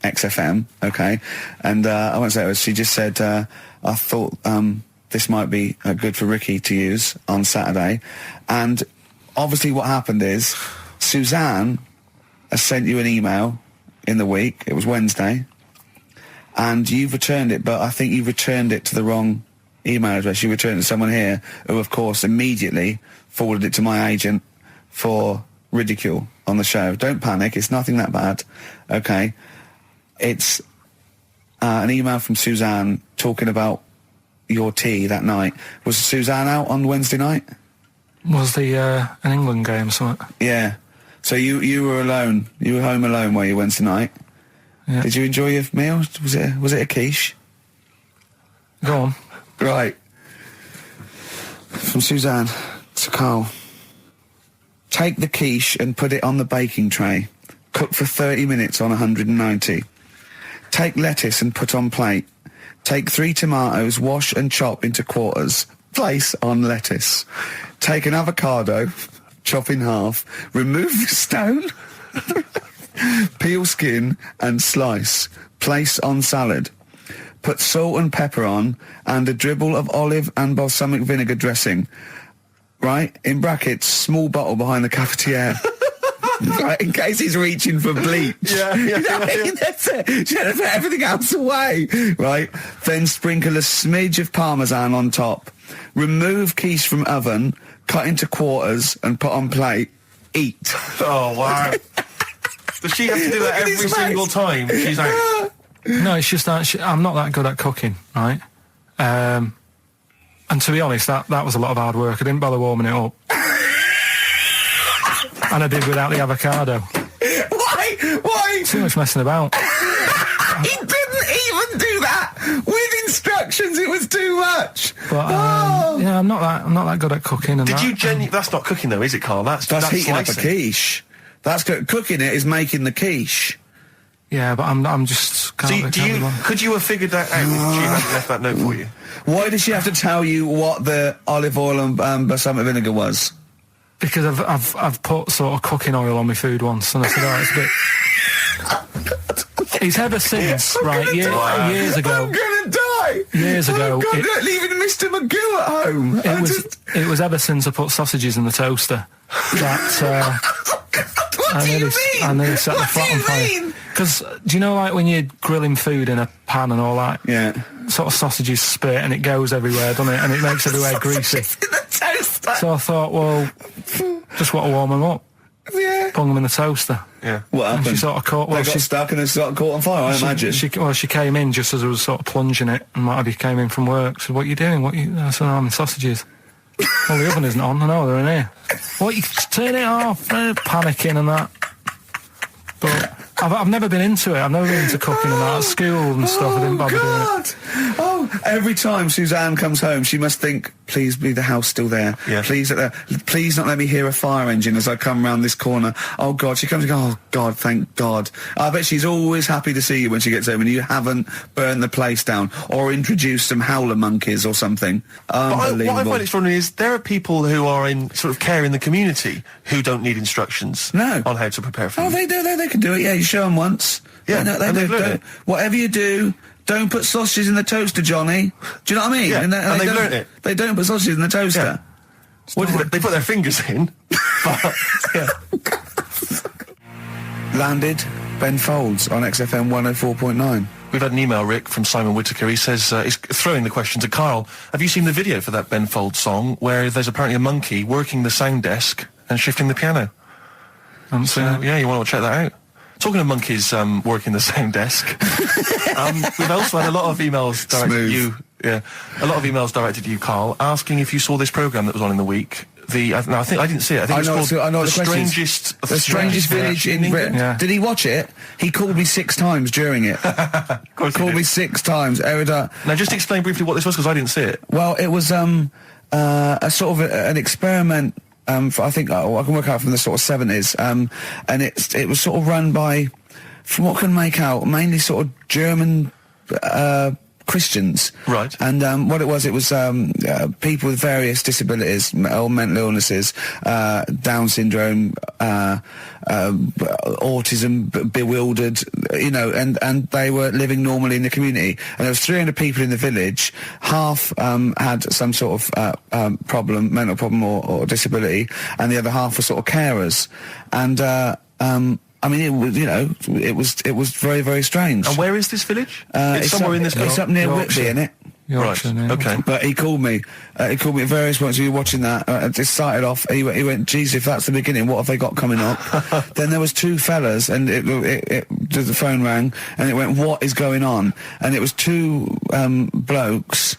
XFM, okay, and I won't say it was, she just said, I thought this might be good for Ricky to use on Saturday, and obviously what happened is Suzanne has sent you an email in the week, it was Wednesday, and you've returned it, but I think you've returned it to the wrong email address. You returned it to someone here who, of course, immediately forwarded it to my agent for ridicule on the show. Don't panic, it's nothing that bad, okay? It's an email from Suzanne talking about your tea that night. Was Suzanne out on Wednesday night? Was the an England game or something? Yeah. So you were alone. You were home alone, were you, Wednesday night? Yeah. Did you enjoy your meal? Was it a quiche? Go on. Right. From Suzanne to Karl. Take the quiche and put it on the baking tray. Cook for 30 minutes on 190. Take lettuce and put on plate. Take 3 tomatoes, wash and chop into quarters. Place on lettuce. Take an avocado, chop in half. Remove the stone. Peel skin and slice. Place on salad. Put salt and pepper on and a dribble of olive and balsamic vinegar dressing. Right? In brackets, small bottle behind the cafetiere. Right, in case he's reaching for bleach. Yeah. That's it. She had to put everything else away. Right? Then sprinkle a smidge of parmesan on top. Remove quiche from oven, cut into quarters and put on plate. Eat. Oh, wow. Does she have to do that every single time she's out? No, it's just that I'm not that good at cooking, right? And to be honest, that was a lot of hard work. I didn't bother warming it up. And I did without the avocado. Why? Too much messing about. He didn't even do that with instructions. It was too much. But yeah, I'm not that good at cooking. And Did you that's not cooking though, is it, Karl? That's heating up a slicing. quiche. That's cooking it is making the quiche. Yeah, but I'm just. Could you have figured that out if she hadn't left that note for you? Why did she have to tell you what the olive oil and balsamic vinegar was? Because I've put sort of cooking oil on my food once, and I said, oh, it's a bit. He's ever since, right? Years ago. I'm gonna die. Years ago, leaving Mr. Magoo at home. It was ever since I put sausages in the toaster that. What do you mean? I nearly set the flat on fire. Because do you know, like when you're grilling food in a pan and all that? Yeah. Sort of sausages spit and it goes everywhere, doesn't it? And it makes everywhere greasy. In the toaster. So I thought, well, just want to warm them up. Yeah. Bung them in the toaster. Yeah. What happened? And she sort of caught. Well, they got stuck and they sort of caught on fire. I imagine. She came in just as I was sort of plunging it, and might have came in from work. She said, "What are you doing? I said, I'm in sausages." Well, the oven isn't on. I know they're in here. What? You turn it off? Panicking and that. But I've never been into it. I've never been into cooking and that. At school and stuff, I didn't bother doing it. Oh, every time Suzanne comes home, she must think, please be the house still there. Yeah. Please not let me hear a fire engine as I come round this corner. Oh, God. She comes and goes, oh, God, thank God. I bet she's always happy to see you when she gets home and you haven't burned the place down or introduced some howler monkeys or something. Unbelievable. What I find extraordinary is there are people who are in sort of care in the community who don't need instructions on how to prepare food. Oh, they do. They can do it. Yeah, you show them once. Yeah, they do. Whatever you do, don't put sausages in the toaster, Johnny. Do you know what I mean? Yeah, and they've learnt it. They don't put sausages in the toaster. Yeah. They put their fingers in. But, yeah. Landed Ben Folds on XFM 104.9. We've had an email, Rick, from Simon Whittaker. He says, he's throwing the question to Karl. Have you seen the video for that Ben Folds song where there's apparently a monkey working the sound desk and shifting the piano? Yeah, you want to check that out? Talking of monkeys working the sound desk, we've also had a lot of emails directed at you. Yeah, a lot of emails directed at you, Karl, asking if you saw this programme that was on in the week. I think I didn't see it. I think it's called The Strangest Village in Britain. Yeah. Did he watch it? He called me 6 times during it. Of course called me 6 times. Now, just explain briefly what this was, because I didn't see it. Well, it was a sort of an experiment. I think I can work out from the sort of 70s, and it was sort of run by, from what I can make out, mainly sort of German Christians. Right. And what it was people with various disabilities or mental illnesses, Down syndrome, autism, bewildered, and they were living normally in the community. And there was 300 people in the village. Half had some sort of problem, mental problem or disability, and the other half were sort of carers. And I mean, it was very, very strange. And where is this village? It's somewhere in this. It's up near Whitby, isn't it? Right. Okay. But he called me. At various points. We were watching that. It started off. He went, "Geez, if that's the beginning, what have they got coming up?" Then there was two fellas, and the phone rang, and it went, "What is going on?" And it was two blokes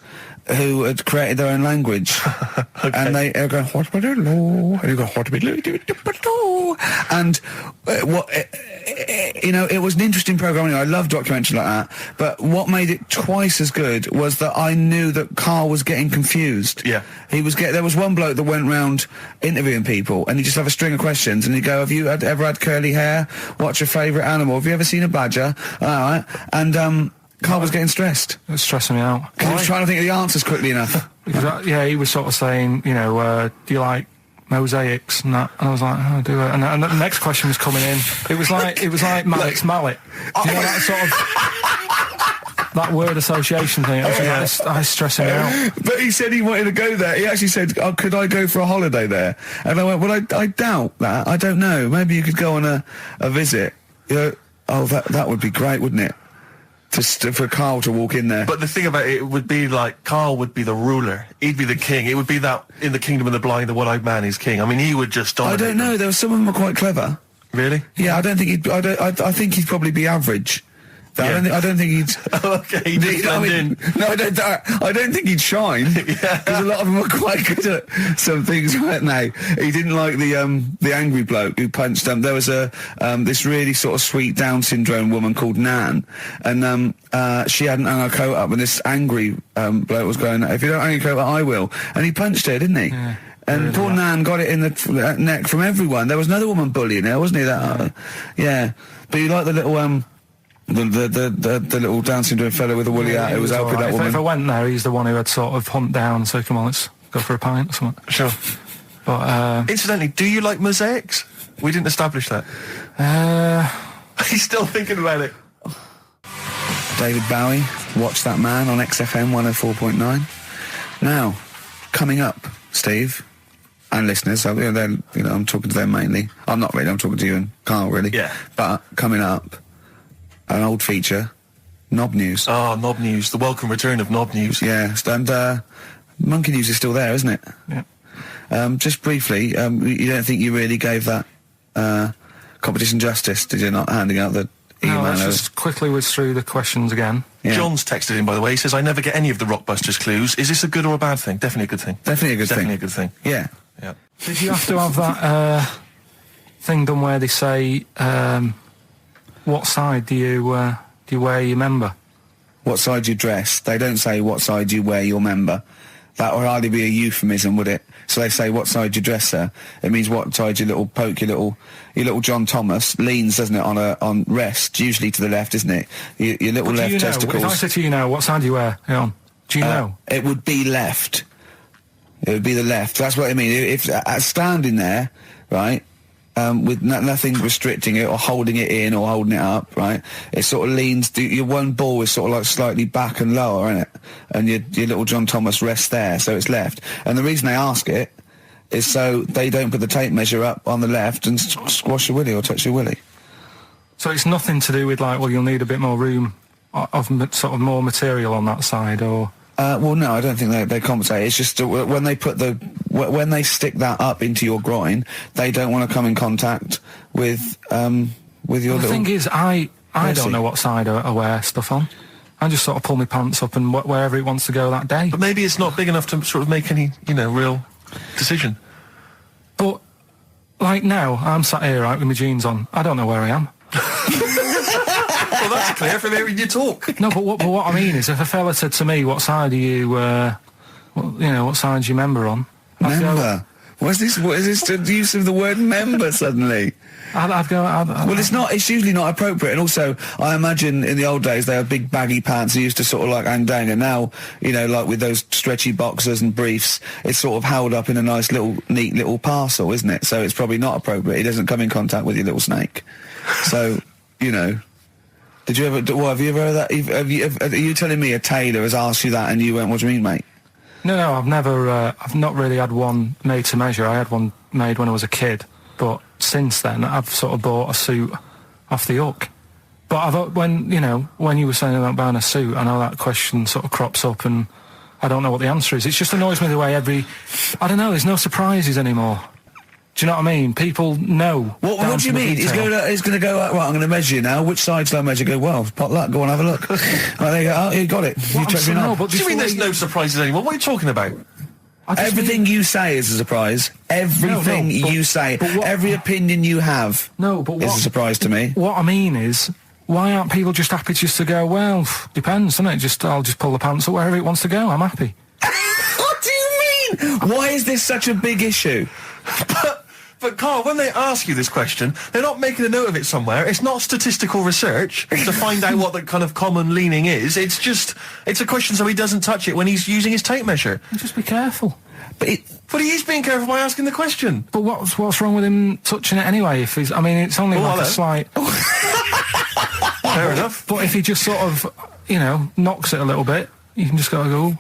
who had created their own language. Okay. And they were going, and you go, and it was an interesting programme. I love documentaries like that, but what made it twice as good was that I knew that Karl was getting confused. Yeah. There was one bloke that went round interviewing people, and he'd just have a string of questions, and he'd go, "Have you ever had curly hair? What's your favourite animal? Have you ever seen a badger?" All right. And Karl was getting stressed. It was stressing me out. Because he was trying to think of the answers quickly enough. He was sort of saying, do you like mosaics and that? And I was like, oh, I do it. And the next question was coming in. It was like Mallet's mallet. That sort of that word association thing. I was stressing me out. But he said he wanted to go there. He actually said, "Oh, could I go for a holiday there?" And I went, "Well, I doubt that. I don't know. Maybe you could go on a visit." That would be great, wouldn't it? For Karl to walk in there. But the thing about it would be like, Karl would be the ruler. He'd be the king. It would be that in the kingdom of the blind, the one-eyed man is king. I mean, he would just dominate. I don't know. There were some of them were quite clever. Really? Yeah, I don't think he'd. I think he'd probably be average. Yeah. I don't think he'd. Okay, he'd blend in. No, I don't think he'd shine. Because a lot of them were quite good at some things, weren't they? He didn't like the angry bloke who punched them. There was this really sort of sweet Down syndrome woman called Nan, and she hadn't hung her coat up, and this angry bloke was going, "If you don't hang your coat up, I will." And he punched her, didn't he? Yeah. And really poor Nan got it in the neck from everyone. There was another woman bullying her, wasn't he? Yeah. But you like the little the little Down syndrome fellow with the woolly hat who was helping that woman. If I went there, he's the one who had sort of hunt down, so come on, let's go for a pint or something. Sure. But incidentally, do you like mosaics? We didn't establish that. He's still thinking about it. David Bowie, Watch That Man on XFM 104.9. Now, coming up, Steve, and listeners, I'm talking to them mainly. I'm not really, I'm talking to you and Karl, really. Yeah. But coming up, an old feature, Knob News. Oh, Knob News, the welcome return of Knob News. Yeah, and Monkey News is still there, isn't it? Yeah. Just briefly, you don't think you really gave that competition justice, did you, not handing out the email? No, let's just quickly whiz through the questions again. Yeah. John's texted in, by the way. He says, "I never get any of the Rockbusters clues. Is this a good or a bad thing?" Definitely a good thing. Definitely a good thing. Definitely a good thing. Yeah. Yeah. Did you have to have that thing done where they say, what side do you wear your member? What side you dress? They don't say what side you wear your member. That would hardly be a euphemism, would it? So they say what side you dress, sir. It means what side your little John Thomas leans, doesn't it, on rest, usually to the left, isn't it? Your little left testicles. If I said to you now, what side do you wear? Hang on. Do you know? It would be left. It would be the left. That's what I mean. If standing there, right, with nothing restricting it or holding it in or holding it up, right, it sort of leans, your one ball is sort of like slightly back and lower, isn't it? And your little John Thomas rests there, so it's left. And the reason they ask it is so they don't put the tape measure up on the left and squash your willy or touch your willy. So it's nothing to do with, like, well, you'll need a bit more room of sort of more material on that side, or... Well, no, I don't think they compensate. It's just when they when they stick that up into your groin, they don't want to come in contact with your little... The thing is, I don't know what side I wear stuff on. I just sort of pull my pants up and wherever it wants to go that day. But maybe it's not big enough to sort of make any, real decision. But, like now, I'm sat here, right, with my jeans on. I don't know where I am. Well, that's clear from hearing you talk. No, but what I mean is, if a fella said to me, what side are you, what side's your member on? Member? What is this the use of the word member suddenly? I'd go. Well, it's usually not appropriate. And also, I imagine in the old days they had big baggy pants that used to sort of like hang down. And now, like with those stretchy boxers and briefs, it's sort of held up in a nice neat little parcel, isn't it? So it's probably not appropriate. It doesn't come in contact with your little snake. So, did you ever? Have you ever heard that? Are you telling me a tailor has asked you that and you went, "What do you mean, mate?" No, I've never. I've not really had one made to measure. I had one made when I was a kid, but since then I've sort of bought a suit off the hook. But when you were saying about buying a suit, I know that question sort of crops up, and I don't know what the answer is. It just annoys me the way I don't know. There's no surprises anymore. Do you know what I mean? People know. What do you mean? He's going to go, right, I'm going to measure you now. Which side shall I measure? Go, well, pot luck, go on, have a look. Right, there you go. Oh, you got it. You check me out. What do you mean there's no surprises anymore? What are you talking about? Everything you say is a surprise. Everything you say, every opinion you have is a surprise to me. What I mean is, why aren't people just happy just to go, well, depends, doesn't it? I'll just pull the pants up wherever it wants to go. I'm happy. What do you mean? Why is this such a big issue? But Carl, when they ask you this question, they're not making a note of it somewhere. It's not statistical research to find out what the kind of common leaning is. It's a question so he doesn't touch it when he's using his tape measure. Just be careful. But he is being careful by asking the question. But what's wrong with him touching it anyway? It's only a slight... Fair enough. But if he just sort of, knocks it a little bit, you can just go...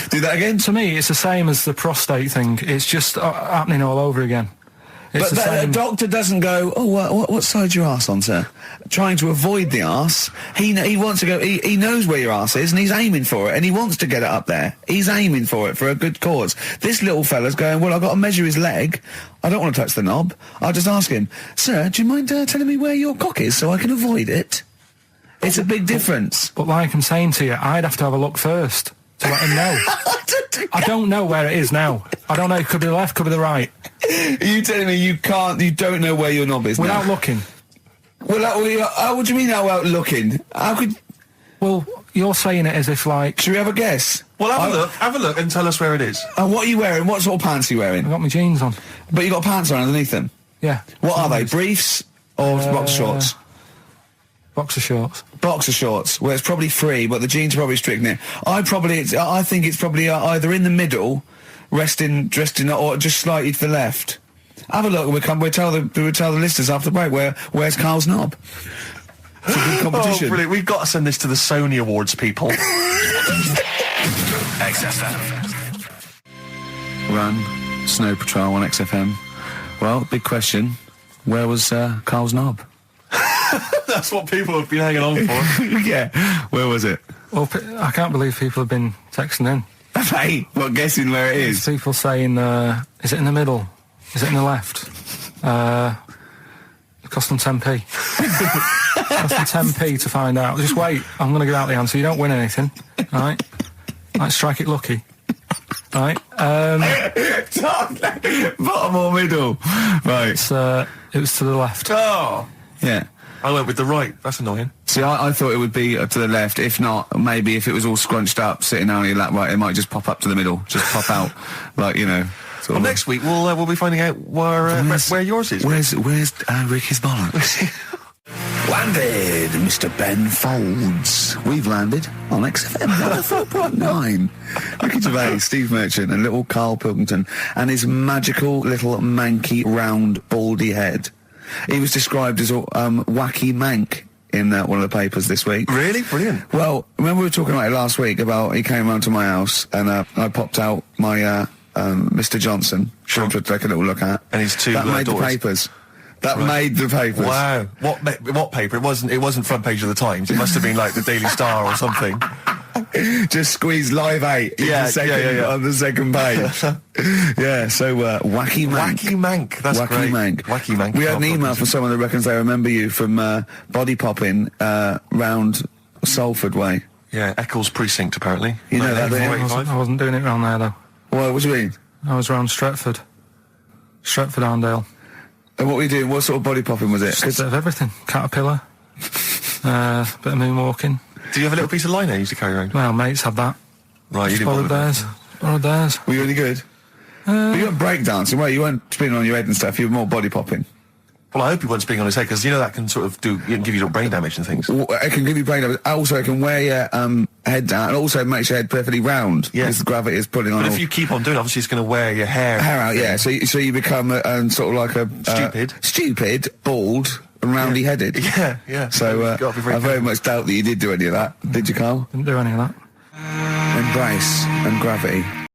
Do that again? To me, it's the same as the prostate thing. It's just happening all over again. It's but a doctor doesn't go, what side's your arse on, sir? Trying to avoid the arse. He wants to go, he knows where your arse is and he's aiming for it and he wants to get it up there. He's aiming for it for a good cause. This little fella's going, well, I've got to measure his leg. I don't want to touch the knob. I'll just ask him, sir, do you mind telling me where your cock is so I can avoid it? It's a big difference. But like I'm saying to you, I'd have to have a look first to let him know. I don't know where it is now. I don't know. It could be the left, could be the right. Are you telling me you don't know where your knob is without looking? Well, what do you mean without looking? How could... Well, you're saying it as if like... Should we have a guess? Well, have a look and tell us where it is. What are you wearing? What sort of pants are you wearing? I've got my jeans on. But you got pants on underneath them? Yeah. What are they? Briefs or boxer shorts? Boxer shorts. Boxer shorts. Well, it's probably free, but the jeans are probably strict. I think it's probably either in the middle, dressed in, or just slightly to the left. Have a look, and we'll tell the listeners after the break where's Carl's knob. It's a good competition. Oh, brilliant! We've got to send this to the Sony Awards people. XFM. Run, Snow Patrol on XFM. Well, big question. Where was Carl's knob? That's what people have been hanging on for. Yeah. Where was it? Well, I can't believe people have been texting in. Hey, guessing where it is? People saying, is it in the middle? Is it in the left? It cost them 10p. It cost them 10p to find out. Just wait, I'm going to give out the answer. You don't win anything, right? Like, strike it lucky. Right? Bottom or middle? Right. It was to the left. Oh! Yeah. I went with the right. That's annoying. See, I thought it would be to the left. If not, maybe if it was all scrunched up, sitting down on your lap, right, it might just pop up to the middle. Just pop out, like, Well, next week we'll be finding out where yours is. Where's Ricky's bollocks? Landed, Mr. Ben Folds. We've landed on XFM 104.9. Ricky Gervais, Steve Merchant, and little Karl Pilkington, and his magical little manky round baldy head. He was described as wacky mank in one of the papers this week. Really? Brilliant. Well, remember we were talking about it last week about he came round to my house and I popped out my Mr. Johnson, sure, to take a little look at. And his two that made daughters. The papers. That made the papers. Wow. What paper? It wasn't front page of the Times. It must have been like the Daily Star or something. Just squeeze Live 8 on the second page. Yeah, so Wacky Mank. Wacky Mank, that's Wacky great. Mank. Wacky Mank. We had an email from someone that reckons they remember you from body popping round Salford way. Yeah, Eccles Precinct, apparently. You know that, I wasn't doing it round there, though. Well, what do you mean? I was round Stretford. Arndale. And what were you doing? What sort of body popping was it? Just a bit of everything. Caterpillar. Bit of moonwalking. Do you have a little piece of lino you used to carry around? Well, mates had that. Right, you didn't bother Borrowed theirs. Were you any good? But you weren't breakdancing, well, you weren't spinning on your head and stuff, you were more body popping. Well, I hope he wasn't being on his head, because you know that can sort of give you brain damage and things. It can give you brain damage. Also, it can wear your head down, and also makes your head perfectly round. Yeah. Because the gravity is pulling on. But if you keep on doing it, obviously it's going to wear your hair out, yeah. So you become sort of like a stupid, bald, and roundy headed. Yeah. So I very much doubt that you did do any of that. Did you, Carl? Didn't do any of that. Embrace and gravity.